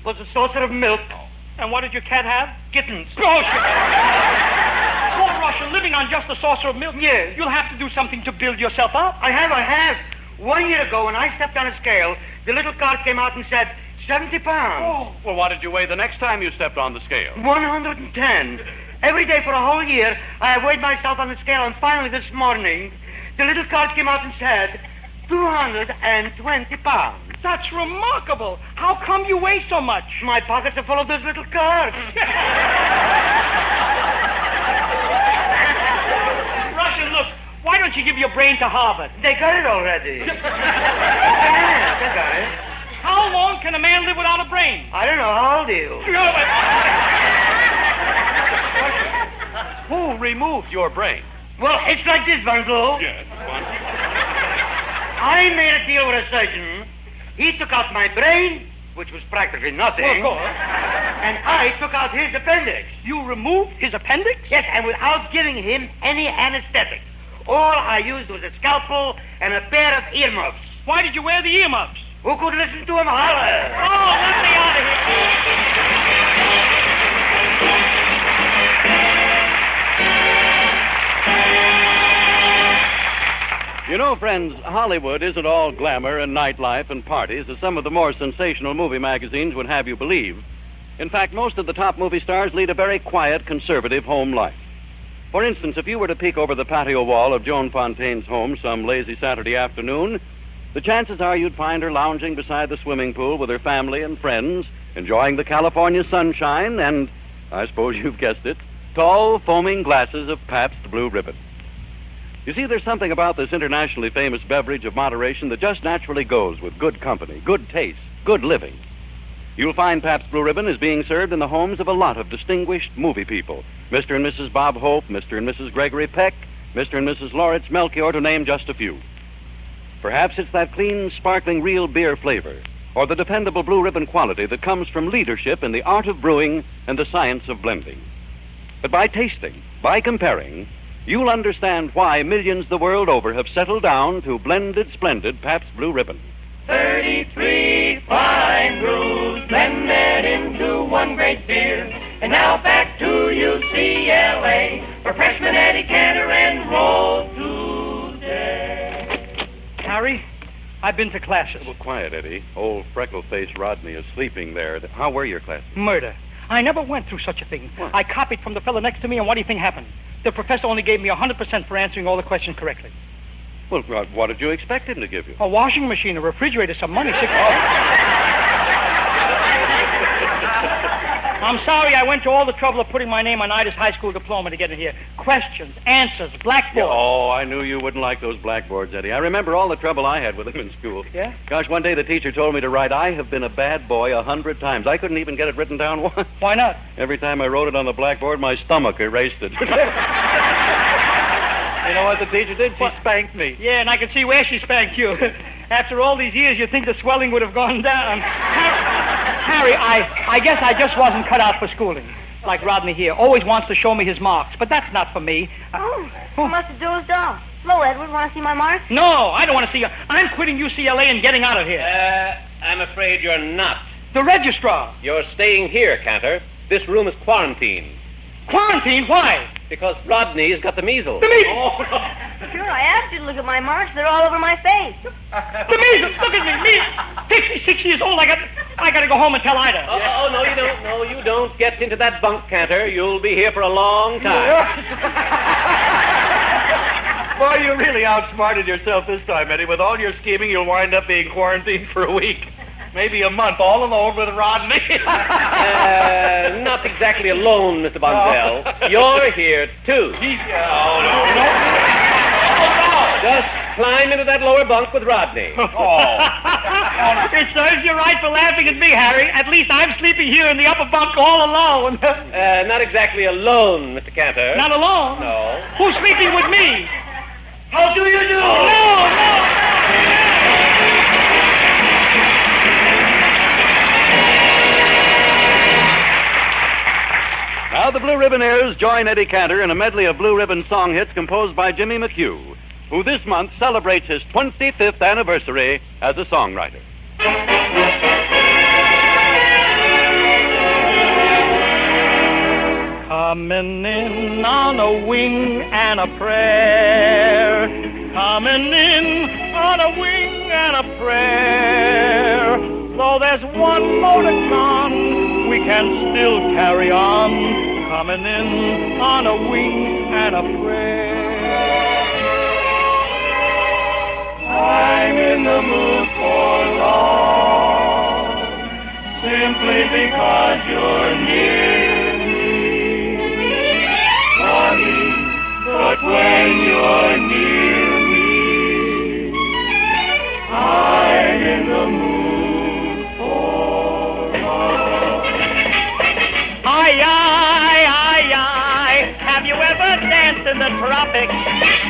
was a saucer of milk. And what did your cat have? Kittens. Oh, Russia, living on just a saucer of milk? Yes. You'll have to do something to build yourself up. I have. 1 year ago, when I stepped on a scale, the little card came out and said 70 pounds. Oh. Well, what did you weigh the next time you stepped on the scale? 110. Every day for a whole year, I have weighed myself on the scale, and finally this morning, the little card came out and said 220 pounds. That's remarkable. How come you weigh so much? My pockets are full of those little cards. Russian, look, why don't you give your brain to Harvard? They got it already. Yeah, they got it. How long can a man live without a brain? I don't know. How old are you? No, but... Who removed your brain? Well, it's like this, Bunzel. Yes, one. I made a deal with a surgeon. He took out my brain, which was practically nothing. Well, of course. And I took out his appendix. You removed his appendix? Yes, and without giving him any anesthetic. All I used was a scalpel and a pair of earmuffs. Why did you wear the earmuffs? Who could listen to him holler? Oh, let me out of here. You know, friends, Hollywood isn't all glamour and nightlife and parties as some of the more sensational movie magazines would have you believe. In fact, most of the top movie stars lead a very quiet, conservative home life. For instance, if you were to peek over the patio wall of Joan Fontaine's home some lazy Saturday afternoon, the chances are you'd find her lounging beside the swimming pool with her family and friends, enjoying the California sunshine and, I suppose you've guessed it, tall, foaming glasses of Pabst Blue Ribbon. You see, there's something about this internationally famous beverage of moderation that just naturally goes with good company, good taste, good living. You'll find Pabst Blue Ribbon is being served in the homes of a lot of distinguished movie people. Mr. and Mrs. Bob Hope, Mr. and Mrs. Gregory Peck, Mr. and Mrs. Lawrence Melchior, to name just a few. Perhaps it's that clean, sparkling, real beer flavor, or the dependable Blue Ribbon quality that comes from leadership in the art of brewing and the science of blending. But by tasting, by comparing, you'll understand why millions the world over have settled down to blended, splendid Pabst Blue Ribbon. 33 fine brews blended into one great beer. And now back to UCLA for freshman Eddie Cantor and Roll today. Harry, I've been to classes. Well, quiet, Eddie. Old freckle-faced Rodney is sleeping there. How were your classes? Murder. I never went through such a thing. What? I copied from the fellow next to me, and what do you think happened? The professor only gave me 100% for answering all the questions correctly. Well, what did you expect him to give you? A washing machine, a refrigerator, some money. I'm sorry I went to all the trouble of putting my name on Ida's high school diploma to get in here. Questions, answers, blackboard. Oh, I knew you wouldn't like those blackboards, Eddie. I remember all the trouble I had with them in school. Yeah? Gosh, one day the teacher told me to write, "I have been a bad boy 100 times." I couldn't even get it written down once. Why not? Every time I wrote it on the blackboard, my stomach erased it. You know what the teacher did? She spanked me. Yeah, and I can see where she spanked you. After all these years, you'd think the swelling would have gone down. Harry, I guess I just wasn't cut out for schooling. Like Rodney here, always wants to show me his marks, but that's not for me. You must have dozed off. Hello, Edward. Want to see my marks? No, I don't want to see you. I'm quitting UCLA and getting out of here. I'm afraid you're not. The registrar. You're staying here, Cantor. This room is quarantined. Quarantine? Why? Because Rodney's got the measles. The measles? Oh, Sure, I asked you to look at my marks. They're all over my face. The measles! Look at me! 56 years old. I got to go home and tell Ida. Oh, no, you don't. No, you don't get into that bunk, Cantor. You'll be here for a long time. Boy, you really outsmarted yourself this time, Eddie. With all your scheming, you'll wind up being quarantined for a week. Maybe a month, all alone with Rodney. Not exactly alone, Mr. Bonzell. Oh. You're here, too. Just climb into that lower bunk with Rodney. It serves you right for laughing at me, Harry. At least I'm sleeping here in the upper bunk all alone. Not exactly alone, Mr. Cantor. Not alone? No. Who's sleeping with me? How do you do? No! Now the Blue Ribbonaires join Eddie Cantor in a medley of Blue Ribbon song hits composed by Jimmy McHugh, who this month celebrates his 25th anniversary as a songwriter. Coming in on a wing and a prayer. Coming in on a wing and a prayer. Though there's one motor gone, we can still carry on. Coming in on a wing and a prayer. I'm in the mood for love, simply because you're near me. Honey, but when you're near me, I'm in the mood for love. Aye, aye, aye, aye. Have you ever danced in the tropics?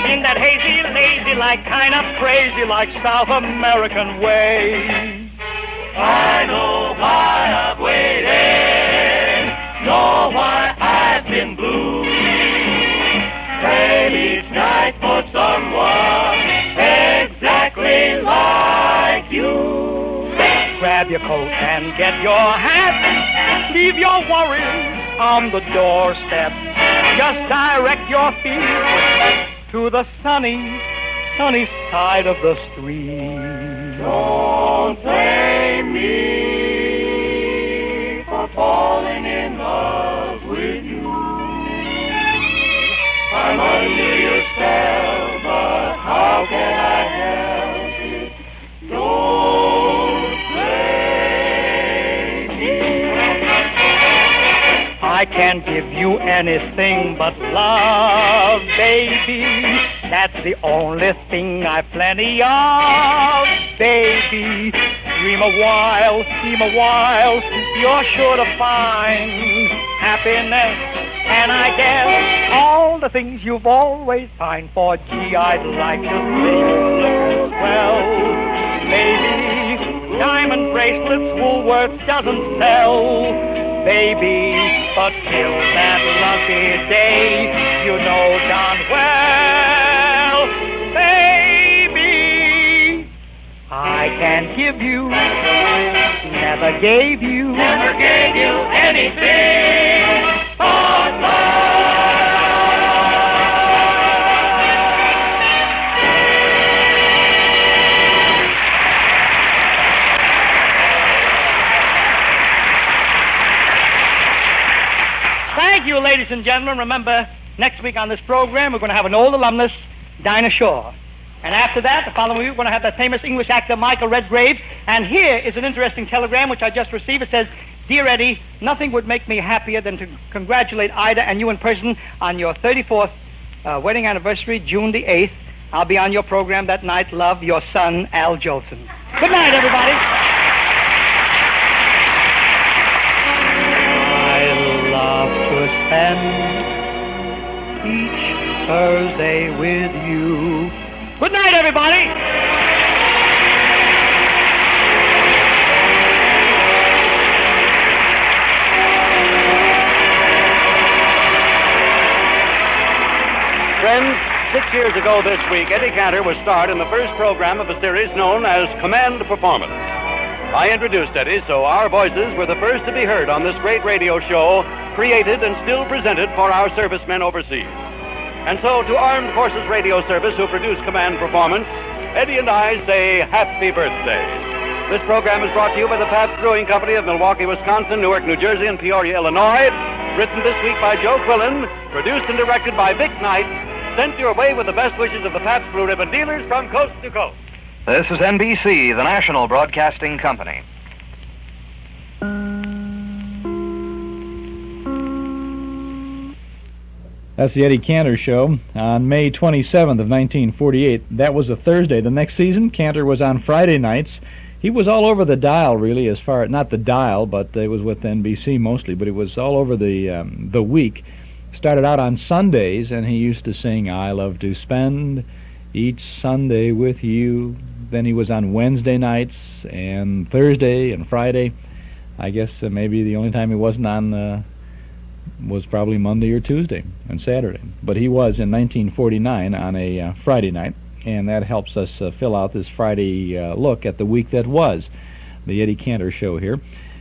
In that hazy, lazy-like, kind of crazy-like South American way. I know why I've waited, know why I've been blue. Prayed each night for someone exactly like you. Grab your coat and get your hat. Leave your worries on the doorstep. Just direct your feet to the sunny, sunny side of the street. Don't blame me for falling in love with you. I'm under your spell, but how can I help it? I can't give you anything but love, baby. That's the only thing I've plenty of, baby. Dream a while, you're sure to find happiness. And I guess all the things you've always pined for, gee, I'd like to see you look as well, baby. Diamond bracelets Woolworths doesn't sell, baby. But till that lucky day, you know darn well, baby, I can't give you, never gave you anything but love. Thank you, ladies and gentlemen. Remember, next week on this program, we're going to have an old alumnus, Dinah Shore. And after that, the following week, we're going to have that famous English actor, Michael Redgrave. And here is an interesting telegram which I just received. It says, "Dear Eddie, nothing would make me happier than to congratulate Ida and you in person on your 34th wedding anniversary, June the 8th. I'll be on your program that night. Love, your son, Al Jolson." Good night, everybody. I love to spend each Thursday with you. Good night, everybody. Friends, 6 years ago this week, Eddie Cantor was starred in the first program of a series known as Command Performance. I introduced Eddie, so our voices were the first to be heard on this great radio show, created and still presented for our servicemen overseas. And so, to Armed Forces Radio Service, who produced Command Performance, Eddie and I say happy birthday. This program is brought to you by the Pabst Brewing Company of Milwaukee, Wisconsin, Newark, New Jersey, and Peoria, Illinois. Written this week by Joe Quillen, produced and directed by Vic Knight, sent your way with the best wishes of the Pabst Blue Ribbon dealers from coast to coast. This is NBC, the National Broadcasting Company. That's the Eddie Cantor Show on May 27th of 1948. That was a Thursday. The next season, Cantor was on Friday nights. He was all over the dial, really, as far, not the dial, but it was with NBC mostly, but it was all over the week. Started out on Sundays, and he used to sing, "I love to spend each Sunday with you." Then he was on Wednesday nights and Thursday and Friday. I guess maybe the only time he wasn't on was probably Monday or Tuesday and Saturday. But he was in 1949 on a Friday night, and that helps us fill out this Friday look at the week that was, the Eddie Cantor Show here.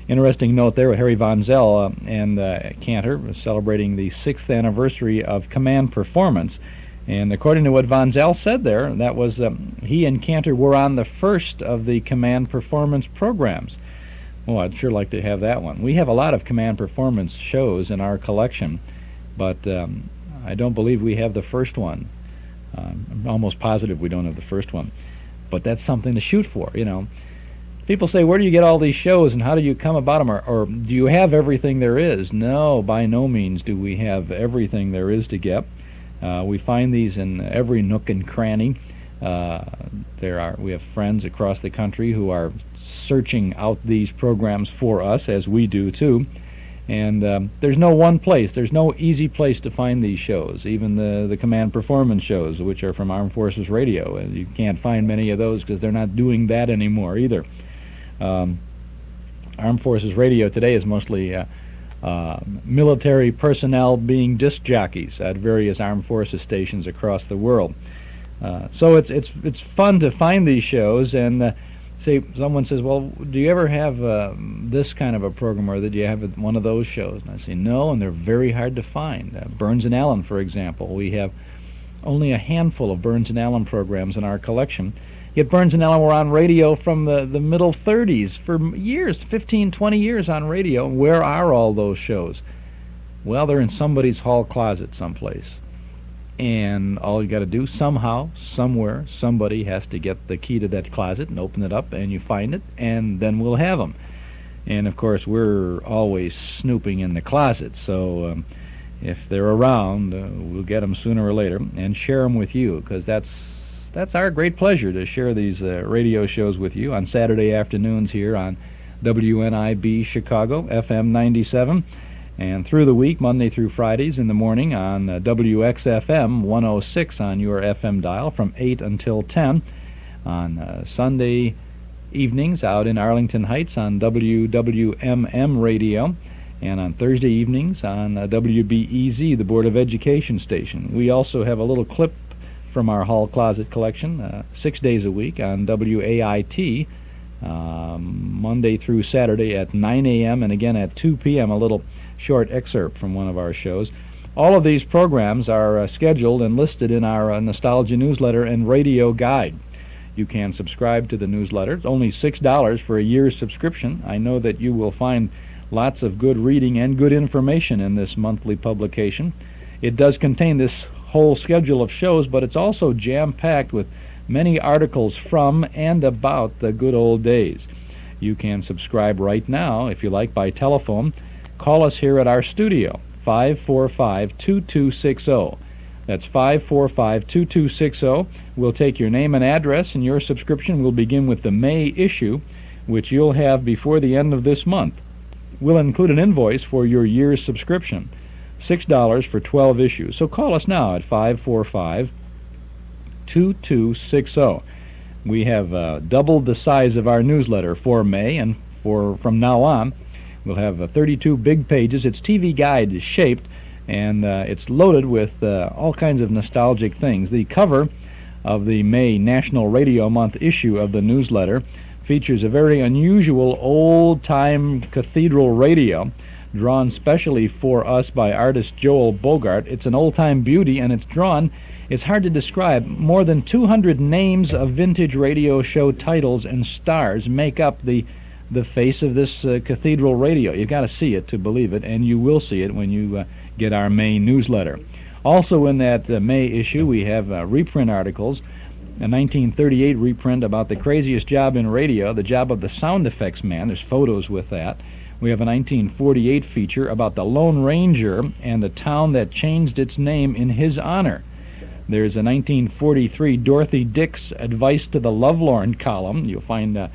Interesting note there, Harry Von Zell and Cantor celebrating the 6th anniversary of Command Performance. And according to what Von Zell said there, that was he and Cantor were on the first of the Command Performance programs. Well, I'd sure like to have that one. We have a lot of Command Performance shows in our collection, but I don't believe we have the first one. I'm almost positive we don't have the first one. But that's something to shoot for, you know. People say, where do you get all these shows and how do you come about them? Or do you have everything there is? No, by no means do we have everything there is to get. We find these in every nook and cranny. We have friends across the country who are searching out these programs for us, as we do too. And there's no one place, there's no easy place to find these shows, even the Command Performance shows, which are from Armed Forces Radio. You can't find many of those because they're not doing that anymore either. Armed Forces Radio today is mostly military personnel being disc jockeys at various Armed Forces stations across the world. So it's fun to find these shows, and say someone says, well, do you ever have this kind of a program, or do you have one of those shows? And I say no, and they're very hard to find. Burns and Allen, for example, we have only a handful of Burns and Allen programs in our collection. Yet Burns and Allen were on radio from the middle 30s for years, 15, 20 years on radio. Where are all those shows? Well, they're in somebody's hall closet someplace. And all you got to do, somehow, somewhere, somebody has to get the key to that closet and open it up, and you find it, and then we'll have them. And, of course, we're always snooping in the closet, so if they're around, we'll get them sooner or later and share them with you, because that's our great pleasure to share these radio shows with you on Saturday afternoons here on WNIB Chicago, FM 97, and through the week, Monday through Fridays in the morning on WXFM 106 on your FM dial from 8 until 10, on Sunday evenings out in Arlington Heights on WWMM Radio, and on Thursday evenings on WBEZ, the Board of Education station. We also have a little clip from our hall closet collection 6 days a week on WAIT, Monday through Saturday at 9 a.m. and again at 2 p.m., a little short excerpt from one of our shows. All of these programs are scheduled and listed in our Nostalgia newsletter and radio guide. You can subscribe to the newsletter. It's only $6 for a year's subscription. I know that you will find lots of good reading and good information in this monthly publication. It does contain this whole schedule of shows, but it's also jam-packed with many articles from and about the good old days. You can subscribe right now, if you like, by telephone. Call us here at our studio, 545-2260. That's 545-2260. We'll take your name and address, and your subscription will begin with the May issue, which you'll have before the end of this month. We'll include an invoice for your year's subscription, $6 for 12 issues. So call us now at 545-2260. We have doubled the size of our newsletter for May, and from now on, we'll have 32 big pages. It's TV Guide shaped, and it's loaded with all kinds of nostalgic things. The cover of the May National Radio Month issue of the newsletter features a very unusual old-time cathedral radio drawn specially for us by artist Joel Bogart. It's an old-time beauty, and it's hard to describe. More than 200 names of vintage radio show titles and stars make up the face of this cathedral radio. You've got to see it to believe it, and you will see it when you get our May newsletter. Also in that May issue, we have reprint articles, a 1938 reprint about the craziest job in radio, the job of the sound effects man. There's photos with that. We have a 1948 feature about the Lone Ranger and the town that changed its name in his honor. There's a 1943 Dorothy Dix Advice to the Lovelorn column. You'll find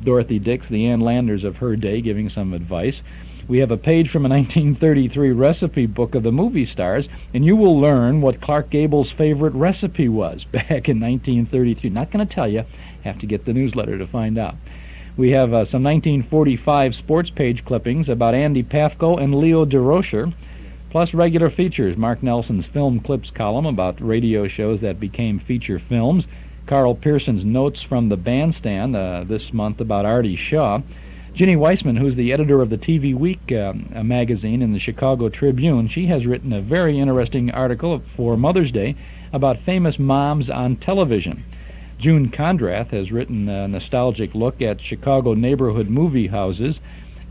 Dorothy Dix, the Ann Landers of her day, giving some advice. We have a page from a 1933 recipe book of the movie stars, and you will learn what Clark Gable's favorite recipe was back in 1933. Not going to tell you. Have to get the newsletter to find out. We have some 1945 sports page clippings about Andy Pafko and Leo DeRocher, plus regular features. Mark Nelson's Film Clips column about radio shows that became feature films. Carl Pearson's Notes from the Bandstand this month about Artie Shaw. Ginny Weissman, who's the editor of the TV Week magazine in the Chicago Tribune, she has written a very interesting article for Mother's Day about famous moms on television. June Condrath has written a nostalgic look at Chicago neighborhood movie houses,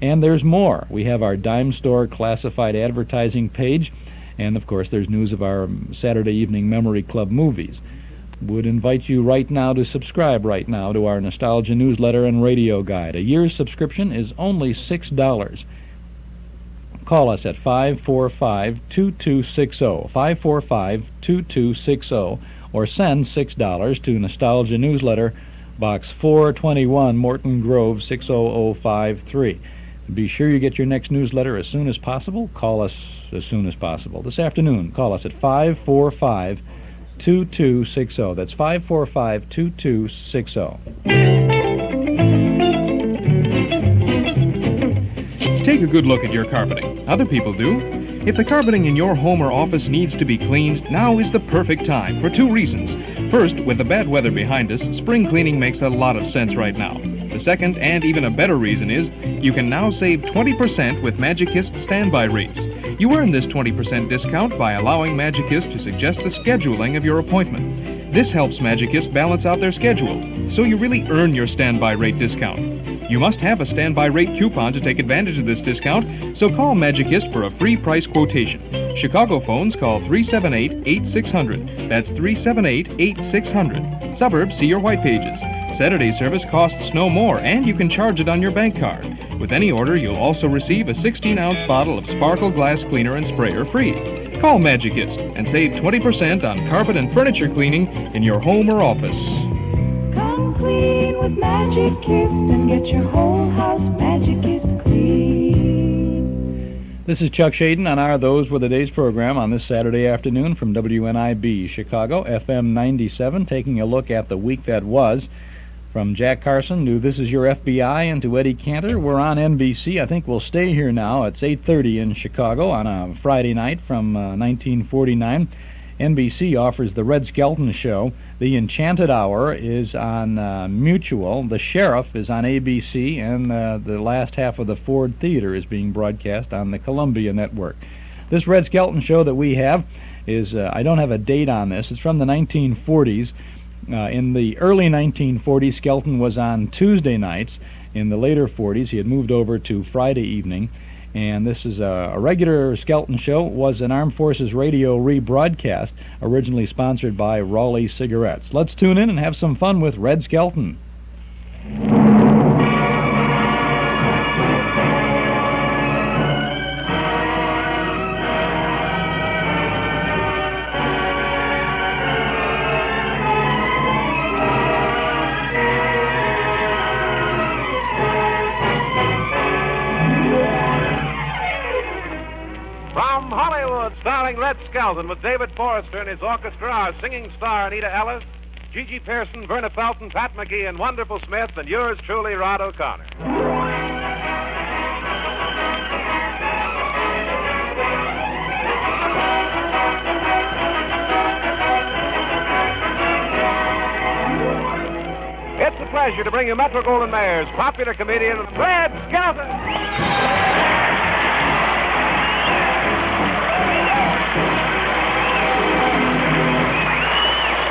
and there's more. We have our dime store classified advertising page, and of course there's news of our Saturday evening Memory Club movies. Would invite you right now to subscribe right now to our Nostalgia newsletter and radio guide. A year's subscription is only $6. Call us at 545-2260, 545-2260, or send $6 to Nostalgia Newsletter, Box 421, Morton Grove, 60053. Be sure you get your next newsletter as soon as possible. Call us as soon as possible. This afternoon, call us at 545-2260. That's 545-2260. Take a good look at your carpeting. Other people do. If the carpeting in your home or office needs to be cleaned, now is the perfect time for two reasons. First, with the bad weather behind us, spring cleaning makes a lot of sense right now. The second, and even a better reason, is you can now save 20% with Magicist standby rates. You earn this 20% discount by allowing Magicist to suggest the scheduling of your appointment. This helps Magicist balance out their schedule, so you really earn your standby rate discount. You must have a standby rate coupon to take advantage of this discount, so call Magicist for a free price quotation. Chicago phones call 378-8600. That's 378-8600. Suburbs, see your white pages. Saturday service costs no more, and you can charge it on your bank card. With With any order, you'll also receive a 16-ounce bottle of Sparkle Glass Cleaner and Sprayer free. Call Magicist and save 20% on carpet and furniture cleaning in your home or office. Come clean with Magicist and get your whole house Magicist clean. This is Chuck Shaden on our Those Were the Days program on this Saturday afternoon from WNIB Chicago, FM 97, taking a look at the week that was. From Jack Carson to This Is Your FBI and to Eddie Cantor, we're on NBC. I think we'll stay here now. It's 8:30 in Chicago on a Friday night from 1949. NBC offers The Red Skelton Show. The Enchanted Hour is on Mutual. The Sheriff is on ABC, and the last half of the Ford Theater is being broadcast on the Columbia Network. This Red Skelton Show that we have is, I don't have a date on this, it's from the 1940s. In the early 1940s, Skelton was on Tuesday nights. In the later 40s, he had moved over to Friday evening. And this is a regular Skelton show. It was an Armed Forces Radio rebroadcast, originally sponsored by Raleigh Cigarettes. Let's tune in and have some fun with Red Skelton. Starring Red Skelton with David Forrester and his orchestra, our singing star Anita Ellis, Gigi Pearson, Verna Felton, Pat McGee, and Wonderful Smith, and yours truly, Rod O'Connor. It's a pleasure to bring you Metro-Goldwyn-Mayer's popular comedian, Red Skelton.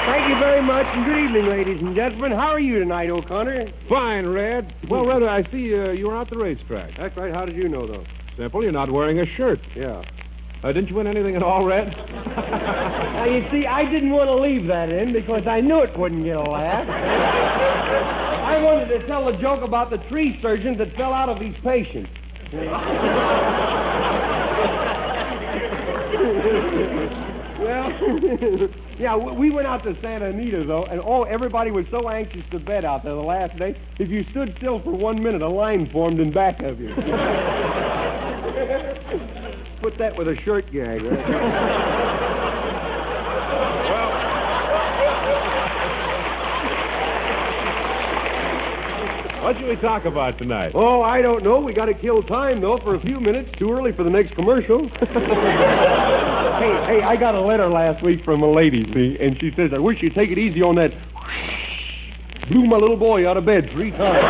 Thank you very much, and good evening, ladies and gentlemen. How are you tonight, O'Connor? Fine, Red. Well, Red, I see you were out the racetrack. That's right. How did you know, though? Simple. You're not wearing a shirt. Yeah. Didn't you win anything at all, Red? Now, you see, I didn't want to leave that in because I knew it wouldn't get a laugh. I wanted to tell a joke about the tree surgeon that fell out of his patient. Well, yeah, we went out to Santa Anita, though, and everybody was so anxious to bet out there the last day. If you stood still for 1 minute, a line formed in back of you. Put that with a shirt gag, right? What should we talk about tonight? Oh, I don't know. We got to kill time, though, for a few minutes. Too early for the next commercial. Hey, I got a letter last week from a lady, see, and she says, I wish you'd take it easy on that. Blew my little boy out of bed 3 times.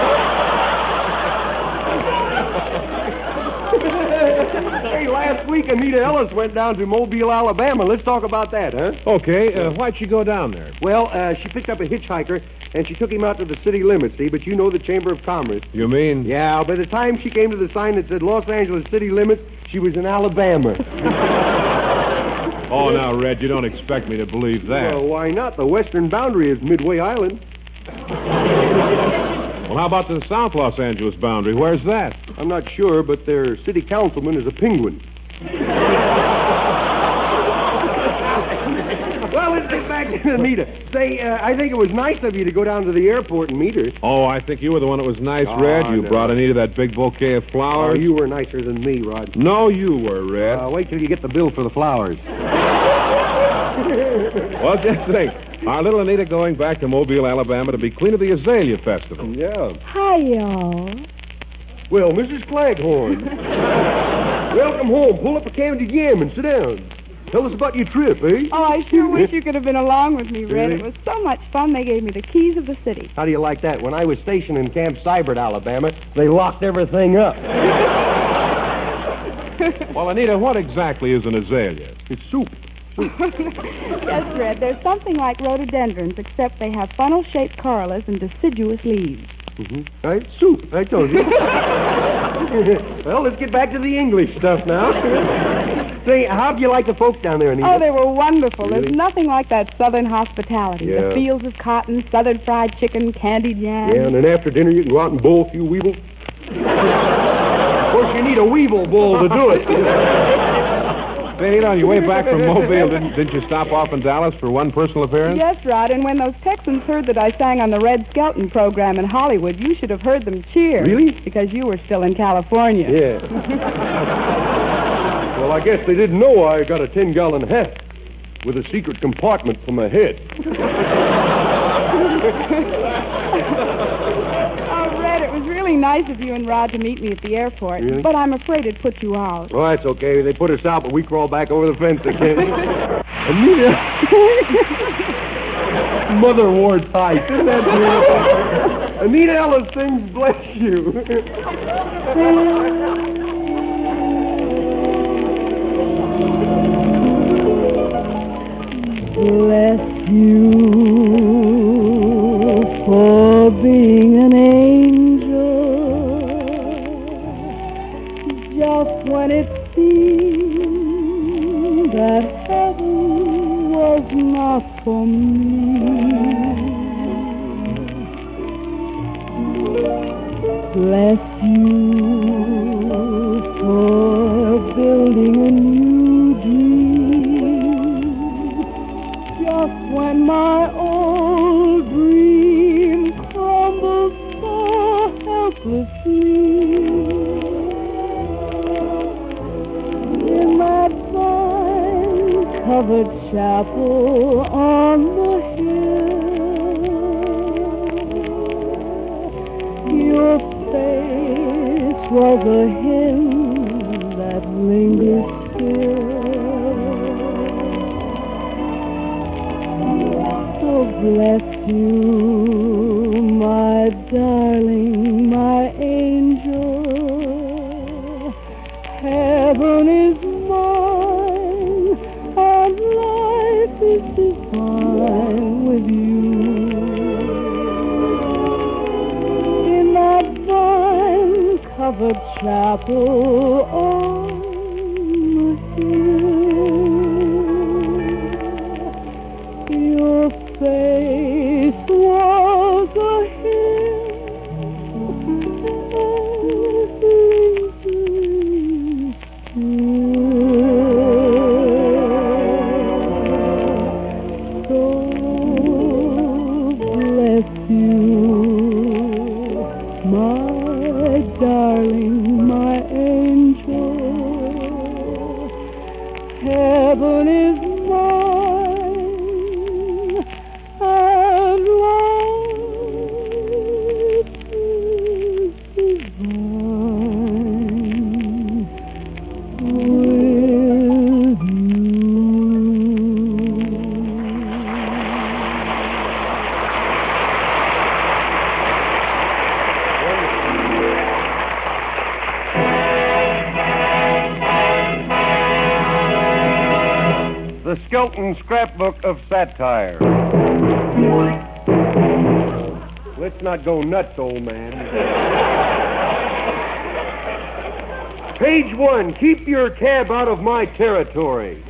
Hey, last week Anita Ellis went down to Mobile, Alabama. Let's talk about that, huh? Okay, why'd she go down there? Well, she picked up a hitchhiker, and she took him out to the city limits, see, but you know the Chamber of Commerce. You mean? Yeah, by the time she came to the sign that said Los Angeles city limits, she was in Alabama. Oh, now, Red, you don't expect me to believe that. Well, why not? The western boundary is Midway Island. Well, how about the South Los Angeles boundary? Where's that? I'm not sure, but their city councilman is a penguin. Well, let's get back to Anita. Say, I think it was nice of you to go down to the airport and meet her. Oh, I think you were the one that was nice, Red. You brought Anita that big bouquet of flowers. Oh, you were nicer than me, Rod. No, you were, Red. Wait till you get the bill for the flowers. Well, just think. Our little Anita going back to Mobile, Alabama to be queen of the Azalea Festival. Yeah. Hi, y'all. Well, Mrs. Flaghorn. Welcome home. Pull up a candy yam and sit down. Tell us about your trip, eh? Oh, I sure wish you could have been along with me, Red. Really? It was so much fun, they gave me the keys of the city. How do you like that? When I was stationed in Camp Seibert, Alabama, they locked everything up. Well, Anita, what exactly is an azalea? It's soup. Yes, Red, they're something like rhododendrons, except they have funnel-shaped corollas and deciduous leaves. Mm-hmm. Right? Soup, I told you. Well, let's get back to the English stuff now. Say, how'd you like the folks down there, Anita? Oh, they were wonderful. Really? There's nothing like that southern hospitality. Yeah. The fields of cotton, southern fried chicken, candied yams. Yeah, and then after dinner you can go out and bowl a few weevils. need a weevil bull to do it. Say, on your way back from Mobile, didn't you stop off in Dallas for one personal appearance? Yes, Rod, and when those Texans heard that I sang on the Red Skelton program in Hollywood, you should have heard them cheer. Really? Because you were still in California. Yeah. Well, I guess they didn't know I got a 10-gallon hat with a secret compartment for my head. It was really nice of you and Rod to meet me at the airport, Really? but I'm afraid it put you out. Well, that's okay. They put us out, but we crawl back over the fence again. Anita! Mother wore tight. Isn't that beautiful? Anita Ellis sings Bless You. Bless you for being an angel, just when it seemed that heaven was not for me. Bless you for building a new dream, just when my old dream crumbles so helplessly. In that vine-covered chapel on the hill, your face was a hymn that lingers still. So bless you, my darling, my angel. Heaven is mine, and life is divine with you. In that vine-covered chapel on the hill, your face was a darling, my angel. Heaven is mine, and life is divine with The Skelton Scrapbook of Satire. Let's not go nuts, old man. Page 1, keep your cab out of my territory.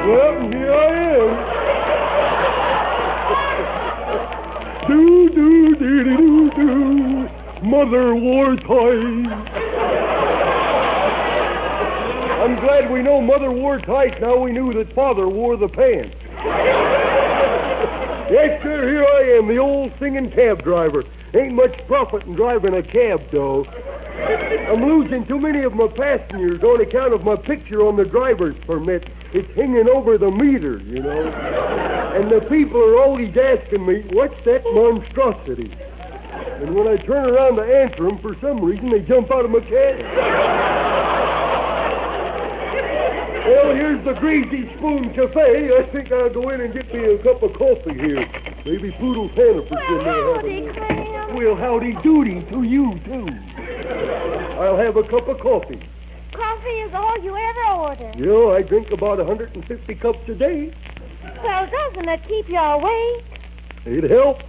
Well, here I am. Do-do-dee-dee-doo-doo. Mother wore tights. I'm glad we know Mother wore tights. Now we knew that Father wore the pants. Yes, sir, here I am, the old singing cab driver. Ain't much profit in driving a cab, though. I'm losing too many of my passengers on account of my picture on the driver's permit. It's hanging over the meter, you know. And the people are always asking me, what's that monstrosity? And when I turn around to answer them, for some reason, they jump out of my cab. Well, here's the Greasy Spoon Cafe. I think I'll go in and get me a cup of coffee here. Maybe Poodle Hannaford's in there having Clem. Well, howdy doody to you, too. I'll have a cup of coffee. Coffee is all you ever order. You know, I drink about 150 cups a day. Well, doesn't it keep you awake? It'd help.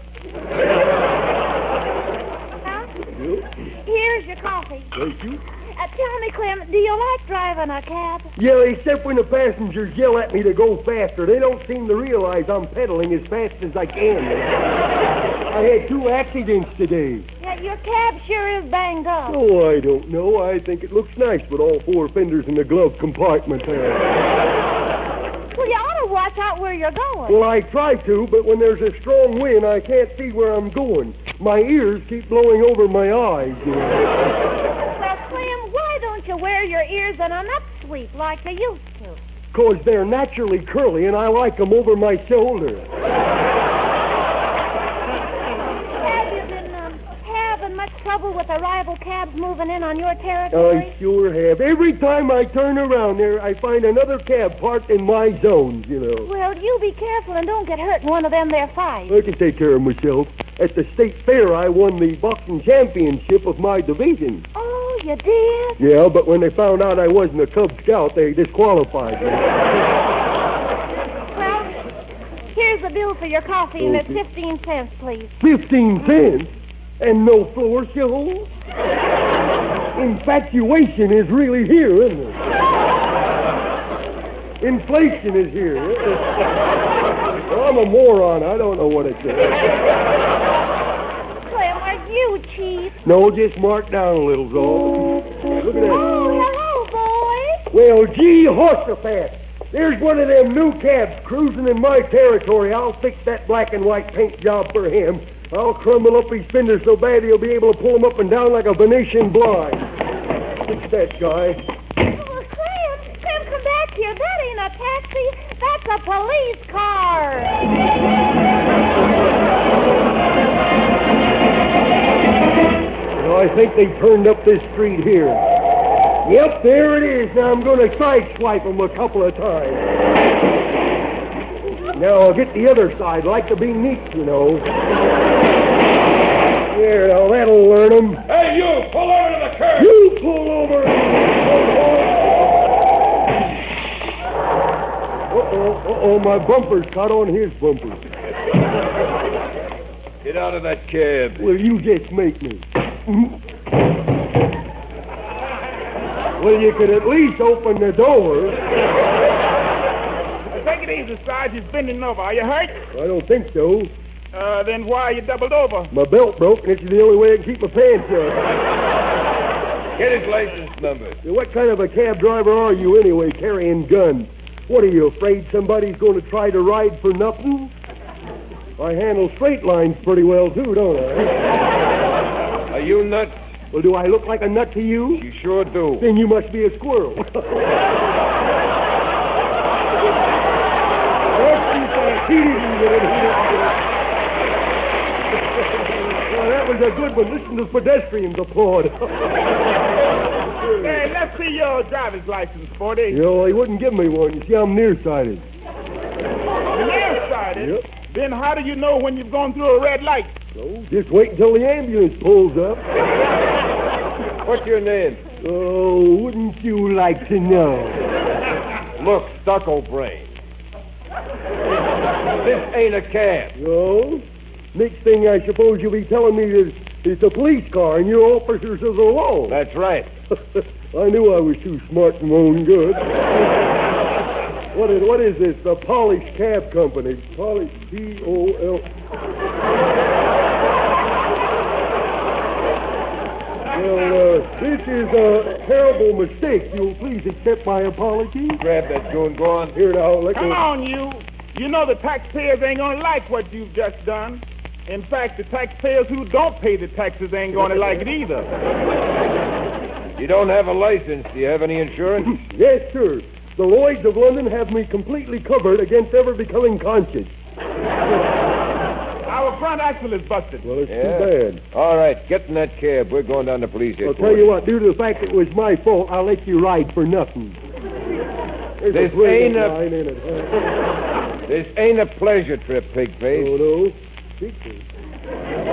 Huh? Yep. Here's your coffee. Thank you. tell me, Clem, do you like driving a cab? Yeah, except when the passengers yell at me to go faster. They don't seem to realize I'm pedaling as fast as I can. I had 2 accidents today. Yeah, your cab sure is banged up. Oh, I don't know. I think it looks nice with all 4 fenders in the glove compartment there. Well, you ought to watch out where you're going. Well, I try to, but when there's a strong wind, I can't see where I'm going. My ears keep blowing over my eyes. Well, Clem, why don't you wear your ears in an upsweep like you used to? 'Cause they're naturally curly, and I like them over my shoulder. Have you been having much trouble with the rival cabs moving in on your territory? I sure have. Every time I turn around there, I find another cab parked in my zones, you know. Well, you be careful and don't get hurt in one of them there fights. I can take care of myself. At the state fair, I won the boxing championship of my division. Oh, you did? Yeah, but when they found out I wasn't a Cub Scout, they disqualified me. Well, here's the bill for your coffee, and it's Okay. 15 cents, please. 15 cents? And no floor shows? Infatuation is really here, isn't it? Inflation is here. Well, I'm a moron. I don't know what it says. Clem, are you cheap? No, just mark down a little, Zol. Look at that. Oh, hello, boy. Well, gee, Horsefat. There's one of them new cabs cruising in my territory. I'll fix that black and white paint job for him. I'll crumble up his fenders so bad he'll be able to pull them up and down like a Venetian blind. Fix that guy. Oh, Clem, come back here. That ain't a taxi. That's a police car. Well, I think they turned up this street here. Yep, there it is. Now I'm going to sideswipe them a couple of times. Now I'll get the other side, like to be neat, you know. There, now that'll learn them. Hey, you! Pull over to the curb! You pull over! Uh-oh, my bumper's caught on his bumper. Get out of that cab. Well, you just make me. Well, you could at least open the door. Take it easy, Sarge. He's bending over. Are you hurt? I don't think so. Then why are you doubled over? My belt broke, and it's the only way I can keep my pants up. Get his license number. What kind of a cab driver are you anyway, carrying guns? What, are you afraid somebody's going to try to ride for nothing? I handle straight lines pretty well, too, don't I? Are you nuts? Well, do I look like a nut to you? You sure do. Then you must be a squirrel. Well, that was a good one. Listen to pedestrians applaud. Hey, let's see your driver's license, Sporty. You know, they wouldn't give me one. You see, I'm nearsighted. Nearsighted? Yep. Then how do you know when you've gone through a red light? So, just wait until the ambulance pulls up. What's your name? Oh, wouldn't you like to know? Look, Stucco Brain. This ain't a cab. No? Next thing I suppose you'll be telling me is it's a police car and you're officers of the law. That's right. I knew I was too smart for my own good. What is this? The Polished Cab Company. Polished, P-O-L... Well, this is a terrible mistake. You'll please accept my apology. Grab that goon. Go on. Here now, let Come go. on, you. You know the taxpayers ain't gonna like what you've just done. In fact, the taxpayers who don't pay the taxes ain't gonna like it either. You don't have a license. Do you have any insurance? Yes, sir. The Lloyds of London have me completely covered against ever becoming conscious. Our front axle is busted. Well, it's too bad. All right, get in that cab. We're going down to police I'll headquarters. tell you what, due to the fact it was my fault, I'll let you ride for nothing. There's This a brilliant ain't a- line in it. This ain't a pleasure trip, Pigface. Oh, no.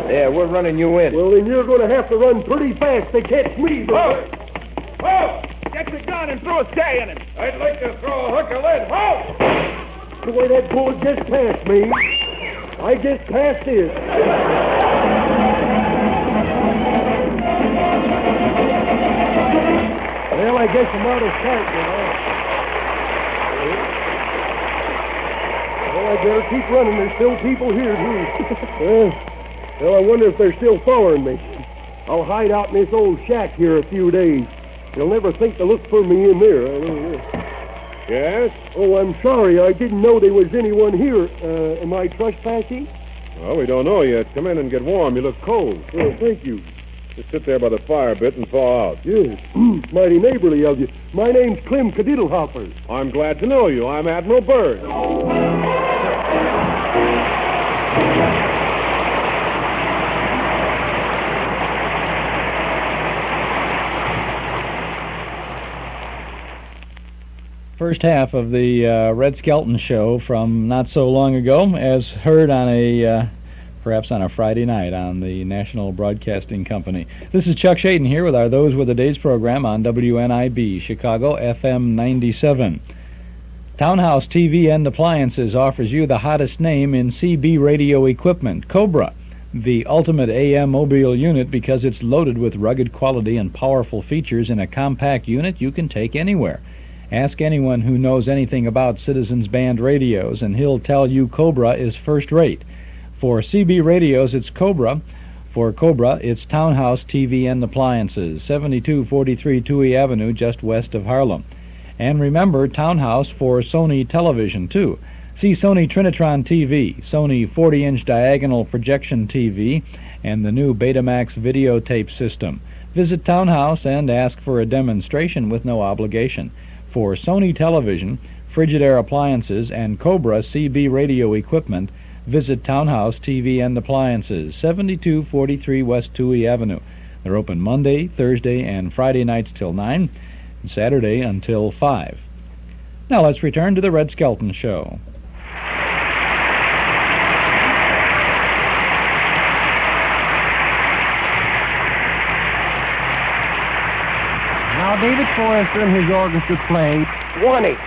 Yeah, we're running you in. Well, then you're going to have to run pretty fast to catch me, brother. Whoa! Get your gun and throw a stay in him. I'd like to throw a hook of lead. Whoa! The way that bullet just passed me, I just passed it. I guess I'm out of sight now. Well, I better keep running. There's still people here, too. Well, I wonder if they're still following me. I'll hide out in this old shack here a few days. They'll never think to look for me in there. I don't know. Yes? Oh, I'm sorry. I didn't know there was anyone here. Am I trespassing? Well, we don't know yet. Come in and get warm. You look cold. Oh, thank you. Just sit there by the fire a bit and thaw out. Yes. Mighty neighborly of you. My name's Clem Kadiddlehopper. I'm glad to know you. I'm Admiral Burke. First half of the Red Skelton show from not so long ago, as heard on perhaps on a Friday night on the National Broadcasting Company. This is Chuck Shaden here with our Those Were the Days program on WNIB, Chicago, FM 97. Townhouse TV and Appliances offers you the hottest name in CB radio equipment, Cobra, the ultimate AM mobile unit because it's loaded with rugged quality and powerful features in a compact unit you can take anywhere. Ask anyone who knows anything about Citizens Band radios, and he'll tell you Cobra is first rate. For CB radios, it's Cobra. For Cobra, it's Townhouse TV and Appliances, 7243 Touhy Avenue, just west of Harlem. And remember, Townhouse for Sony television, too. See Sony Trinitron TV, Sony 40-inch diagonal projection TV, and the new Betamax videotape system. Visit Townhouse and ask for a demonstration with no obligation. For Sony television, Frigidaire appliances, and Cobra CB radio equipment, visit Townhouse TV and Appliances, 7243 West Touhy Avenue. They're open Monday, Thursday, and Friday nights till 9, and Saturday until 5. Now let's return to the Red Skelton Show. Now, David Forrester and his orchestra play 20.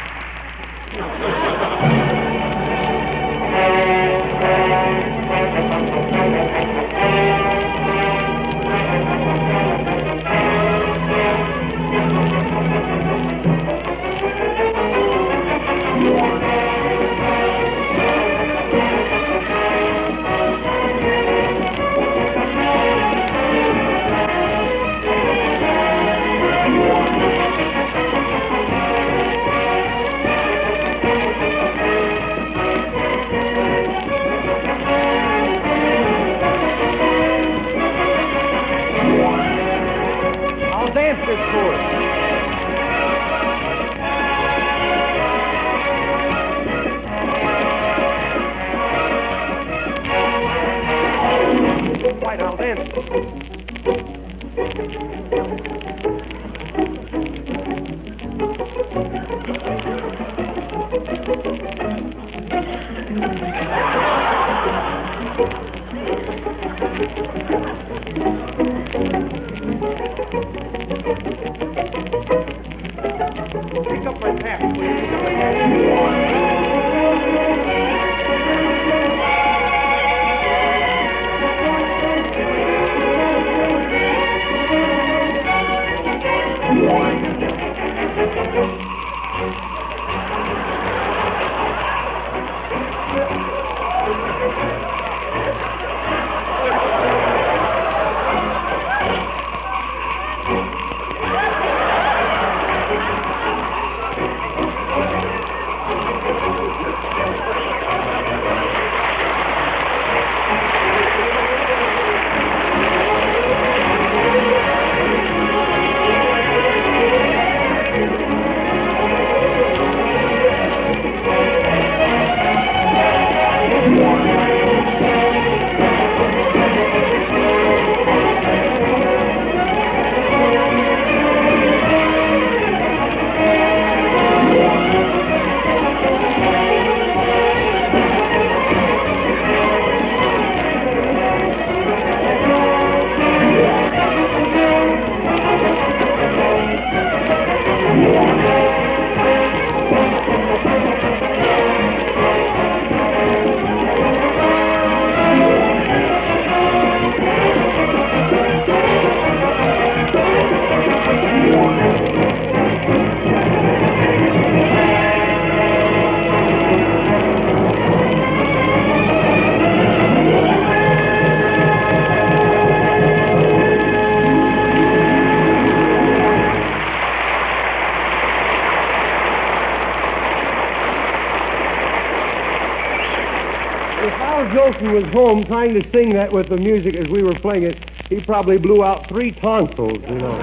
Nelson was home trying to sing that with the music as we were playing it, he probably blew out 3 tonsils, you know.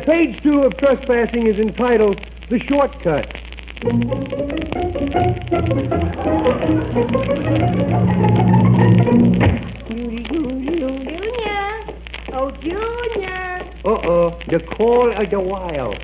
Page 2 of Trespassing is entitled The Shortcut. Junior! Oh, Junior! Uh-oh, the call of the wild.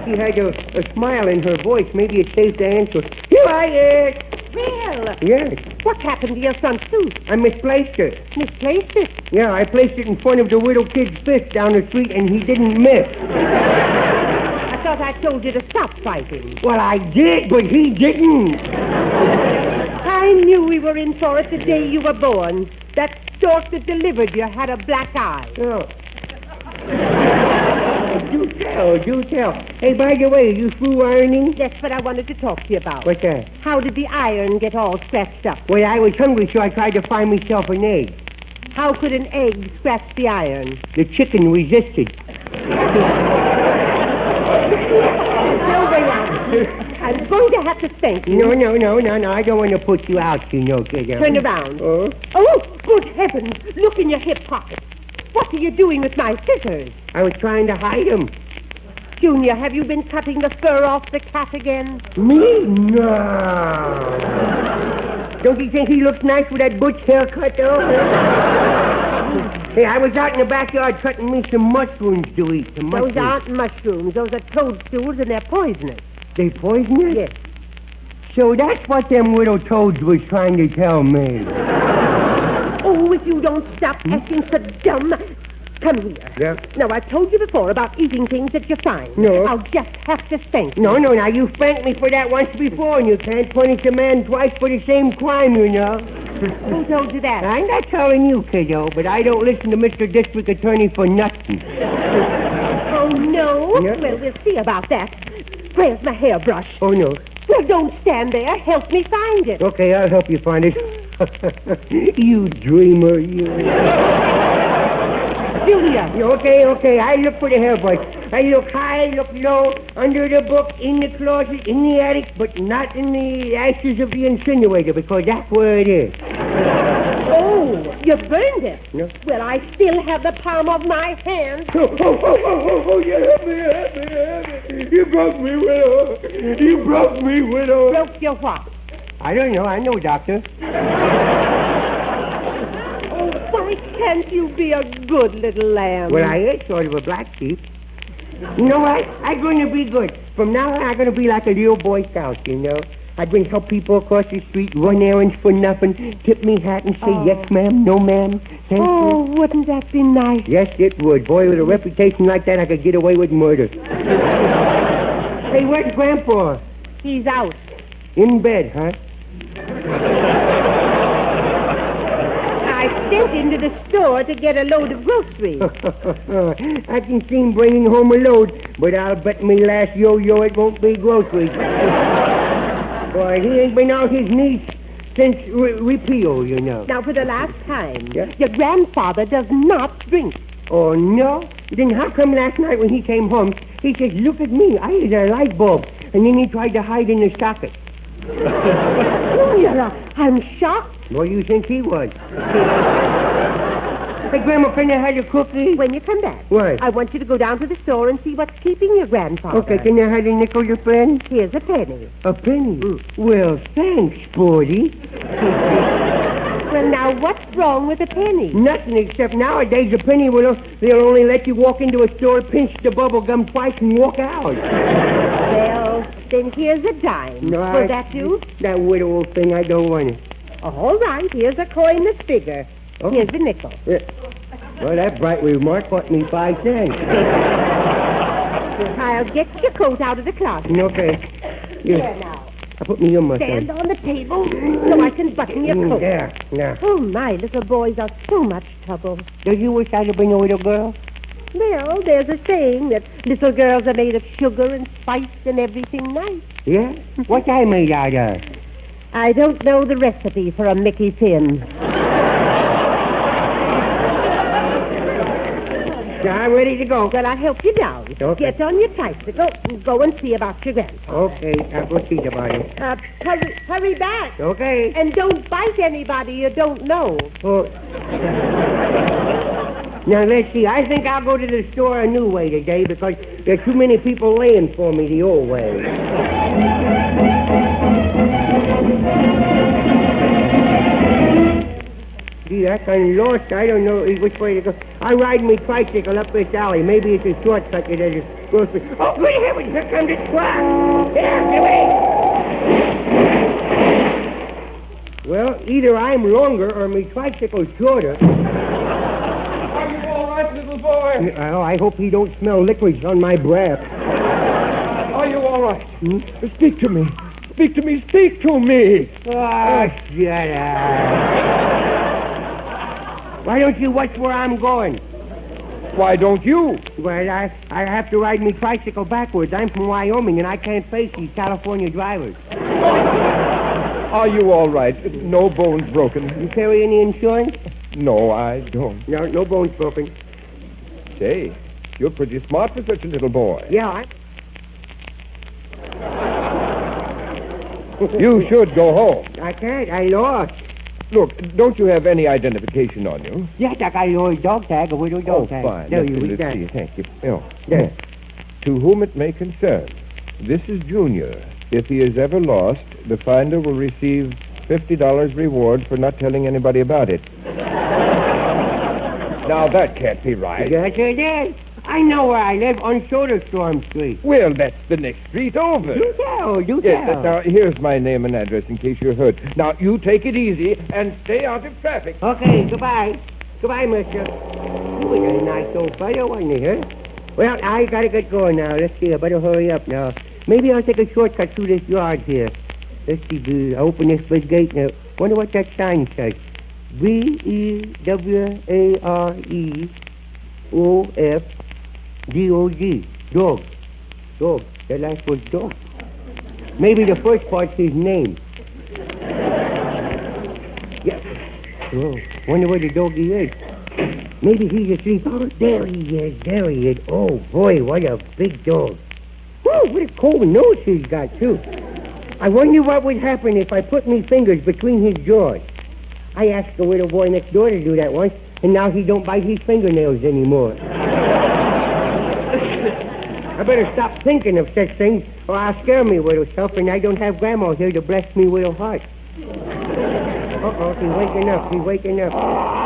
She had a smile in her voice. Maybe it's safe to answer. Here I am! Well, Yes, what happened to your son's suit? I misplaced it. Misplaced it? Yeah, I placed it in front of the widow kid's fist down the street, and he didn't miss. I thought I told you to stop fighting. Well, I did, but he didn't. I knew we were in for it the day you were born. That stork that delivered you had a black eye. Oh. Do tell. Hey, by the way, are you through ironing? That's what I wanted to talk to you about. What's that? How did the iron get all scratched up? Well, I was hungry, so I tried to find myself an egg. How could an egg scratch the iron? The chicken resisted. I'm going to have to thank you. No, I don't want to put you out, you know, kiddo. Turn around. Oh, good heavens. Look in your hip pocket. What are you doing with my scissors? I was trying to hide them. Junior, have you been cutting the fur off the cat again? Me? No. Don't you think he looks nice with that butch haircut, though? Hey, I was out in the backyard cutting me some mushrooms to eat. Those aren't mushrooms. Those are toadstools, and they're poisonous. They poisonous? Yes. So that's what them widow toads was trying to tell me. Oh, if you don't stop acting so dumb. Come here. Yeah? Now, I've told you before about eating things that you find. No. I'll just have to spank you. No, now you spanked me for that once before, and you can't punish a man twice for the same crime, you know. Who told you that? I'm not telling you, kiddo, but I don't listen to Mr. District Attorney for nothing. Oh, no? Yeah? Well, we'll see about that. Where's my hairbrush? Oh, no. Well, don't stand there. Help me find it. Okay, I'll help you find it. You dreamer, you. Julia. Okay. I look for the hairbrush. I look high, look low, under the book, in the closet, in the attic, but not in the ashes of the incinerator, because that's where it is. Oh, you burned it? No. Well, I still have the palm of my hand. Oh, you help me. You broke me, widow. You broke me, widow. Broke your what? I don't know. I know, doctor. Why can't you be a good little lamb? Well, I is sort of a black sheep. You know what? I'm going to be good. From now on, I'm going to be like a little Boy Scout, you know. I'd bring help people across the street, run errands for nothing, tip me hat and say, yes, ma'am, no, ma'am, thank you. Wouldn't that be nice? Yes, it would. Boy, with a reputation like that, I could get away with murder. Hey, where's Grandpa? He's out. In bed, huh? I sent him to the store to get a load of groceries. I can see him bringing home a load, but I'll bet me last yo-yo it won't be groceries. Boy, he ain't been out his knees since repeal, you know. Now, for the last time, Yeah? your grandfather does not drink. Oh, no? Then how come last night when he came home, he says, look at me, I is a light bulb, and then he tried to hide in the socket. Junior, I'm shocked. What do you think he was? Hey, Grandma, can I have a cookie? When you come back, What? I want you to go down to the store and see what's keeping your grandfather. Okay, can I have a nickel, your friend? Here's a penny. A penny? Well, thanks, Sporty. Well, now, what's wrong with a penny? Nothing except nowadays a penny they'll only let you walk into a store, pinch the bubble gum twice, and walk out. Well, then here's a dime. No, Will that do? That widow old thing, I don't want it. All right, here's a coin that's bigger. Oh. Here's a nickel. Yeah. Well, that bright remark cost me 5 cents. I'll get your coat out of the closet. Okay. There now. I put me on my Stand on the table so I can button your coat. There. Oh, my little boys are so much trouble. Do you wish I'd have been a little girl? Well, there's a saying that little girls are made of sugar and spice and everything nice. Yeah? What I made out of? I don't know the recipe for a Mickey pin. Now, I'm ready to go. Well, I'll help you down. Okay. Get on your tricycle and go and see about your grandfather. Okay, I'll go see about it. Hurry back. Okay. And don't bite anybody you don't know. Oh. Now, let's see. I think I'll go to the store a new way today because there are too many people laying for me the old way. Gee, I kind of lost. I don't know which way to go. I ride my tricycle up this alley. Maybe it's a shortcut that goes through. Oh, good heavens, here comes the squad. Here, get away. Well, either I'm longer or my tricycle's shorter. Are you all right, little boy? Oh, I hope he don't smell licorice on my breath. Are you all right? Speak to me. Speak to me. Speak to me. Oh, shut up. Why don't you watch where I'm going? Why don't you? Well, I have to ride my tricycle backwards. I'm from Wyoming, and I can't face these California drivers. Are you all right? No bones broken? You carry any insurance? No, I don't. No bones broken. Say, you're pretty smart for such a little boy. Yeah, You should go home. I can't. I lost. Look, don't you have any identification on you? Yes, I got your dog tag, a widow dog tag. Fine. There Let's you see, go. let's see. Thank you. Oh, There. To whom it may concern, this is Junior. If he is ever lost, the finder will receive $50 reward for not telling anybody about it. Now, that can't be right. Yes, it is. I know where I live, on Soderstorm Street. Well, that's the next street over. Do tell. Yes, now, here's my name and address in case you're hurt. Now, you take it easy and stay out of traffic. Okay, goodbye. Goodbye, mister. You was a nice old fellow, wasn't he, huh? Well, I gotta get going now. Let's see, I better hurry up now. Maybe I'll take a shortcut through this yard here. Let's see, open this big gate now. Wonder what that sign says. B-E-W-A-R-E-O-F-D-O-G. Dog. Dog. That last one's dog. Maybe the first part's his name. Yeah. Oh, wonder where the doggy is. Maybe he's asleep. Oh, there he is. There he is. Oh, boy, what a big dog. Whoa, what a cold nose he's got, too. I wonder what would happen if I put my fingers between his jaws. I asked the little boy next door to do that once, and now he don't bite his fingernails anymore. I better stop thinking of such things, or I'll scare me little self, and I don't have Grandma here to bless me little heart. Uh-oh, he's waking up. He's waking up.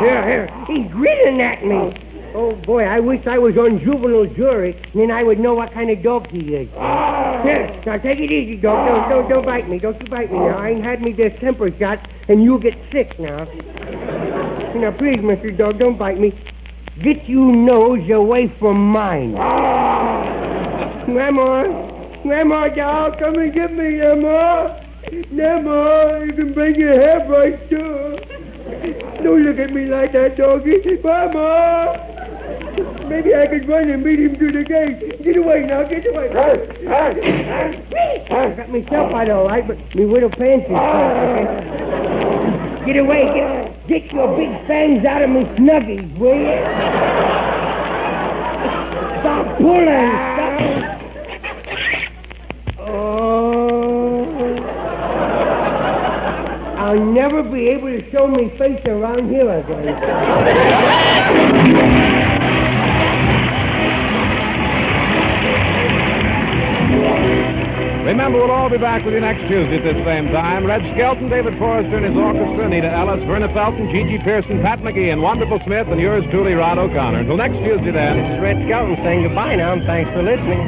Here. He's grinning at me. Oh, boy, I wish I was on juvenile jury, and then I would know what kind of dog he is. Here, now take it easy, dog. Don't bite me. Don't you bite me now. I ain't had me this temper shot, and you'll get sick now. Now, please, Mr. Dog, don't bite me. Get your nose away from mine. Grandma, dog, come and get me, Grandma. Grandma, you can bring your hair right too. Don't look at me like that, doggy. Grandma! Maybe I could run and meet him through the gate. Get away now, get away. I got myself out all right, but me little pants is Get away, get your big fangs out of me snuggies, will you? Stop pulling, stop. I'll never be able to show my face around here again. Remember, we'll all be back with you next Tuesday at this same time. Red Skelton, David Forrester and his orchestra, Anita Ellis, Verna Felton, Gigi Pearson, Pat McGee, and Wonderful Smith, and yours truly, Rod O'Connor. Until next Tuesday, then. This is Red Skelton saying goodbye now, and thanks for listening.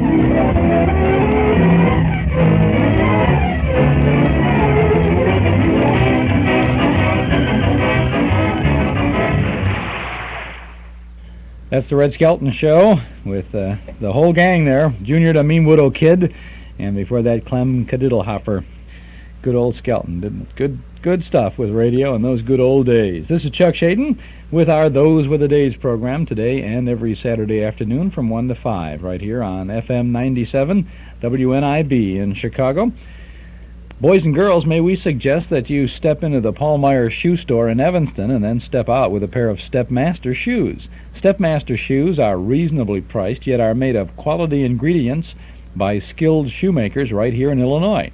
That's the Red Skelton Show with the whole gang there. Junior the Mean Widow Kid, and before that, Clem Kadiddlehopper. Good old Skelton. Good stuff with radio in those good old days. This is Chuck Shaden with our Those Were the Days program today and every Saturday afternoon from 1 to 5 right here on FM 97 WNIB in Chicago. Boys and girls, may we suggest that you step into the Paul shoe store in Evanston and then step out with a pair of Stepmaster shoes. Stepmaster shoes are reasonably priced, yet are made of quality ingredients by skilled shoemakers right here in Illinois.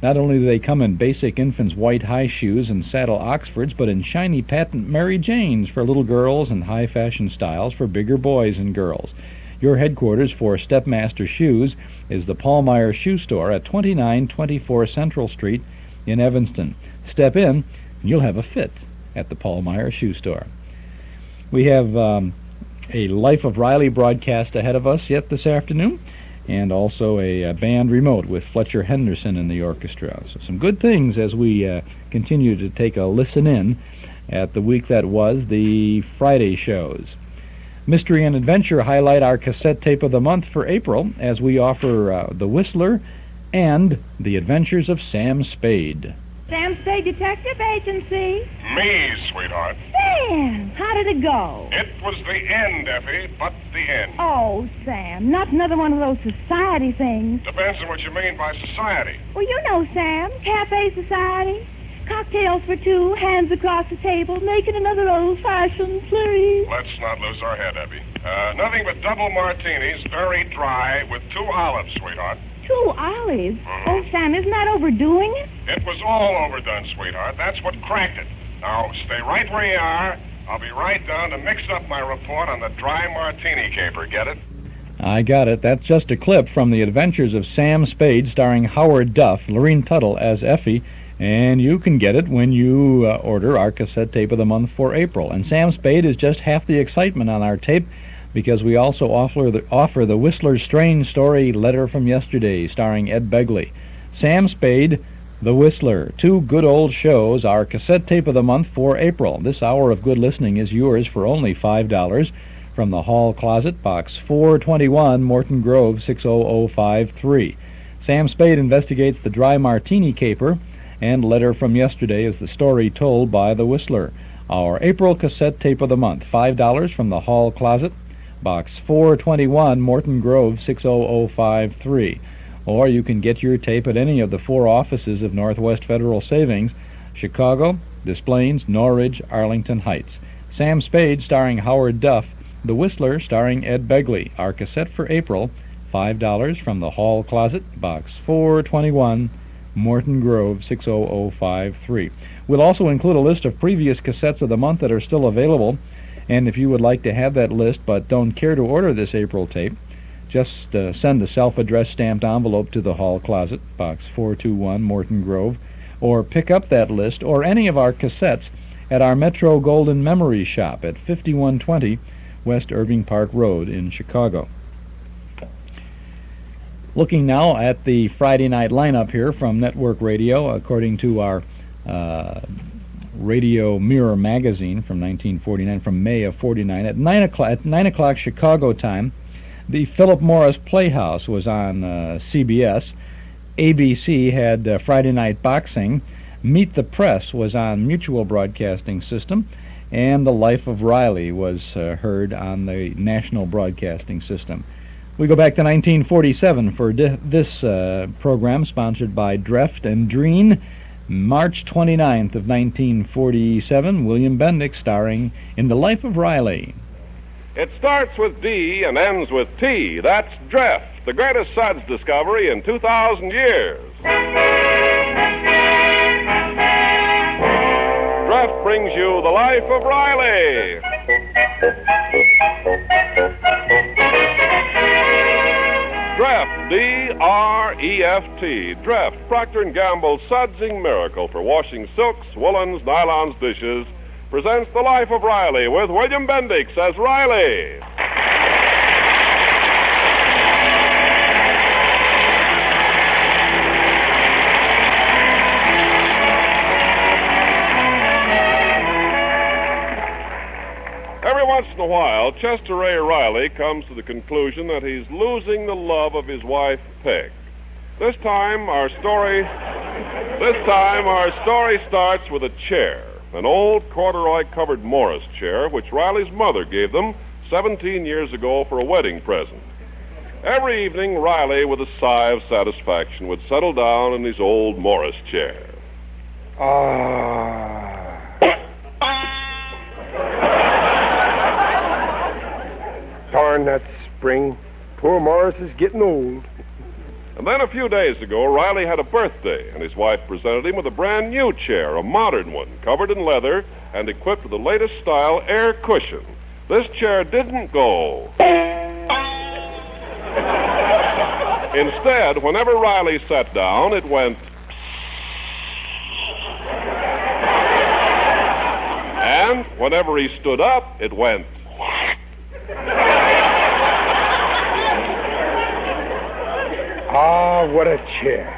Not only do they come in basic infants' white high shoes and saddle Oxfords, but in shiny patent Mary Janes for little girls and high-fashion styles for bigger boys and girls. Your headquarters for Stepmaster Shoes is the Paul Shoe Store at 2924 Central Street in Evanston. Step in, and you'll have a fit at the Paul Shoe Store. We have a Life of Riley broadcast ahead of us yet this afternoon, and also a band remote with Fletcher Henderson in the orchestra. So some good things as we continue to take a listen in at the week that was, the Friday shows. Mystery and Adventure highlight our cassette tape of the month for April as we offer The Whistler and The Adventures of Sam Spade. Sam Spade Detective Agency. Me, sweetheart. Sam, how did it go? It was the end, Effie, but the end. Oh, Sam, not another one of those society things. Depends on what you mean by society. Well, you know, Sam, cafe society. Cocktails for two, hands across the table, making another old-fashioned, please. Let's not lose our head, Effie. Nothing but double martinis, very dry, with 2 olives, sweetheart. 2 olives? Mm-hmm. Oh, Sam, isn't that overdoing it? It was all overdone, sweetheart. That's what cracked it. Now, stay right where you are. I'll be right down to mix up my report on the dry martini caper. Get it? I got it. That's just a clip from The Adventures of Sam Spade starring Howard Duff, Lorene Tuttle as Effie, and you can get it when you order our cassette tape of the month for April. And Sam Spade is just half the excitement on our tape because we also offer the Whistler's Strange Story Letter from Yesterday starring Ed Begley. Sam Spade, The Whistler, 2 good old shows, our cassette tape of the month for April. This hour of good listening is yours for only $5 from the Hall Closet, Box 421, Morton Grove, 60053. Sam Spade investigates the dry martini caper, and Letter from Yesterday is the story told by The Whistler. Our April cassette tape of the month, $5 from the Hall Closet, Box 421, Morton Grove, 60053. Or you can get your tape at any of the 4 offices of Northwest Federal Savings, Chicago, Des Plaines, Norridge, Arlington Heights. Sam Spade starring Howard Duff, The Whistler starring Ed Begley. Our cassette for April, $5 from the Hall Closet, Box 421, Morton Grove, 60053. We'll also include a list of previous cassettes of the month that are still available, and if you would like to have that list but don't care to order this April tape, just send a self-addressed stamped envelope to the Hall Closet, Box 421, Morton Grove, or pick up that list or any of our cassettes at our Metro Golden Memory Shop at 5120 West Irving Park Road in Chicago. Looking now at the Friday night lineup here from Network Radio, according to our Radio Mirror magazine from 1949, from May of 49. At 9 o'clock Chicago time, the Philip Morris Playhouse was on CBS. ABC had Friday Night Boxing. Meet the Press was on Mutual Broadcasting System. And The Life of Riley was heard on the National Broadcasting System. We go back to 1947 for this program, sponsored by Dreft and Dreen. March 29th of 1947, William Bendix starring in The Life of Riley. It starts with D and ends with T. That's Dreft, the greatest suds discovery in 2,000 years. Dreft brings you The Life of Riley. Dreft, D-R-E-F-T. Dreft, Procter & Gamble's sudsing miracle for washing silks, woolens, nylons, dishes, presents The Life of Riley with William Bendix as Riley. Every once in a while, Chester A. Riley comes to the conclusion that he's losing the love of his wife, Peg. This time our story starts with a chair, an old corduroy-covered Morris chair, which Riley's mother gave them 17 years ago for a wedding present. Every evening, Riley, with a sigh of satisfaction, would settle down in his old Morris chair. Darn that spring. Poor Morris is getting old. And then a few days ago, Riley had a birthday, and his wife presented him with a brand new chair, a modern one, covered in leather and equipped with the latest style air cushion. This chair didn't go. Instead, whenever Riley sat down, it went... And whenever he stood up, it went... Ah, what a chair.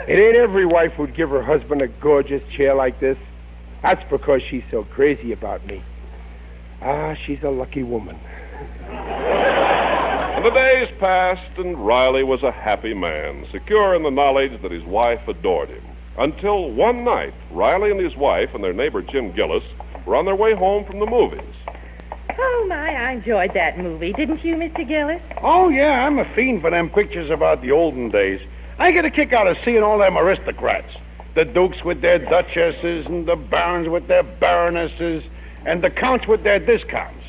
It ain't every wife who'd give her husband a gorgeous chair like this. That's because she's so crazy about me. Ah, she's a lucky woman. And the days passed, and Riley was a happy man, secure in the knowledge that his wife adored him. Until one night, Riley and his wife and their neighbor Jim Gillis were on their way home from the movies. Oh, my, I enjoyed that movie. Didn't you, Mr. Gillis? Oh, yeah, I'm a fiend for them pictures about the olden days. I get a kick out of seeing all them aristocrats. The dukes with their duchesses, and the barons with their baronesses, and the counts with their discounts.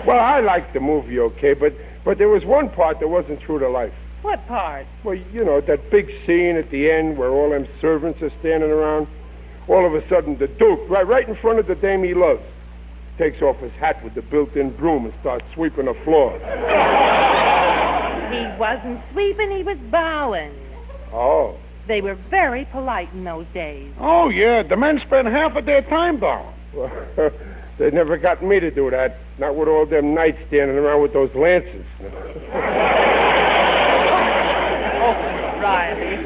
Well, I liked the movie, okay, but there was one part that wasn't true to life. What part? Well, you know, that big scene at the end where all them servants are standing around. All of a sudden, the Duke, right in front of the dame he loves, takes off his hat with the built-in broom and starts sweeping the floor. He wasn't sweeping, he was bowing. Oh. They were very polite in those days. Oh, yeah, the men spent half of their time bowing. Well, they never got me to do that. Not with all them knights standing around with those lances. Riley.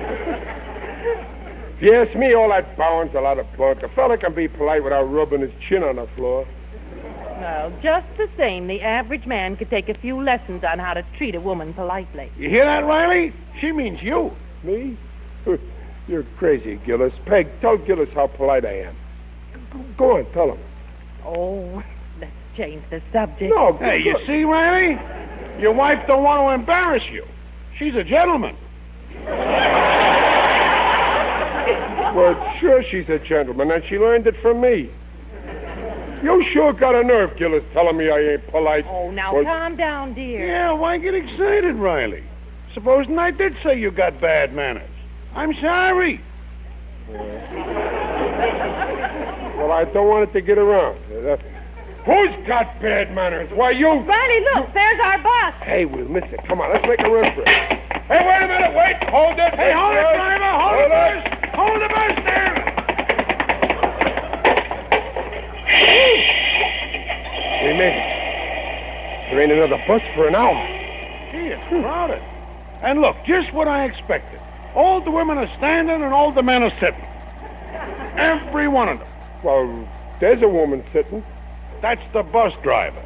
Yes, me, all that bowing's a lot of bunk. A fella can be polite without rubbing his chin on the floor. Well, just the same, the average man could take a few lessons on how to treat a woman politely. You hear that, Riley? She means you. Me? You're crazy, Gillis. Peg, tell Gillis how polite I am. Go on, tell him. Oh, let's change the subject. No, hey, you see, Riley? Your wife don't want to embarrass you. She's a gentleman. Well, sure she's a gentleman, and she learned it from me. You sure got a nerve, Gillis, telling me I ain't polite. Oh, now well, calm down, dear. Yeah, why get excited, Riley? Supposing I did say you got bad manners. I'm sorry. Well, I don't want it to get around. Who's got bad manners? Why, you... Riley, look, there's our bus. Hey, we'll miss it. Come on, let's make a run for it. Hey, wait a minute, wait. Hold it. Hey, hold it, driver. Hold it. Hold the bus there. We made it. There ain't another bus for an hour. Gee, it's crowded. And look, just what I expected. All the women are standing and all the men are sitting. Every one of them. Well, there's a woman sitting. That's the bus driver.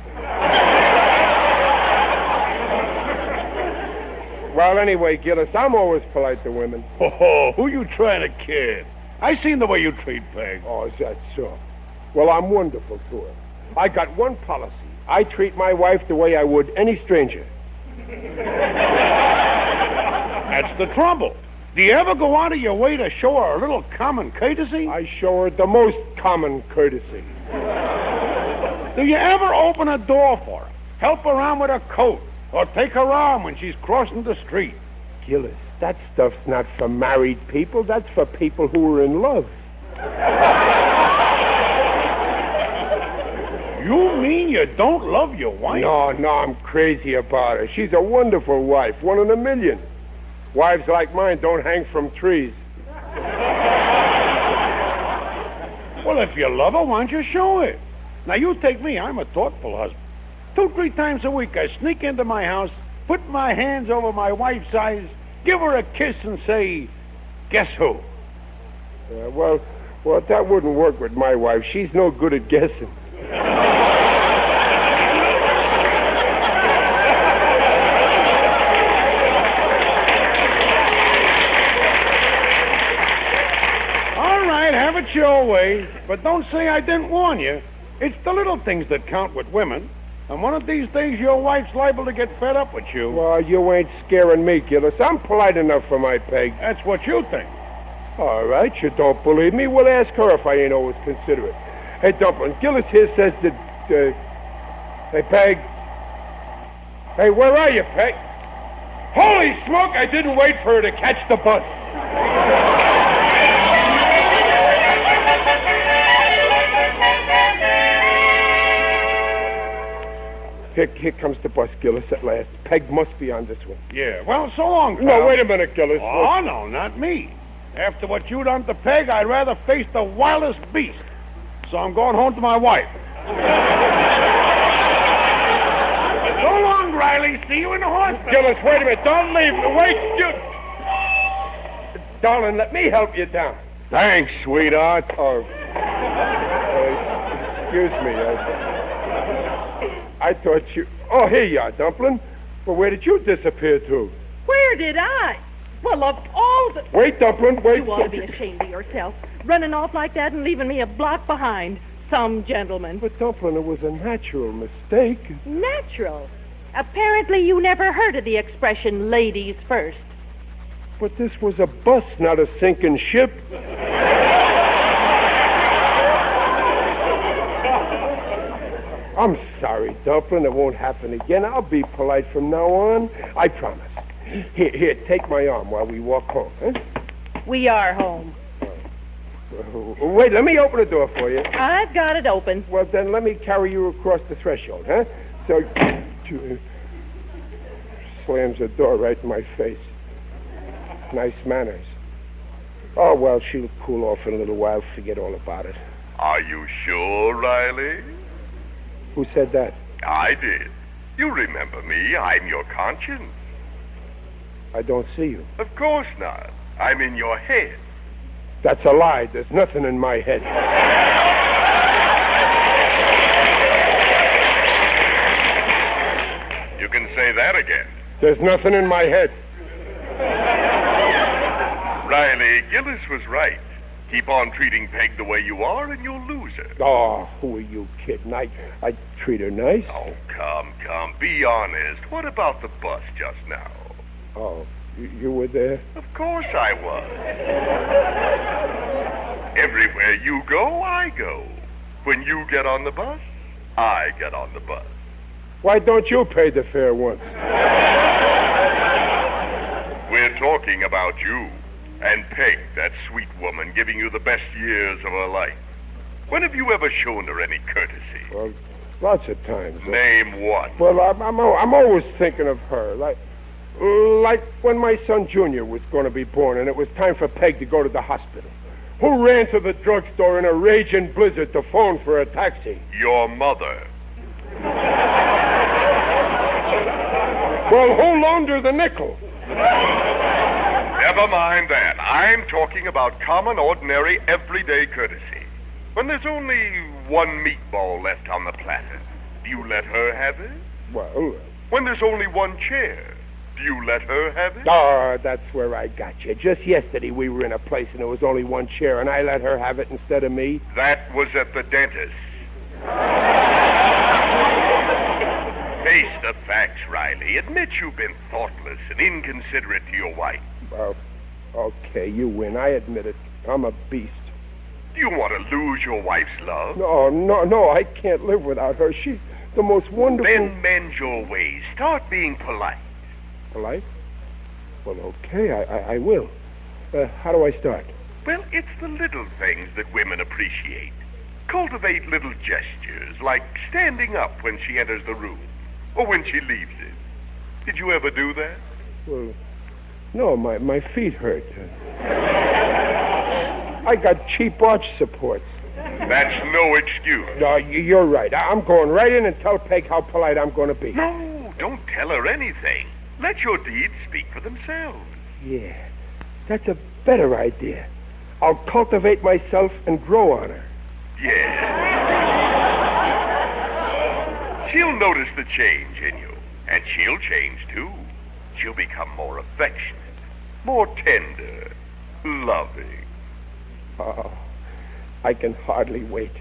Well, anyway, Gillis, I'm always polite to women. Oh, who you trying to kid? I seen the way you treat Peg. Oh, is that so? Well, I'm wonderful to her. I got one policy. I treat my wife the way I would any stranger. That's the trouble. Do you ever go out of your way to show her a little common courtesy? I show her the most common courtesy. Do you ever open a door for her, help her on with her coat, or take her arm when she's crossing the street? Gillis, that stuff's not for married people. That's for people who are in love. You mean you don't love your wife? No, I'm crazy about her. She's a wonderful wife, one in a million. Wives like mine don't hang from trees. Well, if you love her, why don't you show it? Now, you take me. I'm a thoughtful husband. 2-3 times a week, I sneak into my house, put my hands over my wife's eyes, give her a kiss, and say, guess who? Well, that wouldn't work with my wife. She's no good at guessing. All right, have it your way, but don't say I didn't warn you. It's the little things that count with women. And one of these days, your wife's liable to get fed up with you. Well, you ain't scaring me, Gillis. I'm polite enough for my Peg. That's what you think. All right, you don't believe me? Well, ask her if I ain't always considerate. Hey, Dumplin', Gillis here says that, Hey, Peg. Hey, where are you, Peg? Holy smoke, I didn't wait for her to catch the bus. Here comes the bus, Gillis, at last. Peg must be on this one. Yeah, well, so long, pal. No, wait a minute, Gillis. Oh, no, not me. After what you done to Peg, I'd rather face the wildest beast. So I'm going home to my wife. So long, Riley. See you in the hospital. Gillis, wait a minute. Don't leave. Wait, Darling, let me help you down. Thanks, sweetheart. Oh, excuse me. I thought you... Oh, here you are, Dumplin'. Well, where did you disappear to? Where did I? Well, of all the... Wait, Dumplin', wait. You ought to be ashamed of yourself. Running off like that and leaving me a block behind. Some gentleman. But, Dumplin', it was a natural mistake. Natural? Apparently you never heard of the expression ladies first. But this was a bus, not a sinking ship. I'm sorry, Dumplin'. It won't happen again. I'll be polite from now on. I promise. Here, take my arm while we walk home, huh? We are home. Wait, let me open the door for you. I've got it open. Well, then let me carry you across the threshold, huh? So, slams the door right in my face. Nice manners. Oh, well, she'll cool off in a little while. Forget all about it. Are you sure, Riley? Who said that? I did. You remember me. I'm your conscience. I don't see you. Of course not. I'm in your head. That's a lie. There's nothing in my head. You can say that again. There's nothing in my head. Riley, Gillis was right. Keep on treating Peg the way you are, and you'll lose her. Oh, who are you kidding? I treat her nice. Oh, come. Be honest. What about the bus just now? Oh, you were there? Of course I was. Everywhere you go, I go. When you get on the bus, I get on the bus. Why don't you pay the fare once? We're talking about you. And Peg, that sweet woman, giving you the best years of her life. When have you ever shown her any courtesy? Well, lots of times. Name one. Well, I'm always thinking of her. Like when my son Junior was going to be born and it was time for Peg to go to the hospital. Who ran to the drugstore in a raging blizzard to phone for a taxi? Your mother. Well, who loaned her the nickel? Never mind that. I'm talking about common, ordinary, everyday courtesy. When there's only one meatball left on the platter, do you let her have it? Well... When there's only one chair, do you let her have it? Oh, that's where I got you. Just yesterday we were in a place and there was only one chair and I let her have it instead of me. That was at the dentist. Face the facts, Riley. Admit you've been thoughtless and inconsiderate to your wife. Well, okay, you win. I admit it. I'm a beast. Do you want to lose your wife's love? No, I can't live without her. She's the most wonderful... Then mend your ways. Start being polite. Polite? Well, okay, I will. How do I start? Well, it's the little things that women appreciate. Cultivate little gestures, like standing up when she enters the room, or when she leaves it. Did you ever do that? Well... No, my feet hurt. I got cheap arch supports. That's no excuse. No, you're right. I'm going right in and tell Peg how polite I'm going to be. No, don't tell her anything. Let your deeds speak for themselves. Yeah, that's a better idea. I'll cultivate myself and grow on her. Yeah. She'll notice the change in you, and she'll change too. She'll become more affectionate, more tender, loving. Oh, I can hardly wait.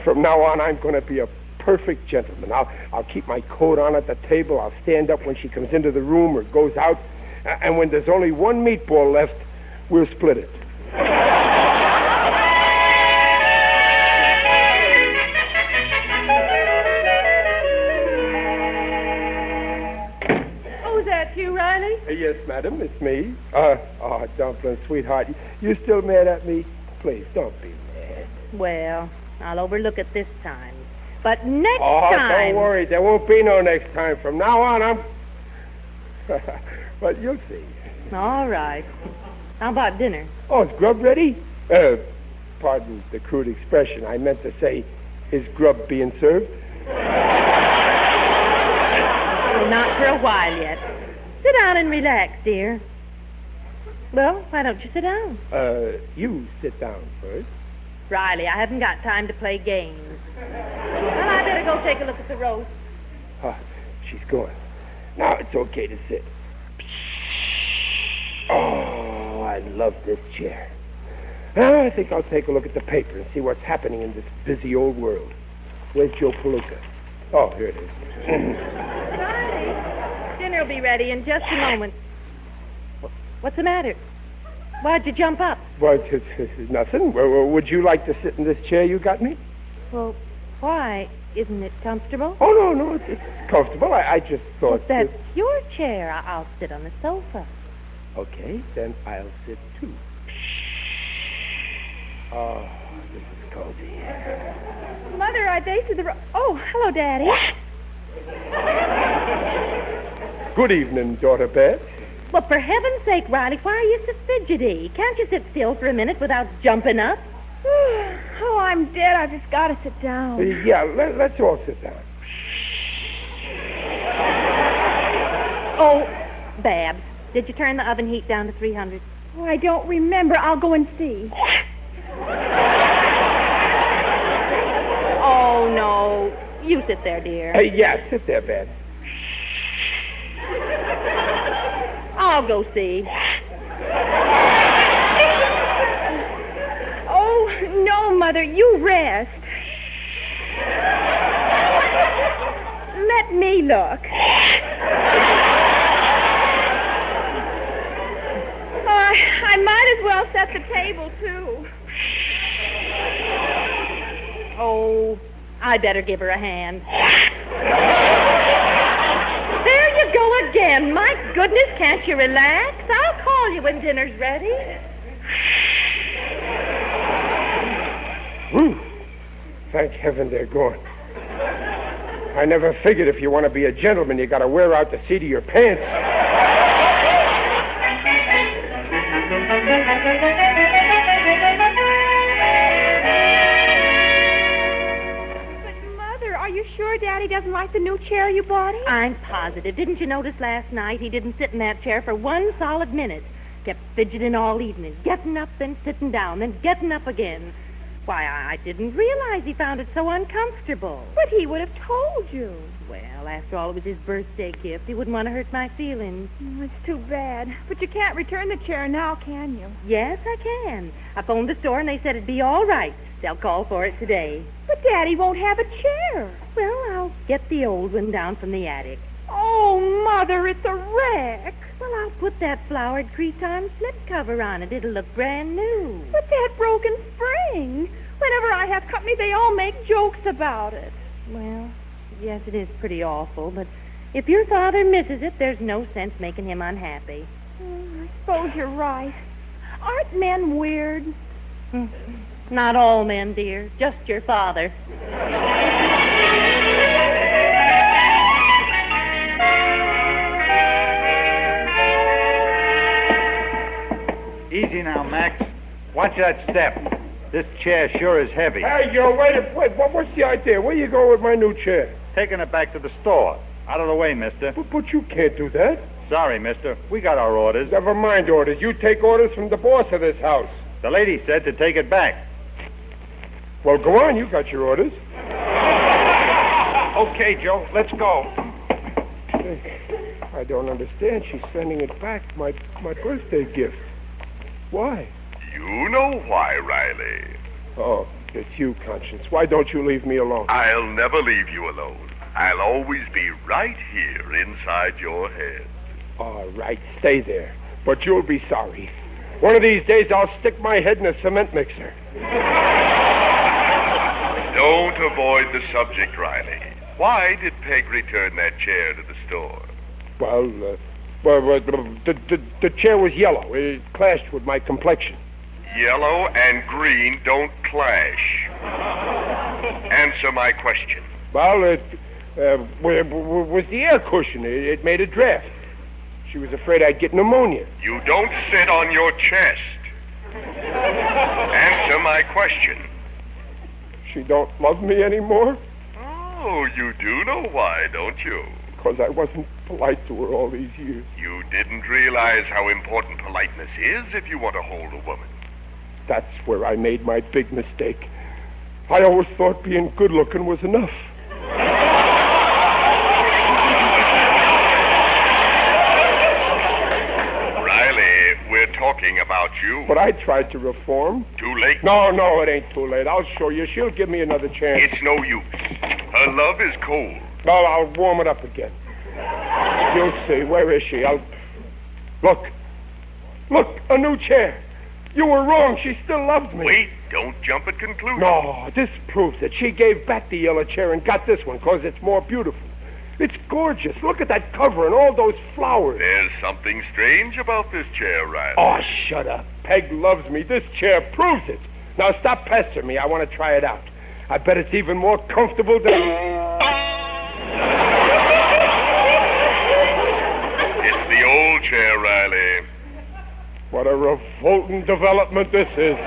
From now on, I'm going to be a perfect gentleman. I'll keep my coat on at the table. I'll stand up when she comes into the room or goes out. And when there's only one meatball left, we'll split it. Oh, is that you, Riley? Yes, madam, it's me. Dumpling, sweetheart, you still mad at me? Please, don't be mad. Well, I'll overlook it this time. But next Oh, time... don't worry. There won't be no next time. From now on, I'm... But you'll see. All right. How about dinner? Oh, is grub ready? Pardon the crude expression. I meant to say, is grub being served? Not for a while yet. Sit down and relax, dear. Well, why don't you sit down? You sit down first. Riley, I haven't got time to play games. Well, I better go take a look at the roast. She's gone. Now it's okay to sit. Oh, I love this chair. Now I think I'll take a look at the paper and see what's happening in this busy old world. Where's Joe Palooka? Oh, here it is. Riley, dinner will be ready in just a moment. What's the matter? Why'd you jump up? Well, it's nothing. Well, would you like to sit in this chair you got me? Well, why? Isn't it comfortable? Oh, no, it's comfortable. I just thought... Well, that's your chair. I'll sit on the sofa. Okay, then I'll sit too. Oh, this is cozy. Mother, I tasted the... Oh, hello, Daddy. Good evening, daughter Beth. Well, for heaven's sake, Riley, why are you so fidgety? Can't you sit still for a minute without jumping up? Oh, I'm dead. I just got to sit down. Yeah, let's all sit down. Oh, Babs, did you turn the oven heat down to 300? Oh, I don't remember. I'll go and see. Oh, no. You sit there, dear. Yeah, sit there, Beth. I'll go see. Oh, no, Mother. You rest. Let me look. I might as well set the table, too. Oh, I better give her a hand. There you go again. My goodness, can't you relax? I'll call you when dinner's ready. Thank heaven they're gone. I never figured if you want to be a gentleman, you got to wear out the seat of your pants. But, Mother, are you sure Daddy doesn't like the new chair you bought him? I'm positive. Didn't you notice last night he didn't sit in that chair for 1 solid minute? Kept fidgeting all evening, getting up, then sitting down, then getting up again. Why, I didn't realize he found it so uncomfortable. But he would have told you. Well, after all, it was his birthday gift. He wouldn't want to hurt my feelings. Oh, it's too bad. But you can't return the chair now, can you? Yes, I can. I phoned the store and they said it'd be all right. They'll call for it today. But Daddy won't have a chair. Well, I'll get the old one down from the attic. Oh, Mother, it's a wreck. Well, I'll put that flowered cretonne slip cover on it. It'll look brand new. But that broken spring. Whenever I have company, they all make jokes about it. Well, yes, it is pretty awful, but if your father misses it, there's no sense making him unhappy. I suppose you're right. Aren't men weird? Not all men, dear. Just your father. Easy now, Max. Watch that step. This chair sure is heavy. Hey, wait. What's the idea? Where you going with my new chair? Taking it back to the store. Out of the way, mister. But you can't do that. Sorry, mister. We got our orders. Never mind orders. You take orders from the boss of this house. The lady said to take it back. Well, go on. You got your orders. Okay, Joe. Let's go. I don't understand. She's sending it back. My birthday gift. Why? You know why, Riley. Oh. It's you, Conscience. Why don't you leave me alone? I'll never leave you alone. I'll always be right here inside your head. All right, stay there. But you'll be sorry. One of these days I'll stick my head in a cement mixer. Don't avoid the subject, Riley. Why did Peg return that chair to the store? Well, the chair was yellow. It clashed with my complexion. Yellow and green don't clash. Answer my question. Well, it was the air cushion. It made a draft. She was afraid I'd get pneumonia. You don't sit on your chest. Answer my question. She don't love me anymore? Oh, you do know why, don't you? Because I wasn't polite to her all these years. You didn't realize how important politeness is if you want to hold a woman. That's where I made my big mistake. I always thought being good-looking was enough. Riley, we're talking about you. But I tried to reform. Too late? No, it ain't too late. I'll show you. She'll give me another chance. It's no use. Her love is cold. Well, I'll warm it up again. You'll see. Where is she? Look, a new chair. You were wrong. She still loves me. Wait, don't jump at conclusions. No, this proves it. She gave back the yellow chair and got this one because it's more beautiful. It's gorgeous. Look at that cover and all those flowers. There's something strange about this chair, Riley. Oh, shut up. Peg loves me. This chair proves it. Now stop pestering me. I want to try it out. I bet it's even more comfortable than... It's the old chair, Riley. What a revolting development this is.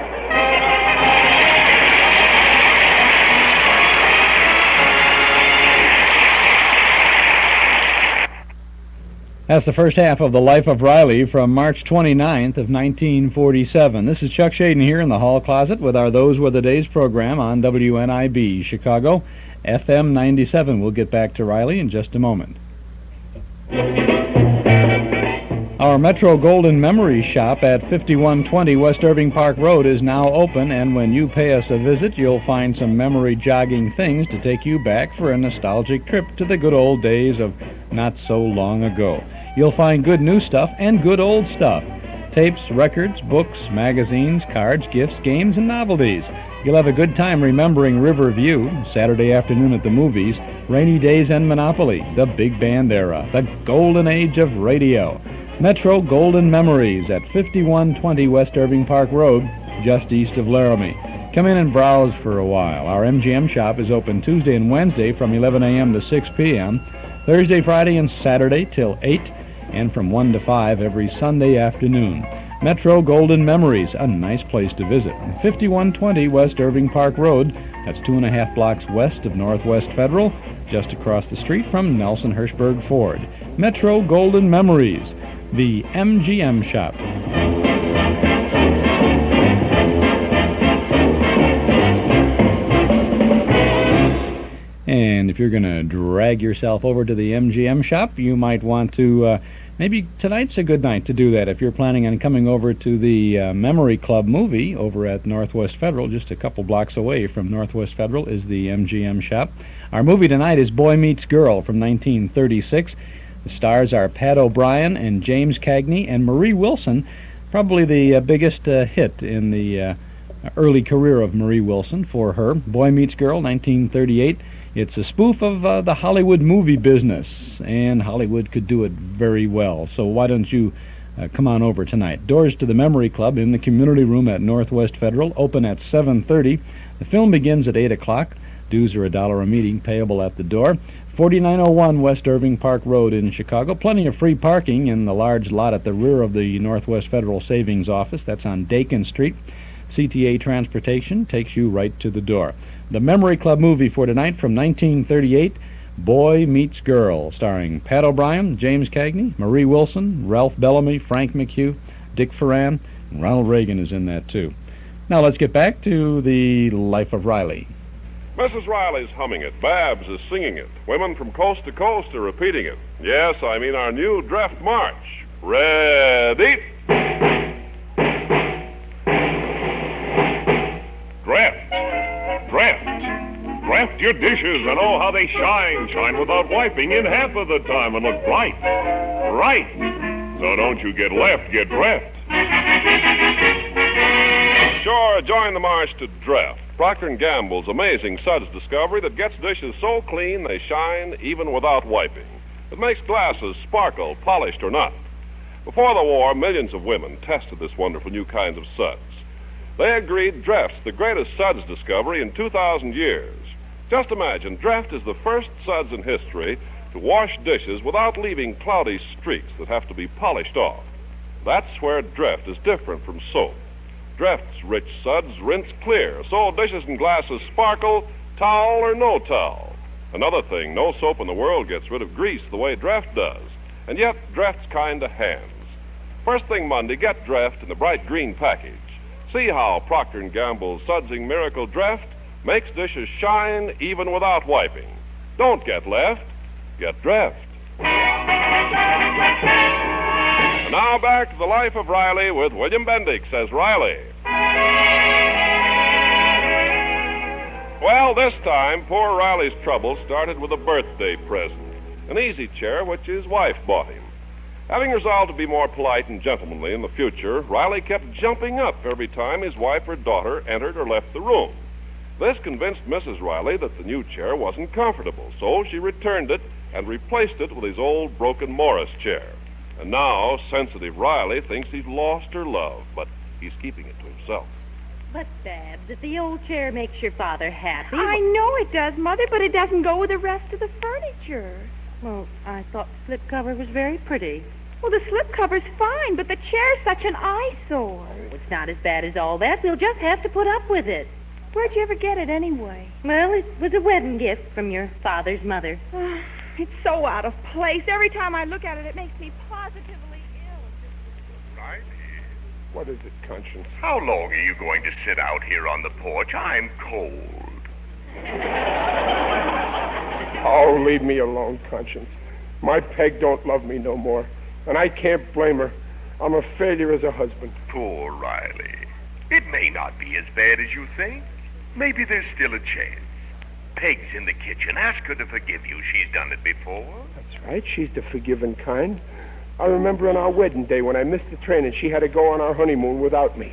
That's the first half of The Life of Riley from March 29th of 1947. This is Chuck Shaden here in the hall closet with our Those Were the Days program on WNIB Chicago, FM 97. We'll get back to Riley in just a moment. Our Metro Golden Memory Shop at 5120 West Irving Park Road is now open, and when you pay us a visit, you'll find some memory-jogging things to take you back for a nostalgic trip to the good old days of not so long ago. You'll find good new stuff and good old stuff. Tapes, records, books, magazines, cards, gifts, games, and novelties. You'll have a good time remembering Riverview, Saturday afternoon at the movies, Rainy Days and Monopoly, the big band era, the golden age of radio. Metro Golden Memories at 5120 West Irving Park Road, just east of Laramie. Come in and browse for a while. Our MGM shop is open Tuesday and Wednesday from 11 a.m. to 6 p.m., Thursday, Friday, and Saturday till 8, and from 1 to 5 every Sunday afternoon. Metro Golden Memories, a nice place to visit. 5120 West Irving Park Road, that's 2.5 blocks west of Northwest Federal, just across the street from Nelson Hirschberg Ford. Metro Golden Memories, the MGM shop. And if you're going to drag yourself over to the MGM shop, you might want to, maybe tonight's a good night to do that. If you're planning on coming over to the Memory Club movie over at Northwest Federal, just a couple blocks away from Northwest Federal is the MGM shop. Our movie tonight is Boy Meets Girl from 1936. The stars are Pat O'Brien and James Cagney and Marie Wilson, probably the biggest hit in the early career of Marie Wilson for her. Boy Meets Girl, 1938. It's a spoof of the Hollywood movie business, and Hollywood could do it very well. So why don't you come on over tonight? Doors to the Memory Club in the community room at Northwest Federal, open at 7:30. The film begins at 8 o'clock. Dues are $1 a meeting, payable at the door. 4901 West Irving Park Road in Chicago. Plenty of free parking in the large lot at the rear of the Northwest Federal Savings Office. That's on Dakin Street. CTA Transportation takes you right to the door. The Memory Club movie for tonight from 1938, Boy Meets Girl, starring Pat O'Brien, James Cagney, Marie Wilson, Ralph Bellamy, Frank McHugh, Dick Ferran, and Ronald Reagan is in that too. Now let's get back to The Life of Riley. Mrs. Riley's humming it. Babs is singing it. Women from coast to coast are repeating it. Yes, I mean our new draft march. Ready? Draft. your dishes and oh, how they shine. Shine without wiping in half of the time and look bright. Right. So don't you get left, get dreft. Sure, join the march to dreft. Procter & Gamble's amazing suds discovery that gets dishes so clean they shine even without wiping. It makes glasses sparkle, polished or not. Before the war, millions of women tested this wonderful new kind of suds. They agreed Dreft's the greatest suds discovery in 2,000 years. Just imagine, Dreft is the first suds in history to wash dishes without leaving cloudy streaks that have to be polished off. That's where Dreft is different from soap. Dreft's rich suds rinse clear, so dishes and glasses sparkle, towel or no towel. Another thing, no soap in the world gets rid of grease the way Dreft does. And yet, Dreft's kind of hands. First thing Monday, get Dreft in the bright green package. See how Procter & Gamble's Sudsing Miracle Dreft makes dishes shine even without wiping. Don't get left, get Dreft. And now back to the life of Riley with William Bendix as Riley. Well, this time, poor Riley's trouble started with a birthday present, an easy chair which his wife bought him. Having resolved to be more polite and gentlemanly in the future, Riley kept jumping up every time his wife or daughter entered or left the room. This convinced Mrs. Riley that the new chair wasn't comfortable, so she returned it and replaced it with his old broken Morris chair. And now, sensitive Riley thinks he's lost her love, but he's keeping it to himself. But, Babs, if the old chair makes your father happy... I know it does, Mother, but it doesn't go with the rest of the furniture. Well, I thought the slipcover was very pretty. Well, the slipcover's fine, but the chair's such an eyesore. Oh, it's not as bad as all that. We'll just have to put up with it. Where'd you ever get it anyway? Well, it was a wedding gift from your father's mother. It's so out of place. Every time I look at it, it makes me positively ill. Riley? What is it, Conscience? How long are you going to sit out here on the porch? I'm cold. Oh, leave me alone, Conscience. My Peg don't love me no more, and I can't blame her. I'm a failure as a husband. Poor Riley. It may not be as bad as you think. Maybe there's still a chance. Peg's in the kitchen. Ask her to forgive you. She's done it before. That's right. She's the forgiving kind. I remember on our wedding day when I missed the train and she had to go on our honeymoon without me.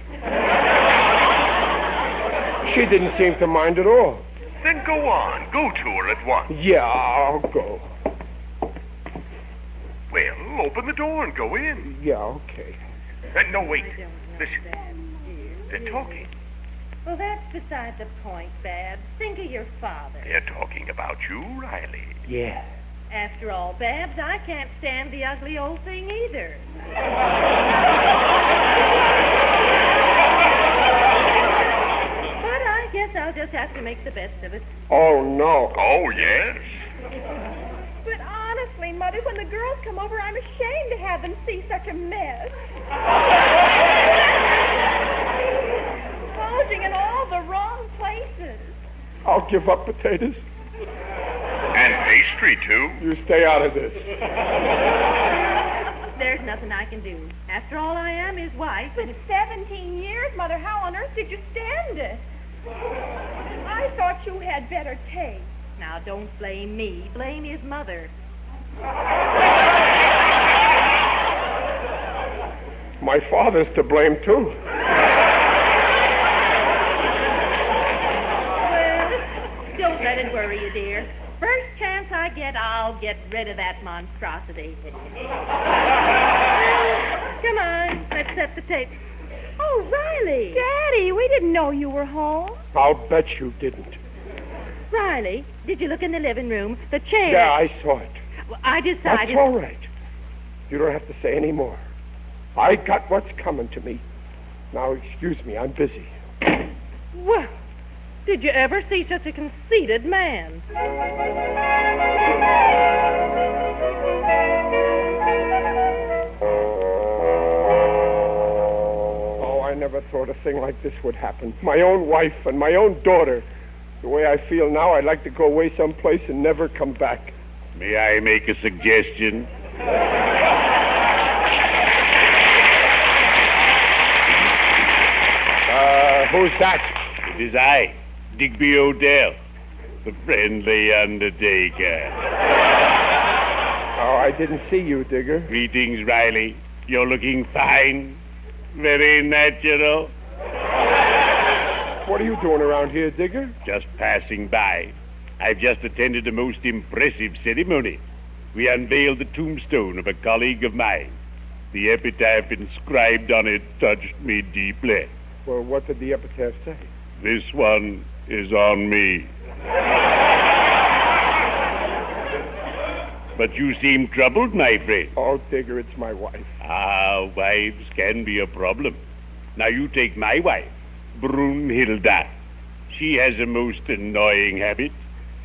She didn't seem to mind at all. Then go on. Go to her at once. Yeah, I'll go. Well, open the door and go in. Yeah, okay. No, wait. Listen. They're talking. Well, that's beside the point, Babs. Think of your father. They're talking about you, Riley. Yeah. After all, Babs, I can't stand the ugly old thing either. But I guess I'll just have to make the best of it. Oh, no. Oh, yes. But honestly, Mother, when the girls come over, I'm ashamed to have them see such a mess. Bulging in all the wrong places. I'll give up potatoes. And pastry, too. You stay out of this. There's nothing I can do. After all, I am his wife. For 17 years, Mother, how on earth did you stand it? I thought you had better taste. Now, don't blame me. Blame his mother. My father's to blame, too. Well, don't let it worry you, dear. First chance I get, I'll get rid of that monstrosity. Come on, let's set the tape. Oh, Riley. Daddy, we didn't know you were home. I'll bet you didn't. Riley, did you look in the living room? The chair. Yeah, I saw it. Well, I decided... That's all right. You don't have to say any more. I got what's coming to me. Now, excuse me, I'm busy. Well, did you ever see such a conceited man? Oh, I never thought a thing like this would happen. My own wife and my own daughter. The way I feel now, I'd like to go away someplace and never come back. May I make a suggestion? Who's that? It is I, Digby Odell. the friendly undertaker. Oh, I didn't see you, Digger. Greetings, Riley. You're looking fine. Very natural. What are you doing around here, Digger? Just passing by. I've just attended a most impressive ceremony. We unveiled the tombstone of a colleague of mine. The epitaph inscribed on it touched me deeply. Well, what did the epitaph say? This one is on me. But you seem troubled, my friend. Oh, Digger, it's my wife. Ah, wives can be a problem. Now you take my wife, Brunhilda. She has a most annoying habit.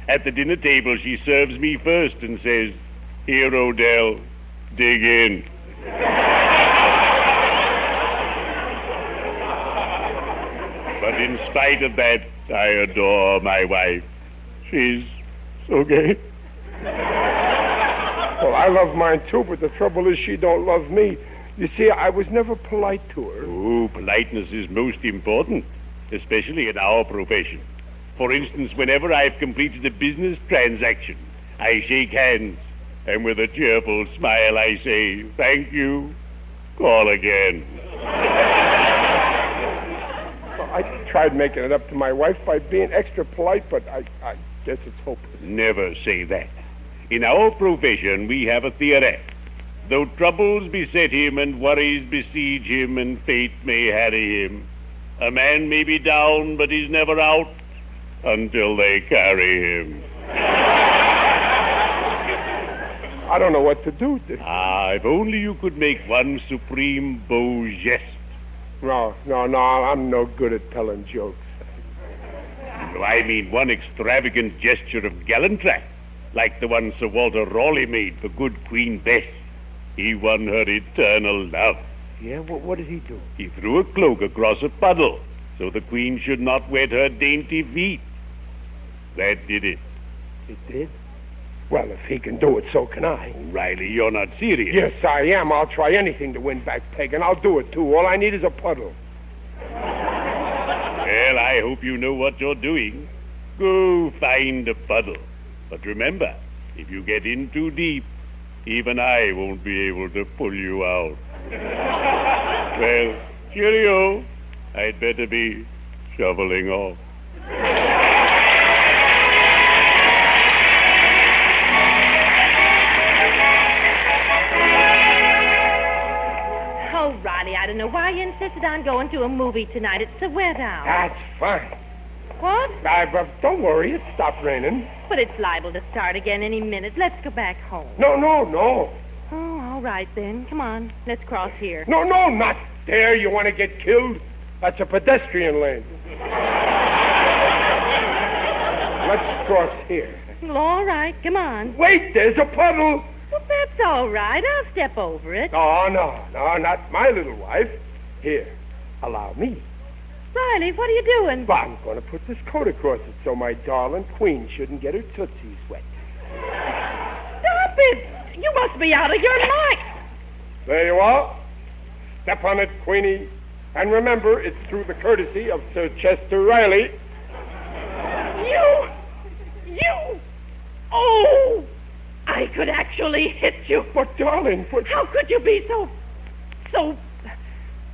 At the dinner table, she serves me first and says, "Here, Odell, dig in." But in spite of that, I adore my wife. She's so gay. Well, I love mine too, but the trouble is she don't love me. You see, I was never polite to her. Oh, politeness is most important, especially in our profession. For instance, whenever I've completed a business transaction, I shake hands, and with a cheerful smile I say, "Thank you. Call again." I tried making it up to my wife by being extra polite, but I guess it's hopeless. Never say that. In our profession, we have a theory. Though troubles beset him and worries besiege him and fate may harry him, a man may be down, but he's never out until they carry him. I don't know what to do. Ah, if only you could make one supreme beau geste. No, I'm no good at telling jokes. No, I mean one extravagant gesture of gallantry, like the one Sir Walter Raleigh made for good Queen Bess. He won her eternal love. Yeah, what did he do? He threw a cloak across a puddle, so the Queen should not wet her dainty feet. That did it. It did? Well, if he can do it, so can I. Oh, Riley, you're not serious. Yes, I am. I'll try anything to win back Peg, and I'll do it, too. All I need is a puddle. Well, I hope you know what you're doing. Go find a puddle. But remember, if you get in too deep, even I won't be able to pull you out. Well, cheerio. I'd better be shoveling off. Oh, Riley, I don't know why you insisted on going to a movie tonight. It's so wet out. That's fine. What? Don't worry, it stopped raining. But it's liable to start again any minute. Let's go back home. No. Oh, all right then. Come on, let's cross here. No, not there. You want to get killed? That's a pedestrian lane. Let's cross here. Well, all right, come on. Wait, there's a puddle. Well, that's all right. I'll step over it. No, not my little wife. Here, allow me. Riley, what are you doing? Well, I'm going to put this coat across it so my darling Queen shouldn't get her tootsies wet. Stop it! You must be out of your mind. There you are. Step on it, Queenie. And remember, it's through the courtesy of Sir Chester Riley. You! Oh! I could actually hit you. But, darling, How could you be so...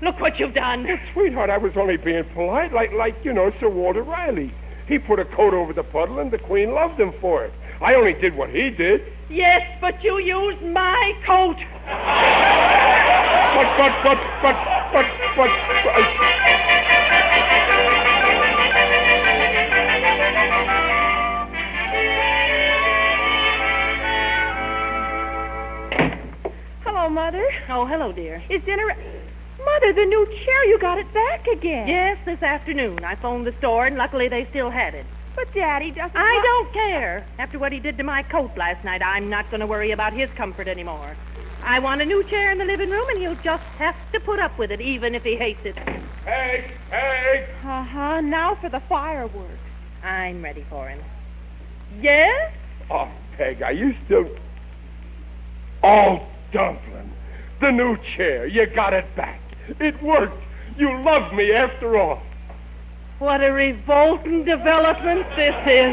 Look what you've done. Well, sweetheart, I was only being polite, like Sir Walter Riley. He put a coat over the puddle, and the Queen loved him for it. I only did what he did. Yes, but you used my coat. But... Hello, Mother. Oh, hello, dear. Is dinner... Mother, the new chair, you got it back again. Yes, this afternoon. I phoned the store, and luckily they still had it. But Daddy doesn't... I don't care. After what he did to my coat last night, I'm not going to worry about his comfort anymore. I want a new chair in the living room, and he'll just have to put up with it, even if he hates it. Peg! Uh-huh. Now for the fireworks. I'm ready for him. Yes? Oh, Peg, are you still... Oh, Dumpling, the new chair. You got it back. It worked. You love me after all. What a revolting development this is.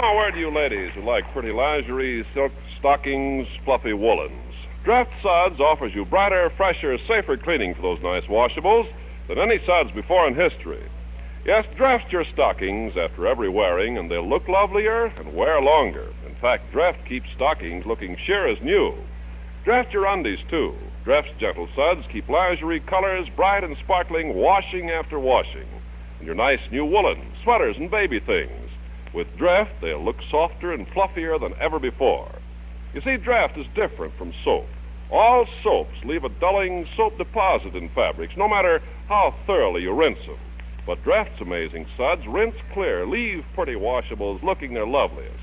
now, a word to you ladies who like pretty lingerie, silk stockings, fluffy woolens. Draft Suds offers you brighter, fresher, safer cleaning for those nice washables than any suds before in history. Yes, draft your stockings after every wearing, and they'll look lovelier and wear longer. In fact, Draft keeps stockings looking sheer as new. Draft your undies, too. Draft's gentle suds keep lingerie colors bright and sparkling, washing after washing. And your nice new woolens, sweaters, and baby things. With Draft, they'll look softer and fluffier than ever before. You see, Draft is different from soap. All soaps leave a dulling soap deposit in fabrics, no matter how thoroughly you rinse them. But Draft's amazing suds rinse clear, leave pretty washables looking their loveliest.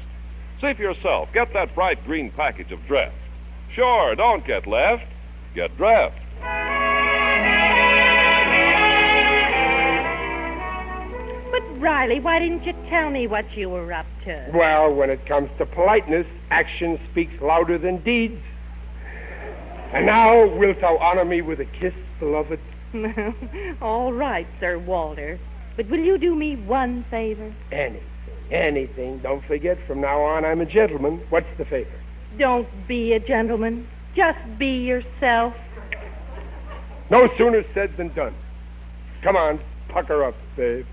See for yourself. Get that bright green package of Draft. Sure, don't get left. Get Draft. But, Riley, why didn't you tell me what you were up to? Well, when it comes to politeness, action speaks louder than deeds. And now, wilt thou honor me with a kiss, beloved? All right, Sir Walter. But will you do me one favor? Anything. Don't forget, from now on, I'm a gentleman. What's the favor? Don't be a gentleman. Just be yourself. No sooner said than done. Come on, pucker up, babe.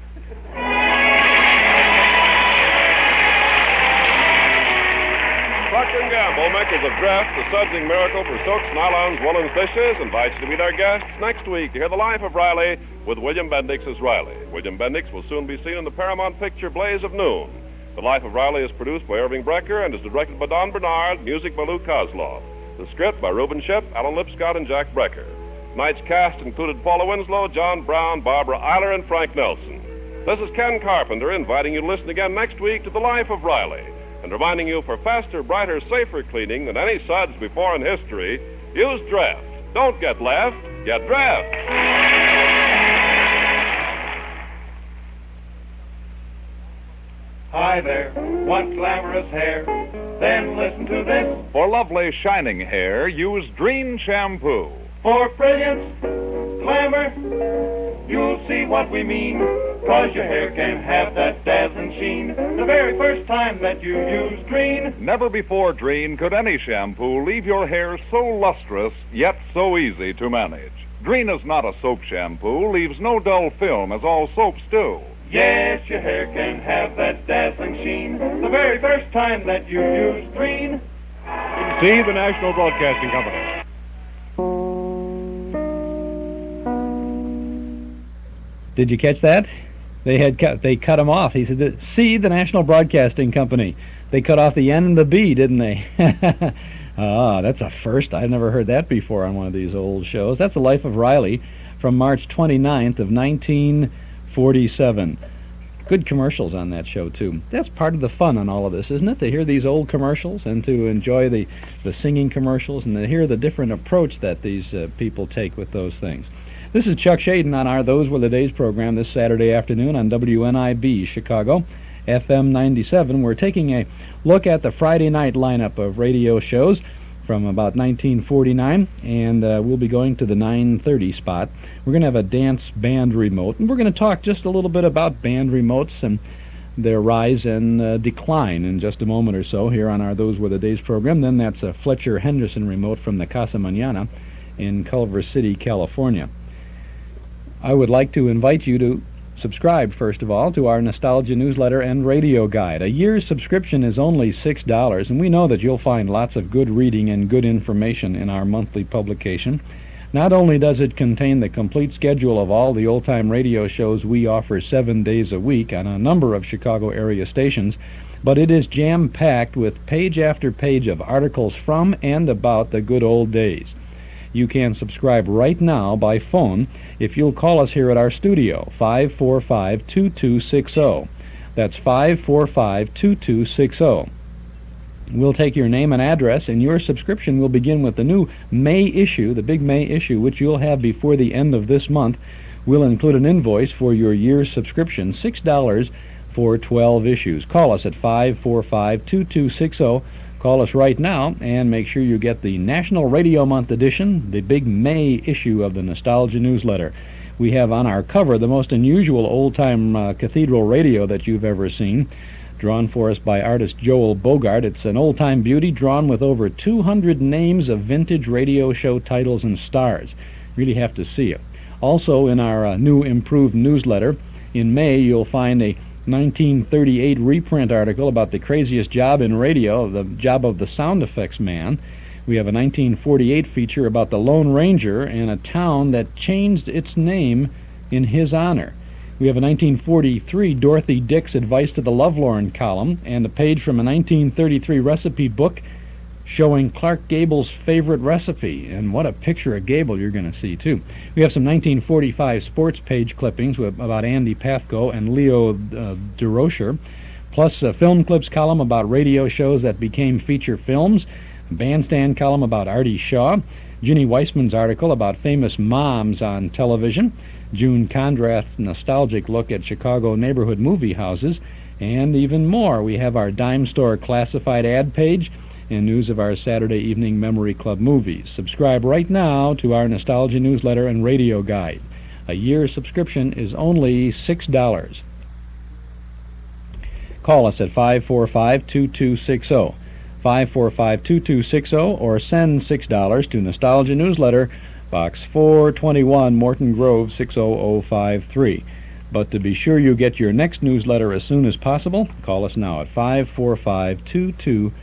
Procter & Gamble, makers of Draft, the sudsing miracle for silks, nylons, woolens, dishes, invites you to meet our guests next week to hear The Life of Riley with William Bendix as Riley. William Bendix will soon be seen in the Paramount picture Blaze of Noon. The Life of Riley is produced by Irving Brecker and is directed by Don Bernard, music by Lou Kozloff. The script by Reuben Ship, Alan Lipscott, and Jack Brecker. Tonight's cast included Paula Winslow, John Brown, Barbara Eiler, and Frank Nelson. This is Ken Carpenter inviting you to listen again next week to The Life of Riley, and reminding you for faster, brighter, safer cleaning than any suds before in history, use Draft. Don't get left, get Draft. Hi there, want glamorous hair? Then listen to this. For lovely, shining hair, use Dreen Shampoo. For brilliance, glamour, you'll see what we mean. 'Cause your hair can have that dazzling sheen the very first time that you use Dreen. Never before, Dreen, could any shampoo leave your hair so lustrous, yet so easy to manage. Dreen is not a soap shampoo, leaves no dull film as all soaps do. Yes, your hair can have that dazzling sheen the very first time that you use Dreen. See the National Broadcasting Company. Did you catch that? They cut him off. He said, "See the National Broadcasting Company." They cut off the N and the B, didn't they? That's a first. I've never heard that before on one of these old shows. That's The Life of Riley from March 29th of 1947. Good commercials on that show, too. That's part of the fun on all of this, isn't it? To hear these old commercials and to enjoy the singing commercials and to hear the different approach that these people take with those things. This is Chuck Shaden on our Those Were the Days program this Saturday afternoon on WNIB Chicago, FM 97. We're taking a look at the Friday night lineup of radio shows from about 1949, and we'll be going to the 9:30 spot. We're going to have a dance band remote, and we're going to talk just a little bit about band remotes and their rise and decline in just a moment or so here on our Those Were the Days program. Then that's a FLETCHER Henderson remote from the Casa Manana in Culver City, California. I would like to invite you to subscribe, first of all, to our Nostalgia newsletter and radio guide. A year's subscription is only $6, and we know that you'll find lots of good reading and good information in our monthly publication. Not only does it contain the complete schedule of all the old-time radio shows we offer 7 days a week on a number of Chicago area stations, but it is jam-packed with page after page of articles from and about the good old days. You can subscribe right now by phone if you'll call us here at our studio, 545-2260. That's 545-2260. We'll take your name and address, and your subscription will begin with the new May issue, the big May issue, which you'll have before the end of this month. We'll include an invoice for your year's subscription, $6 for 12 issues. Call us at 545-2260. Call us right now and make sure you get the National Radio Month edition, the big May issue of the Nostalgia newsletter. We have on our cover the most unusual old-time cathedral radio that you've ever seen. drawn for us by artist Joel Bogart. It's an old-time beauty drawn with over 200 names of vintage radio show titles and stars. Really have to see it. Also, in our new improved newsletter, in May, you'll find a 1938 reprint article about the craziest job in radio, the job of the sound effects man. We have a 1948 feature about the Lone Ranger and a town that changed its name in his honor. We have a 1943 Dorothy Dix Advice to the Lovelorn column and a page from a 1933 recipe book showing Clark Gable's favorite recipe. And what a picture of Gable you're going to see, too. We have some 1945 sports page clippings about Andy Pathko and Leo DeRocher, plus a film clips column about radio shows that became feature films, a bandstand column about Artie Shaw, Ginny Weissman's article about famous moms on television, June Condrath's nostalgic look at Chicago neighborhood movie houses, and even more. We have our dime store classified ad page and news of our Saturday evening Memory Club movies. Subscribe right now to our Nostalgia newsletter and radio guide. A year subscription is only $6. Call us at 545-2260, 545-2260, or send $6 to Nostalgia Newsletter, Box 421, Morton Grove, 60053. But to be sure you get your next newsletter as soon as possible, call us now at 545-2260.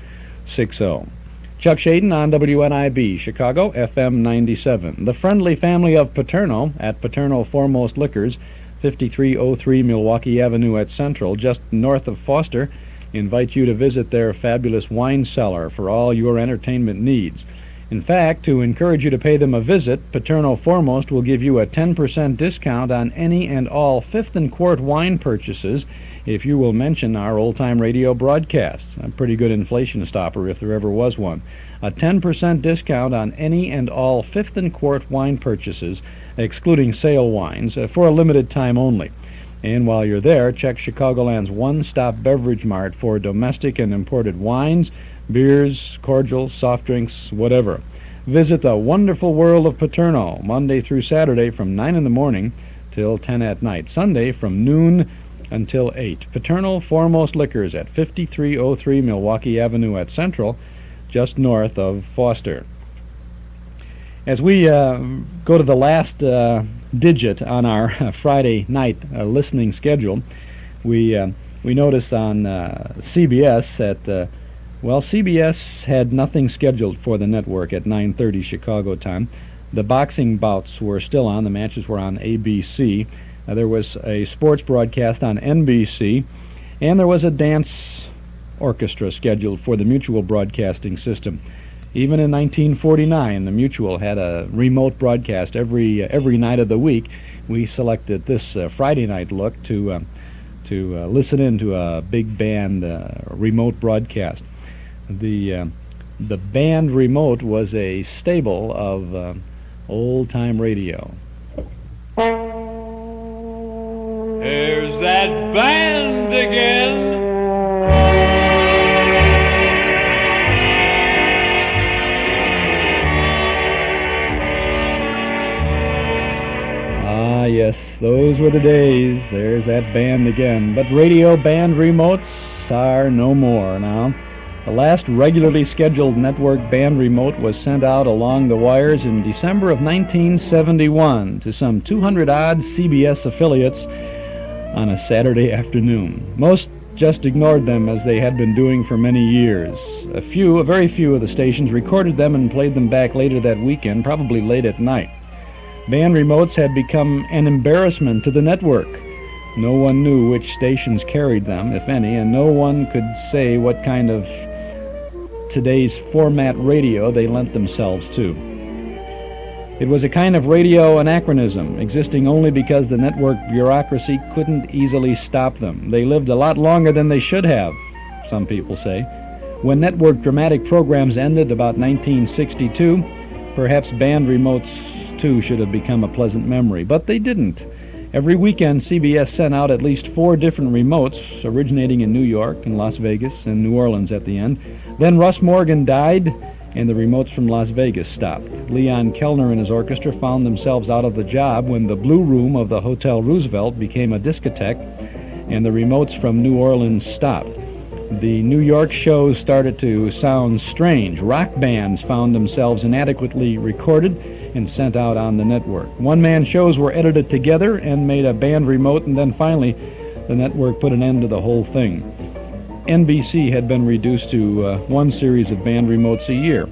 Chuck Shaden on WNIB, Chicago, FM 97. The friendly family of Paterno at Paterno Foremost Liquors, 5303 Milwaukee Avenue at Central, just north of Foster, invite you to visit their fabulous wine cellar for all your entertainment needs. In fact, to encourage you to pay them a visit, Paterno Foremost will give you a 10% discount on any and all 5th and Quart wine purchases if you will mention our old-time radio broadcasts. A pretty good inflation stopper if there ever was one. A 10% discount on any and all 5th and Quart wine purchases, excluding sale wines, for a limited time only. And while you're there, check Chicagoland's one-stop beverage mart for domestic and imported wines, beers, cordials, soft drinks, whatever. Visit the wonderful world of Paterno, Monday through Saturday from 9 in the morning till 10 at night. Sunday from noon until 8. Paterno Foremost Liquors at 5303 Milwaukee Avenue at Central, just north of Foster. As we go to the last digit on our Friday night listening schedule, we notice on CBS that CBS had nothing scheduled for the network at 9:30 Chicago time. The boxing bouts were still on. The matches were on ABC. There was a sports broadcast on NBC, and there was a dance orchestra scheduled for the Mutual Broadcasting System. Even in 1949, the Mutual had a remote broadcast every night of the week. We selected this Friday night look to listen in to a big band remote broadcast. The band remote was a staple of old-time radio. Here's that band again. Ah, yes, those were the days. There's that band again. But radio band remotes are no more now. The last regularly scheduled network band remote was sent out along the wires in December of 1971 to some 200-odd CBS affiliates on a Saturday afternoon. Most just ignored them as they had been doing for many years. A very few of the stations recorded them and played them back later that weekend, probably late at night. Band remotes had become an embarrassment to the network. No one knew which stations carried them, if any, and no one could say what kind of today's format radio they lent themselves to. It was a kind of radio anachronism, existing only because the network bureaucracy couldn't easily stop them. They lived a lot longer than they should have, some people say. When network dramatic programs ended about 1962, perhaps band remotes too should have become a pleasant memory, but they didn't. Every weekend, CBS sent out at least 4 different remotes, originating in New York and Las Vegas and New Orleans at the end. Then Russ Morgan died, and the remotes from Las Vegas stopped. Leon Kellner and his orchestra found themselves out of the job when the Blue Room of the Hotel Roosevelt became a discotheque, and the remotes from New Orleans stopped. The New York shows started to sound strange. Rock bands found themselves inadequately recorded and sent out on the network. One-man shows were edited together and made a band remote, and then finally the network put an end to the whole thing. NBC had been reduced to one series of band remotes a year.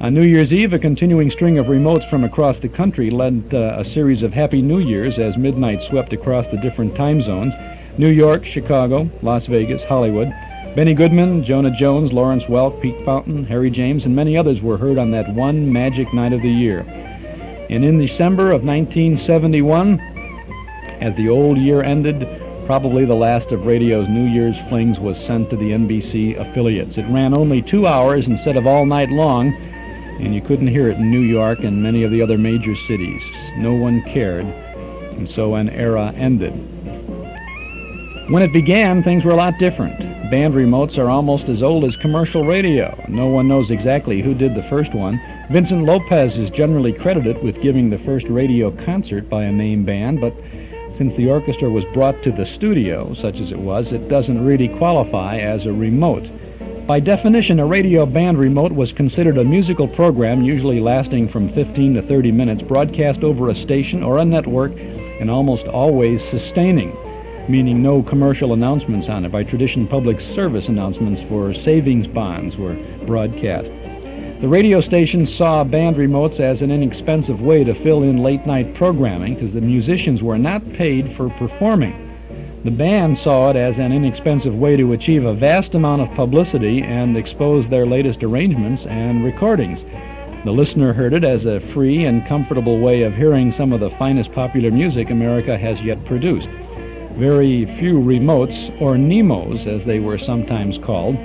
On New Year's Eve, a continuing string of remotes from across the country led a series of Happy New Years as midnight swept across the different time zones. New York, Chicago, Las Vegas, Hollywood. Benny Goodman, Jonah Jones, Lawrence Welk, Pete Fountain, Harry James, and many others were heard on that one magic night of the year. And in December of 1971, as the old year ended, probably the last of radio's New Year's flings was sent to the NBC affiliates. It ran only 2 hours instead of all night long, and you couldn't hear it in New York and many of the other major cities. No one cared, and so an era ended. When it began, things were a lot different. Band remotes are almost as old as commercial radio. No one knows exactly who did the first one. Vincent Lopez is generally credited with giving the first radio concert by a name band, but since the orchestra was brought to the studio, such as it was, it doesn't really qualify as a remote. By definition, a radio band remote was considered a musical program usually lasting from 15 to 30 minutes, broadcast over a station or a network, and almost always sustaining, meaning no commercial announcements on it. By tradition, public service announcements for savings bonds were broadcast. The radio stations saw band remotes as an inexpensive way to fill in late-night programming because the musicians were not paid for performing. The band saw it as an inexpensive way to achieve a vast amount of publicity and expose their latest arrangements and recordings. The listener heard it as a free and comfortable way of hearing some of the finest popular music America has yet produced. Very few remotes, or NEMOs as they were sometimes called,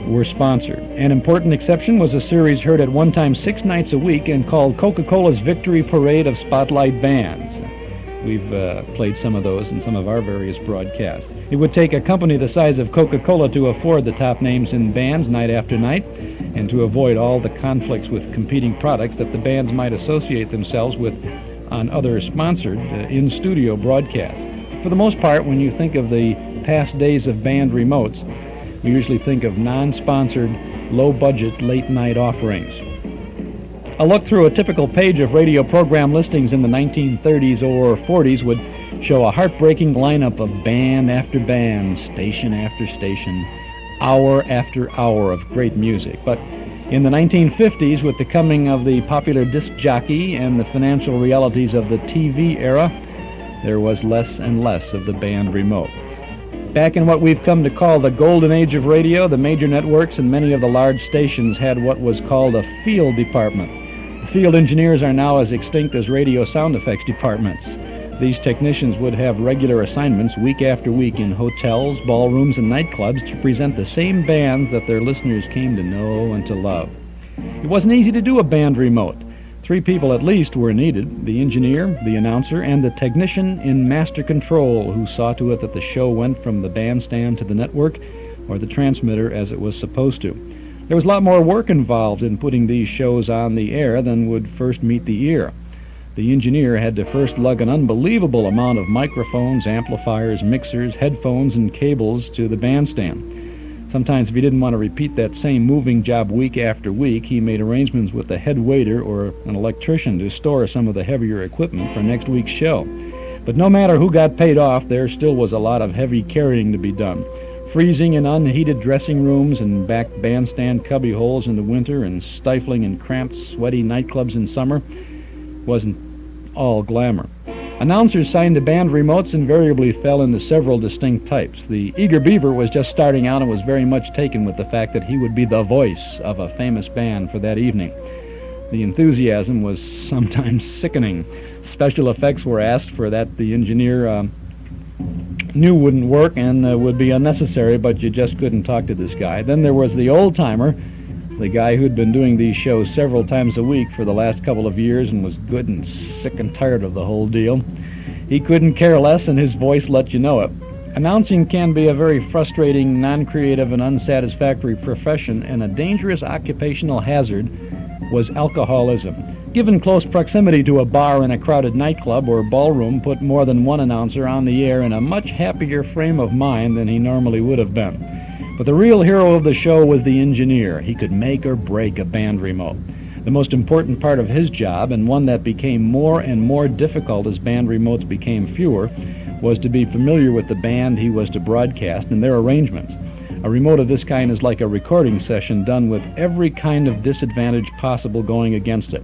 were sponsored. An important exception was a series heard at one time 6 nights a week and called Coca-Cola's Victory Parade of Spotlight Bands. We've played some of those in some of our various broadcasts. It would take a company the size of Coca-Cola to afford the top names in bands night after night and to avoid all the conflicts with competing products that the bands might associate themselves with on other sponsored in-studio broadcasts. For the most part, when you think of the past days of band remotes, we usually think of non-sponsored, low-budget, late-night offerings. A look through a typical page of radio program listings in the 1930s or 40s would show a heartbreaking lineup of band after band, station after station, hour after hour of great music. But in the 1950s, with the coming of the popular disc jockey and the financial realities of the TV era, there was less and less of the band remote. Back in what we've come to call the golden age of radio, the major networks and many of the large stations had what was called a field department. The field engineers are now as extinct as radio sound effects departments. These technicians would have regular assignments week after week in hotels, ballrooms, and nightclubs to present the same bands that their listeners came to know and to love. It wasn't easy to do a band remote. 3 people at least were needed: the engineer, the announcer, and the technician in master control who saw to it that the show went from the bandstand to the network or the transmitter as it was supposed to. There was a lot more work involved in putting these shows on the air than would first meet the ear. The engineer had to first lug an unbelievable amount of microphones, amplifiers, mixers, headphones, and cables to the bandstand. Sometimes, if he didn't want to repeat that same moving job week after week, he made arrangements with the head waiter or an electrician to store some of the heavier equipment for next week's show. But no matter who got paid off, there still was a lot of heavy carrying to be done. Freezing in unheated dressing rooms and back bandstand cubby holes in the winter and stifling in cramped, sweaty nightclubs in summer wasn't all glamour. Announcers signed to band remotes invariably fell into several distinct types. The eager beaver was just starting out and was very much taken with the fact that he would be the voice of a famous band for that evening. The enthusiasm was sometimes sickening. Special effects were asked for that the engineer knew wouldn't work and would be unnecessary, but you just couldn't talk to this guy. Then there was the old-timer, the guy who'd been doing these shows several times a week for the last couple of years and was good and sick and tired of the whole deal. He couldn't care less, and his voice let you know it. Announcing can be a very frustrating, non-creative, and unsatisfactory profession, and a dangerous occupational hazard was alcoholism. Given close proximity to a bar in a crowded nightclub or ballroom put more than one announcer on the air in a much happier frame of mind than he normally would have been. But the real hero of the show was the engineer. He could make or break a band remote. The most important part of his job, and one that became more and more difficult as band remotes became fewer, was to be familiar with the band he was to broadcast and their arrangements. A remote of this kind is like a recording session done with every kind of disadvantage possible going against it.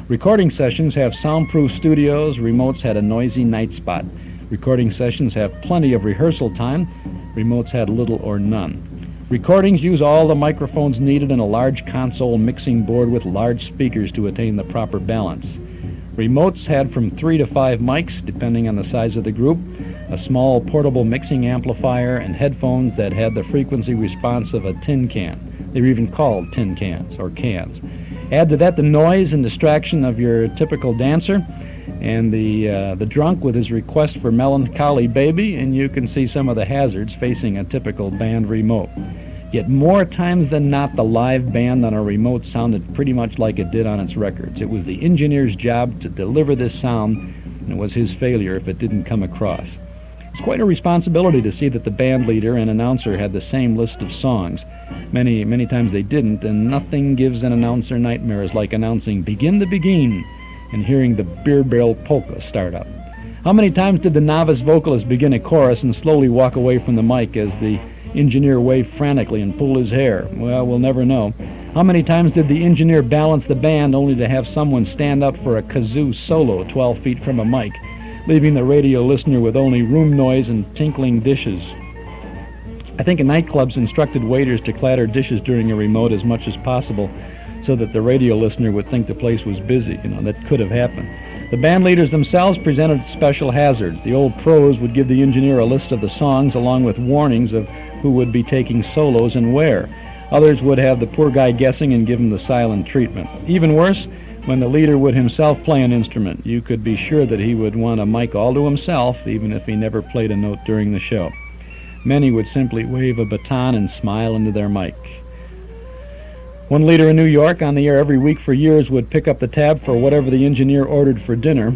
Recording sessions have soundproof studios. Remotes had a noisy night spot. Recording sessions have plenty of rehearsal time. Remotes had little or none. Recordings use all the microphones needed in a large console mixing board with large speakers to attain the proper balance. Remotes had from 3 to 5 mics, depending on the size of the group, a small portable mixing amplifier, and headphones that had the frequency response of a tin can. They were even called tin cans or cans. Add to that the noise and distraction of your typical dancer, and the drunk with his request for Melancholy Baby, and you can see some of the hazards facing a typical band remote. Yet more times than not, the live band on a remote sounded pretty much like it did on its records. It was the engineer's job to deliver this sound, and it was his failure if it didn't come across. It's quite a responsibility to see that the band leader and announcer had the same list of songs. Many times they didn't, and nothing gives an announcer nightmares like announcing "Begin the Begin" and hearing the Beer Barrel Polka start up. How many times did the novice vocalist begin a chorus and slowly walk away from the mic as the engineer waved frantically and pulled his hair? Well, we'll never know. How many times did the engineer balance the band only to have someone stand up for a kazoo solo 12 feet from a mic, leaving the radio listener with only room noise and tinkling dishes? I think nightclubs instructed waiters to clatter dishes during a remote as much as possible so that the radio listener would think the place was busy. That could have happened. The band leaders themselves presented special hazards. The old pros would give the engineer a list of the songs along with warnings of who would be taking solos and where. Others would have the poor guy guessing and give him the silent treatment. Even worse, when the leader would himself play an instrument, you could be sure that he would want a mic all to himself, even if he never played a note during the show. Many would simply wave a baton and smile into their mic. One leader in New York, on the air every week for years, would pick up the tab for whatever the engineer ordered for dinner,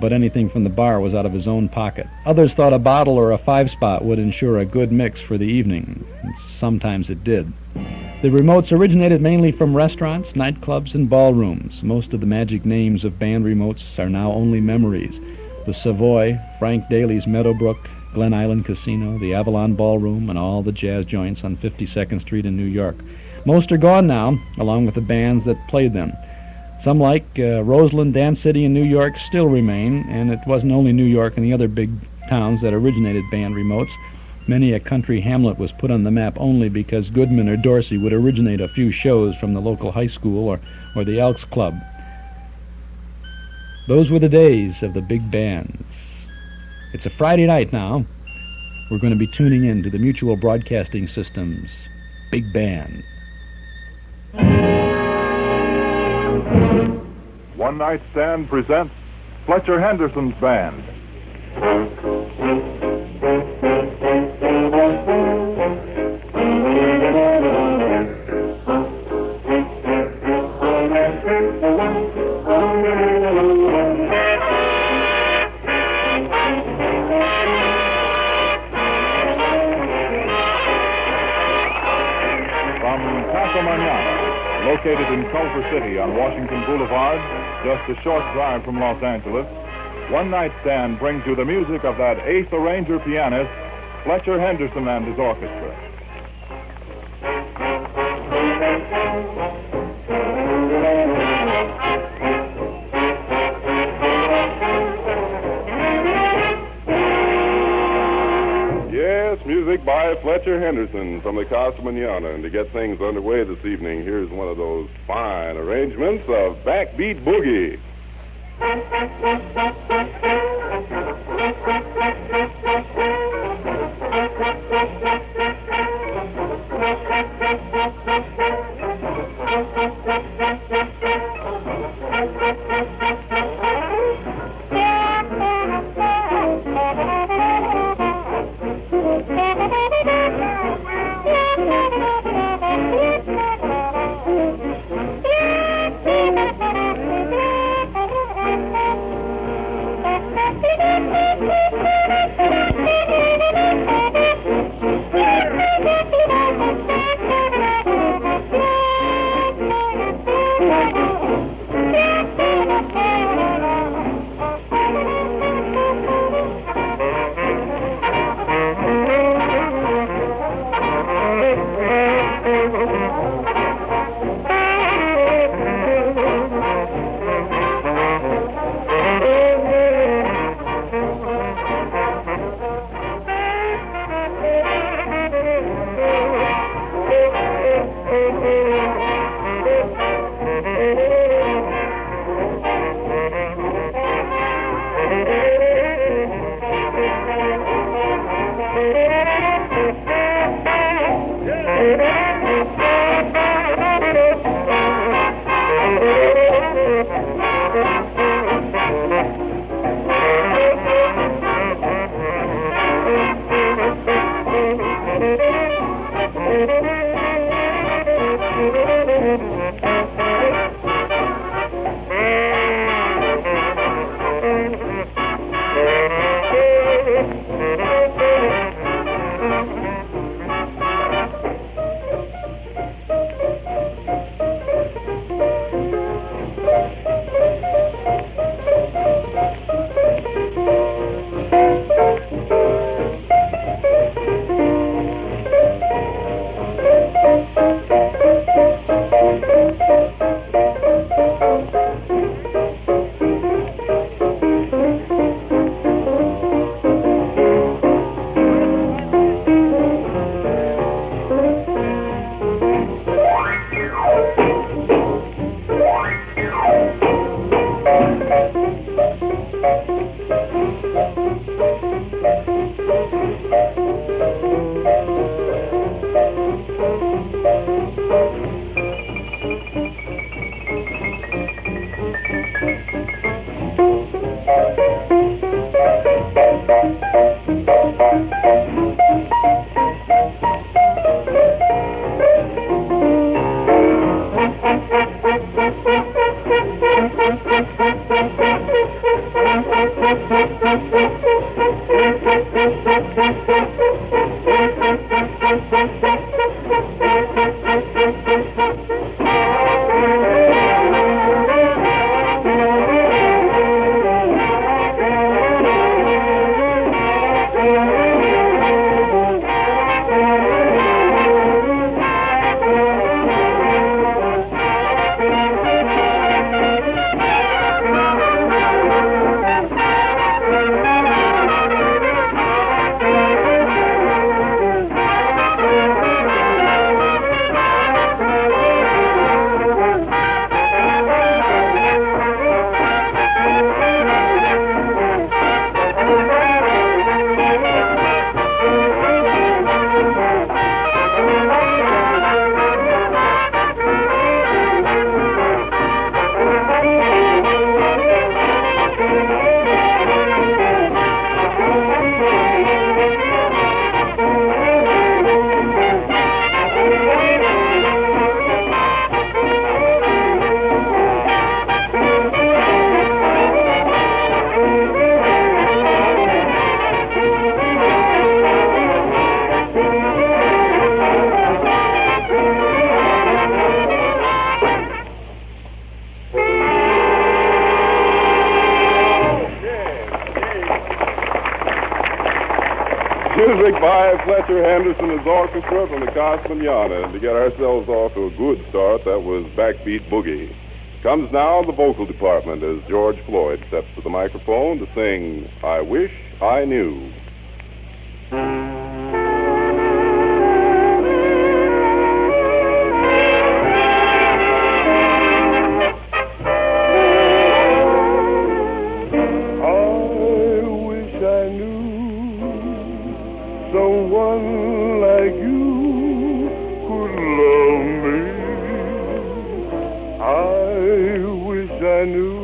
but anything from the bar was out of his own pocket. Others thought a bottle or a 5-spot would ensure a good mix for the evening. And sometimes it did. The remotes originated mainly from restaurants, nightclubs, and ballrooms. Most of the magic names of band remotes are now only memories. The Savoy, Frank Daly's Meadowbrook, Glen Island Casino, the Avalon Ballroom, and all the jazz joints on 52nd Street in New York. Most are gone now, along with the bands that played them. Some, like Roseland Dance City in New York, still remain, and it wasn't only New York and the other big towns that originated band remotes. Many a country hamlet was put on the map only because Goodman or Dorsey would originate a few shows from the local high school or the Elks Club. Those were the days of the big bands. It's a Friday night now. We're going to be tuning in to the Mutual Broadcasting System's Big Band. One Night Stand presents Fletcher Henderson's Band. From Casa Manana, located in Culver City on Washington Boulevard, just a short drive from Los Angeles, One Night Stand brings you the music of that eighth arranger pianist, Fletcher Henderson and his orchestra. Yes, music by Fletcher Henderson from the Casa Manana. And to get things underway this evening, here's one of those fine arrangements of Backbeat Boogie. Music by Fletcher, Henderson's Orchestra from the Casa Manana. And to get ourselves off to a good start, that was Backbeat Boogie. Comes now the vocal department as George Floyd steps to the microphone to sing I Wish I Knew. Someone like you could love me. I wish I knew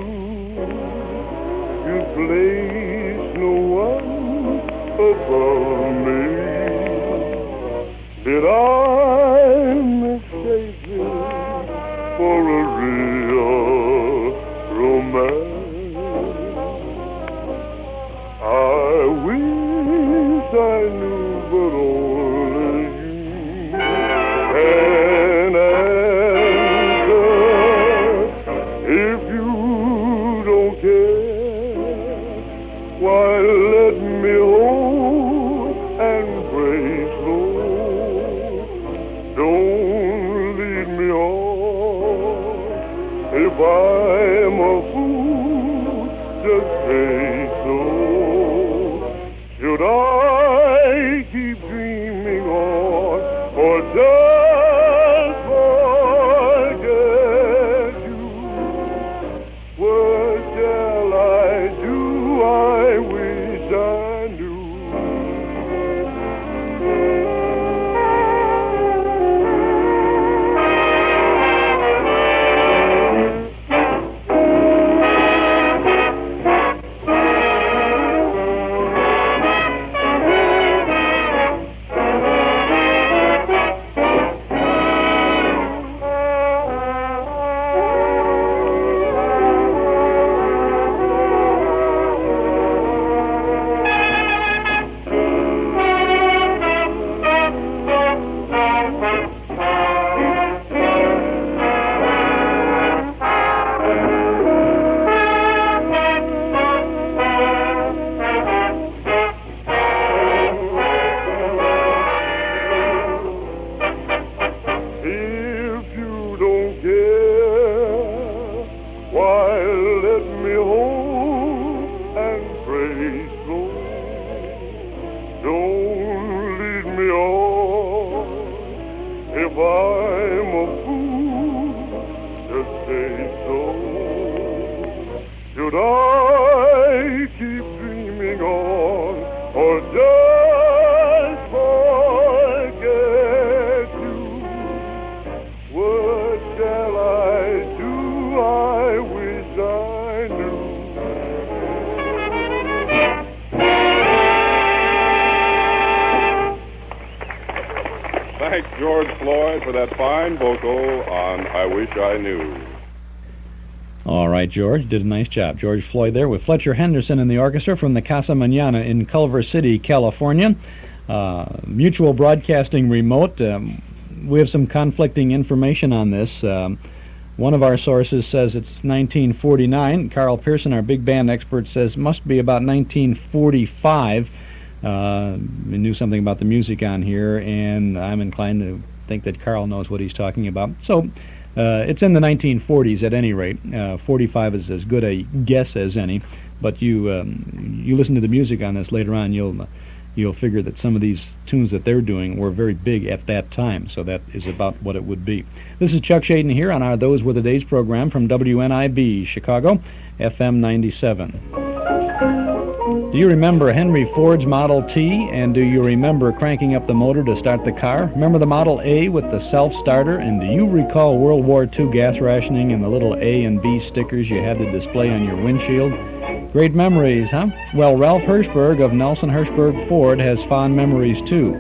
you'd place no one above me. Did I mistake you for a real romance? I wish I knew. But only you can answer If I'm a fool, just say so. Should I keep dreaming on, or just forget you? What shall I do? I wish I knew. Thanks, George Floyd, for that fine vocal on I Wish I Knew. All right, George, did a nice job. George Floyd there with Fletcher Henderson and the orchestra from the Casa Manana in Culver City, California. Mutual Broadcasting Remote. We have some conflicting information on this. One of our sources says it's 1949. Carl Pearson, our big band expert, says must be about 1945. We knew something about the music on here, and I'm inclined to think that Carl knows what he's talking about. So it's in the 1940s at any rate. 45 is as good a guess as any. But you listen to the music on this later on, you'll figure that some of these tunes that they're doing were very big at that time. So that is about what it would be. This is Chuck Shaden here on our Those Were the Days program from WNIB Chicago, FM 97. Do you remember Henry Ford's Model T, and do you remember cranking up the motor to start the car? Remember the Model A with the self-starter, and do you recall World War II gas rationing and the little A and B stickers you had to display on your windshield? Great memories, huh? Well, Ralph Hirschberg of Nelson Hirschberg Ford has fond memories, too.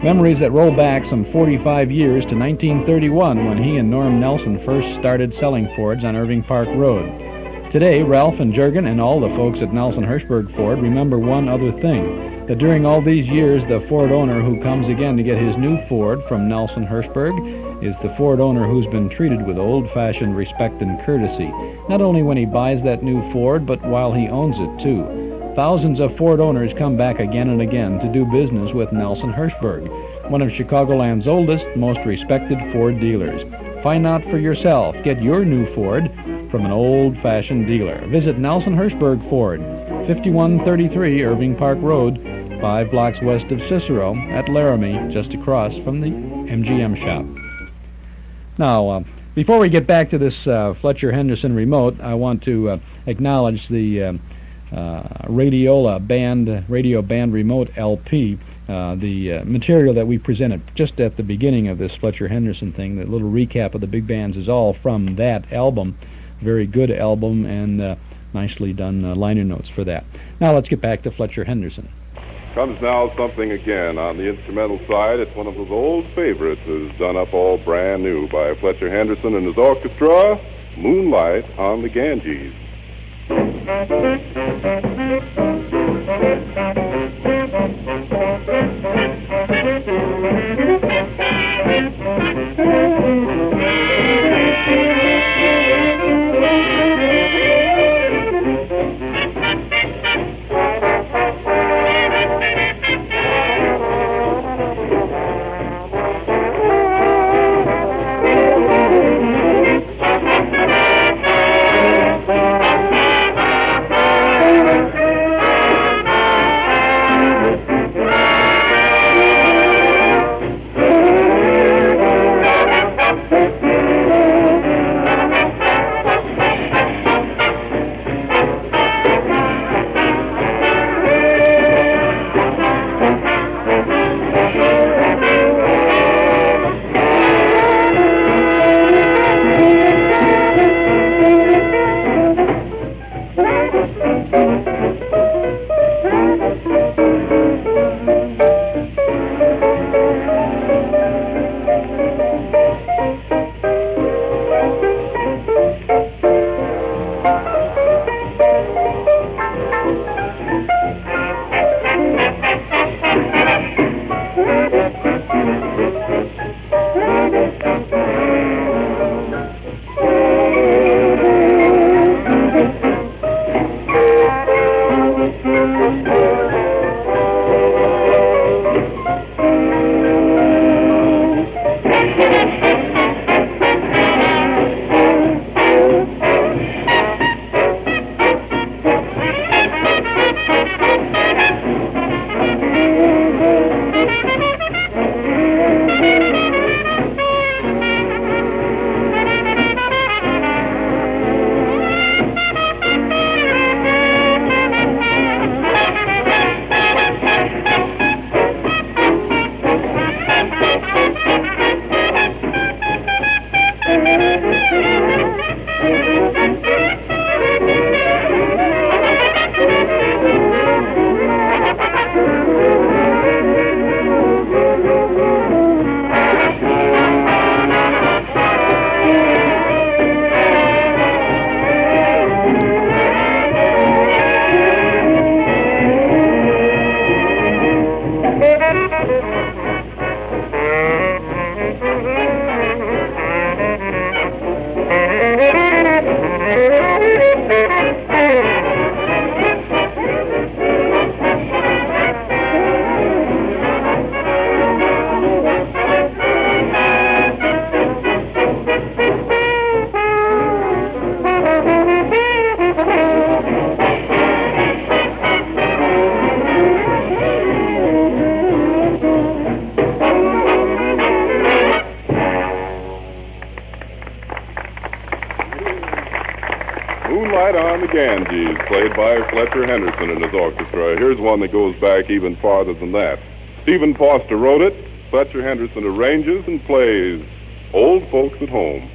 Memories that roll back some 45 years to 1931 when he and Norm Nelson first started selling Fords on Irving Park Road. Today, Ralph and Jurgen and all the folks at Nelson Hirschberg Ford remember one other thing, that during all these years, the Ford owner who comes again to get his new Ford from Nelson Hirschberg is the Ford owner who's been treated with old-fashioned respect and courtesy, not only when he buys that new Ford, but while he owns it, too. Thousands of Ford owners come back again and again to do business with Nelson Hirschberg, one of Chicagoland's oldest, most respected Ford dealers. Find out for yourself. Get your new Ford from an old-fashioned dealer. Visit Nelson Hirschberg Ford, 5133 Irving Park Road, 5 blocks west of Cicero at Laramie, just across from the MGM shop. Now, before we get back to this Fletcher Henderson remote, I want to acknowledge the radio band remote LP, the material that we presented just at the beginning of this Fletcher Henderson thing. The little recap of the big bands is all from that album. Very good album, and nicely done liner notes for that. Now let's get back to Fletcher Henderson. Comes now something again on the instrumental side. It's one of those old favorites that's done up all brand new by Fletcher Henderson and his orchestra, Moonlight on the Ganges. Moonlight on the Ganges, played by Fletcher Henderson and his orchestra. Here's one that goes back even farther than that. Stephen Foster wrote it. Fletcher Henderson arranges and plays Old Folks at Home.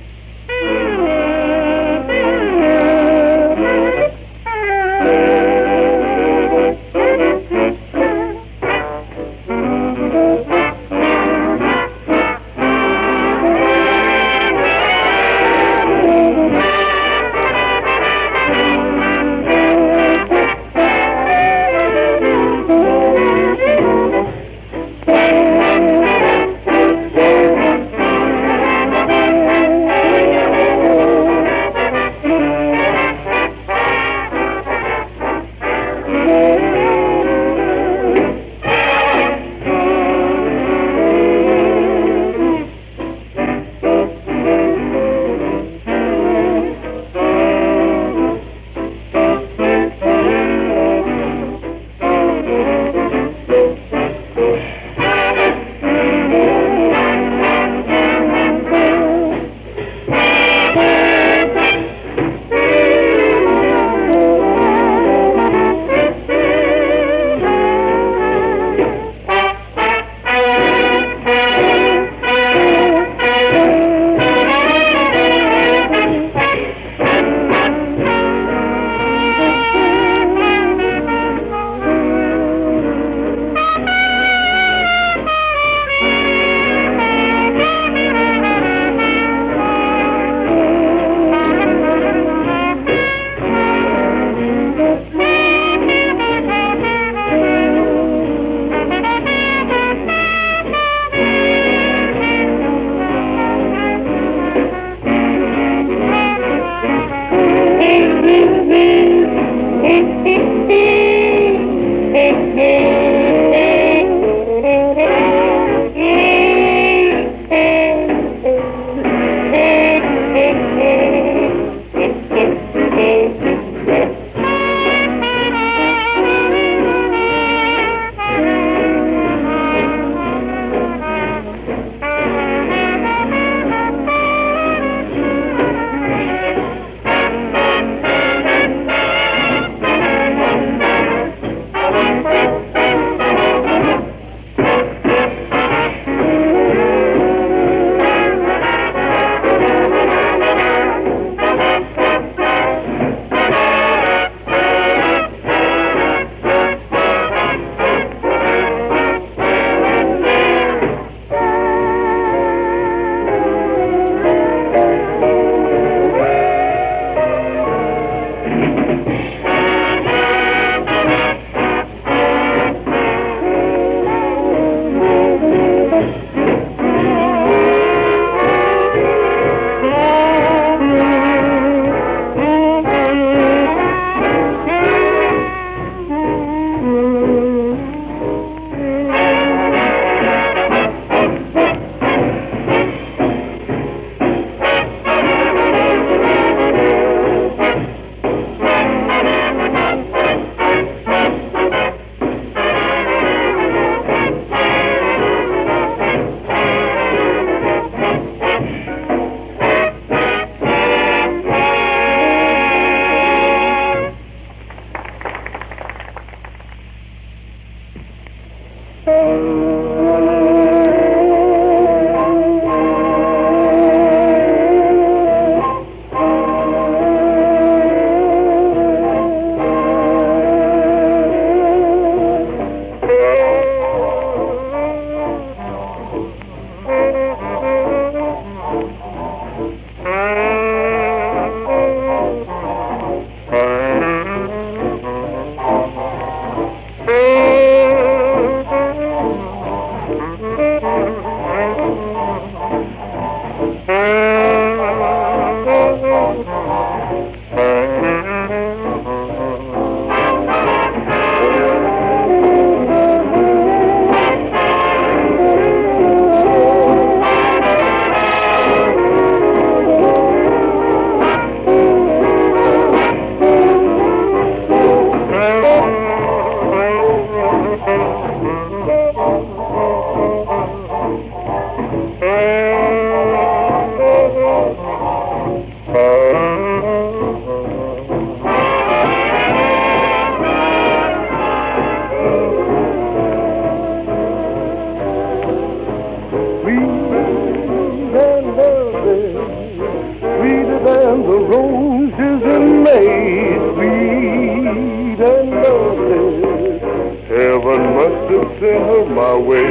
to send her my way.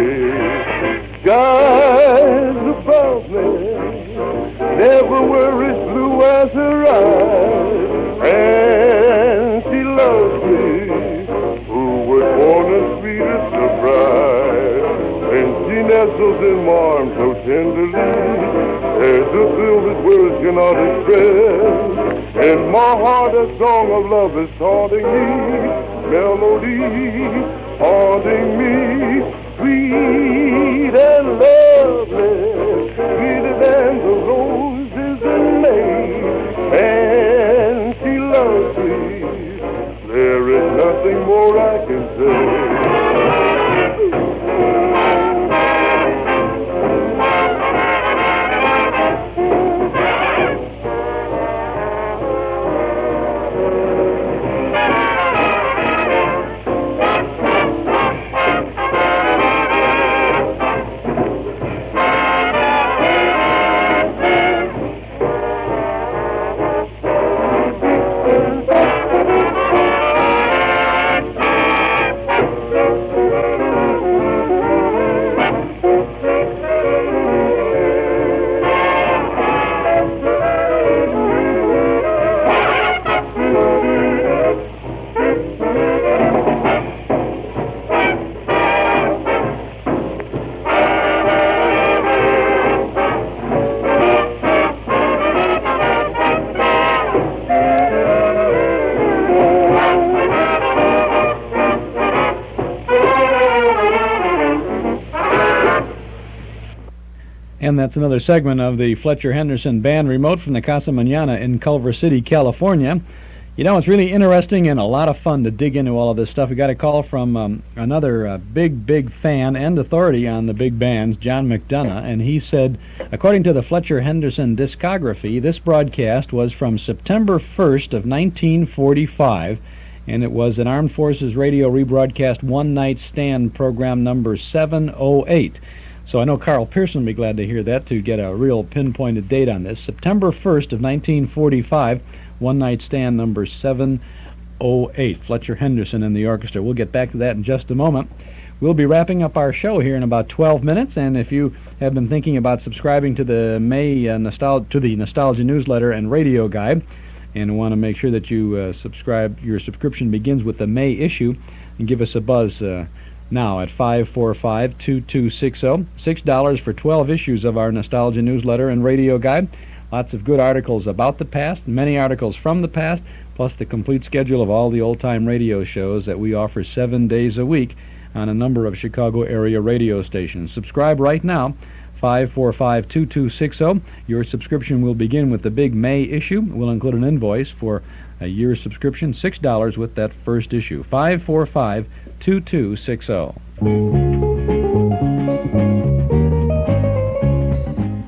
Skies above me never were as blue as her eyes, and she loves me, who was born a sweetest surprise. And she nestles in my arms so tenderly, as a thrill that words cannot express. In my heart a song of love is haunting me, melody haunting me, sweet and lovely, sweeter than the roses in May. And she loves me, there is nothing more I can say. And that's another segment of the Fletcher Henderson Band remote from the Casa Manana in Culver City, California. You know, it's really interesting and a lot of fun to dig into all of this stuff. We got a call from another big fan and authority on the big bands, John McDonough, and he said, according to the Fletcher Henderson discography, this broadcast was from September 1st of 1945, and it was an Armed Forces Radio rebroadcast One Night Stand program number 708. So I know Carl Pearson will be glad to hear that, to get a real pinpointed date on this. September 1st of 1945, One Night Stand number 708, Fletcher Henderson and the orchestra. We'll get back to that in just a moment. We'll be wrapping up our show here in about 12 minutes, and if you have been thinking about subscribing to the Nostalgia newsletter and radio guide, and want to make sure that you subscribe, your subscription begins with the May issue, and give us a buzz now at 545-2260. $6 for 12 issues of our Nostalgia newsletter and radio guide. Lots of good articles about the past, many articles from the past, plus the complete schedule of all the old-time radio shows that we offer 7 days a week on a number of Chicago area radio stations. Subscribe right now, 545-2260. Your subscription will begin with the big May issue. We'll include an invoice for a year's subscription, $6 with that first issue. 545-2260.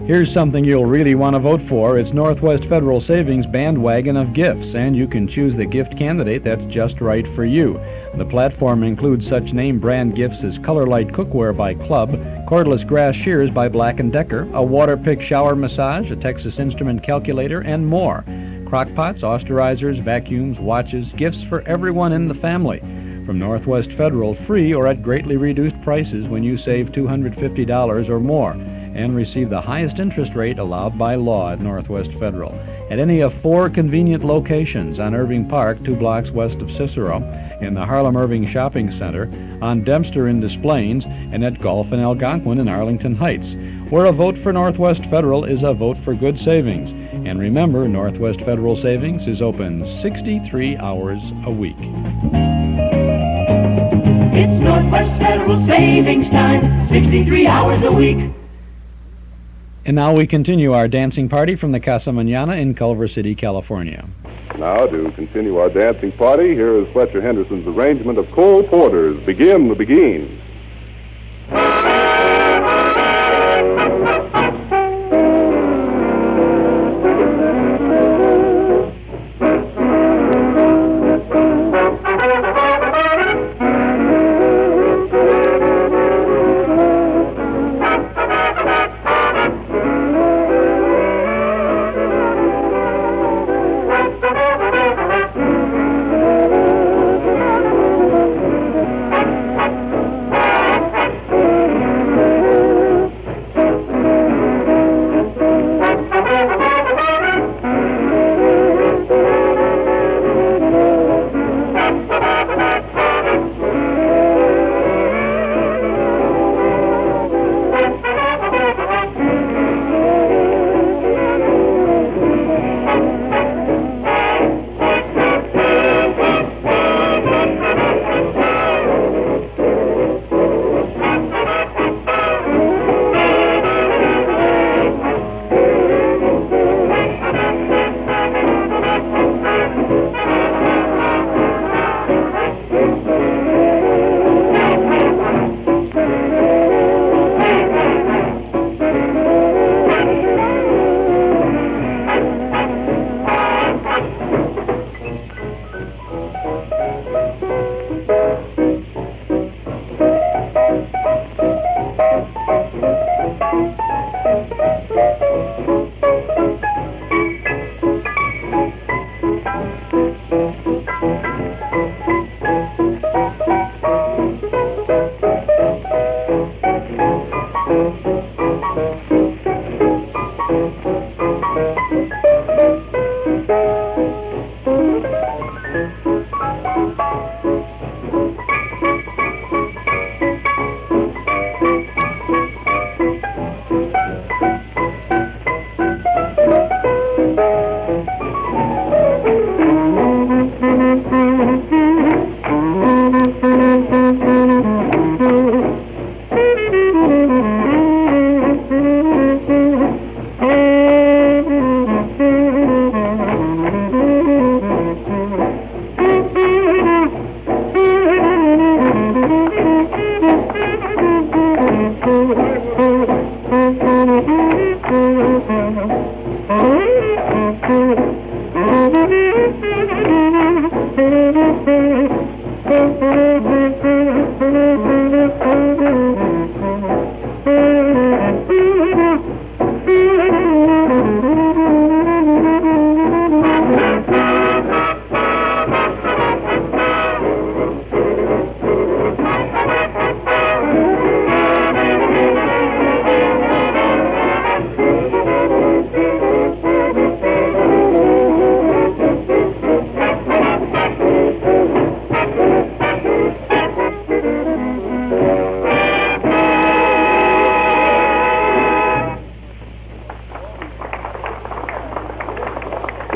Here's something you'll really want to vote for. It's Northwest Federal Savings Bandwagon of Gifts, and you can choose the gift candidate that's just right for you. The platform includes such name brand gifts as Color Light Cookware by Club, Cordless Grass Shears by Black & Decker, a Water Pick Shower Massage, a Texas Instrument Calculator, and more. Crockpots, austerizers, vacuums, watches, gifts for everyone in the family. From Northwest Federal, free or at greatly reduced prices when you save $250 or more, and receive the highest interest rate allowed by law at Northwest Federal. At any of 4 convenient locations: on Irving Park, 2 blocks west of Cicero, in the Harlem Irving Shopping Center, on Dempster in Des Plaines, and at Gulf and Algonquin in Arlington Heights. Where a vote for Northwest Federal is a vote for good savings. And remember, Northwest Federal Savings is open 63 hours a week. It's Northwest Federal Savings Time, 63 hours a week. And now we continue our dancing party from the Casa Manana in Culver City, California. Now, to continue our dancing party, here is Fletcher Henderson's arrangement of Cole Porter's Begin the Beguines.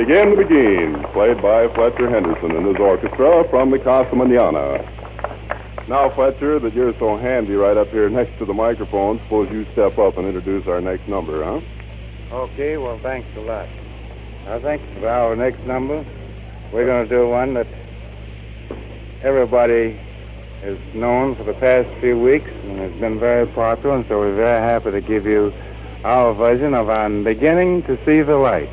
Begin to Begin, played by Fletcher Henderson and his orchestra from the Casa Manana. Now, Fletcher, that you're so handy right up here next to the microphone, suppose you step up and introduce our next number, huh? Okay, well, thanks a lot. I think for our next number, we're going to do one that everybody has known for the past few weeks and has been very popular, and so we're very happy to give you our version of I'm Beginning to See the Light.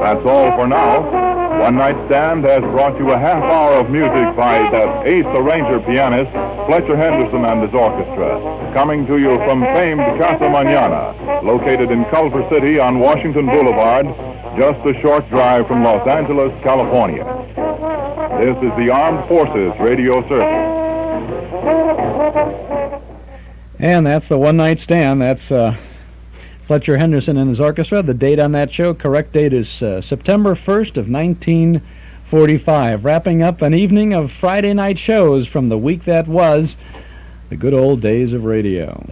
That's all for now. One Night Stand has brought you a half hour of music by that ace arranger pianist, Fletcher Henderson and his orchestra, coming to you from famed Casa Manana, located in Culver City on Washington Boulevard, just a short drive from Los Angeles, California. This is the Armed Forces Radio Service. And that's the One Night Stand. That's Fletcher Henderson and his orchestra. The date on that show, correct date, is September 1st of 1945. Wrapping up an evening of Friday night shows from the week that was, the good old days of radio.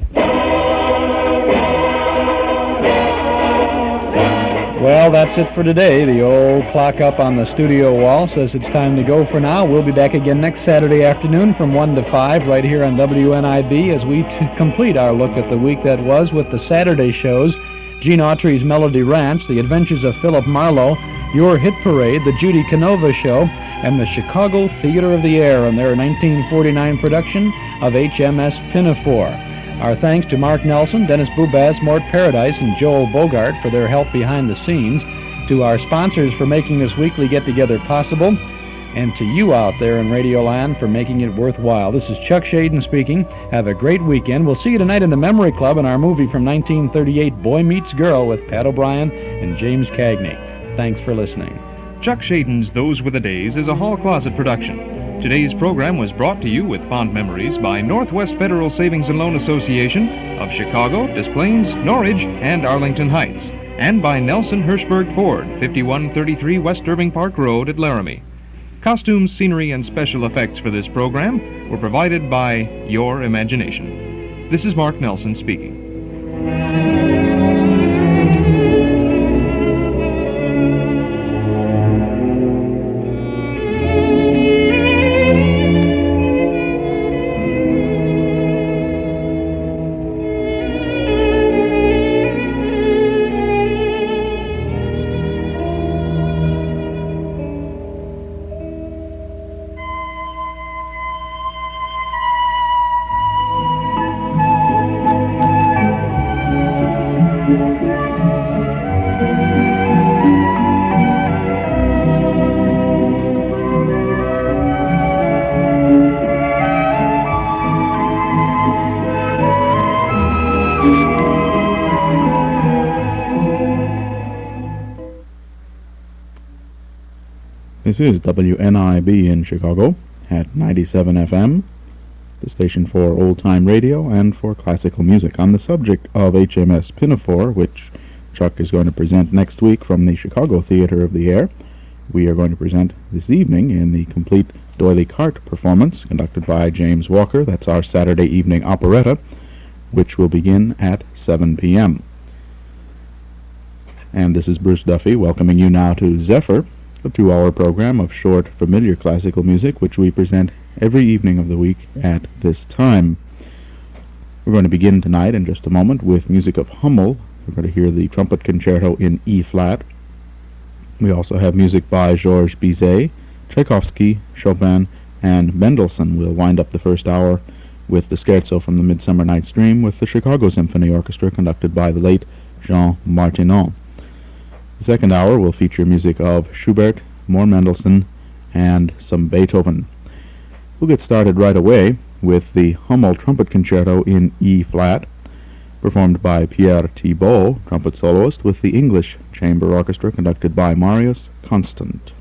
Well, that's it for today. The old clock up on the studio wall says it's time to go for now. We'll be back again next Saturday afternoon from 1 to 5 right here on WNIB as we complete our look at the week that was with the Saturday shows, Gene Autry's Melody Ranch, The Adventures of Philip Marlowe, Your Hit Parade, The Judy Canova Show, and the Chicago Theater of the Air and their 1949 production of HMS Pinafore. Our thanks to Mark Nelson, Dennis Bubas, Mort Paradise, and Joel Bogart for their help behind the scenes, to our sponsors for making this weekly get-together possible, and to you out there in Radioland for making it worthwhile. This is Chuck Shaden speaking. Have a great weekend. We'll see you tonight in the Memory Club in our movie from 1938, Boy Meets Girl, with Pat O'Brien and James Cagney. Thanks for listening. Chuck Shaden's Those Were the Days is a Hall Closet production. Today's program was brought to you with fond memories by Northwest Federal Savings and Loan Association of Chicago, Des Plaines, Norridge, and Arlington Heights, and by Nelson Hirschberg Ford, 5133 West Irving Park Road at Laramie. Costumes, scenery, and special effects for this program were provided by Your Imagination. This is Mark Nelson speaking. This is WNIB in Chicago at 97 FM, the station for old-time radio and for classical music. On the subject of HMS Pinafore, which Chuck is going to present next week from the Chicago Theater of the Air, we are going to present this evening in the complete D'Oyly Carte performance conducted by James Walker. That's our Saturday evening operetta, which will begin at 7 p.m. And this is Bruce Duffy welcoming you now to Zephyr, a 2-hour program of short, familiar classical music, which we present every evening of the week at this time. We're going to begin tonight in just a moment with music of Hummel. We're going to hear the Trumpet Concerto in E-flat. We also have music by Georges Bizet, Tchaikovsky, Chopin, and Mendelssohn. We'll wind up the first hour with the Scherzo from the Midsummer Night's Dream with the Chicago Symphony Orchestra conducted by the late Jean Martinon. The second hour will feature music of Schubert, more Mendelssohn, and some Beethoven. We'll get started right away with the Hummel Trumpet Concerto in E-flat, performed by Pierre Thibault, trumpet soloist, with the English Chamber Orchestra conducted by Marius Constant.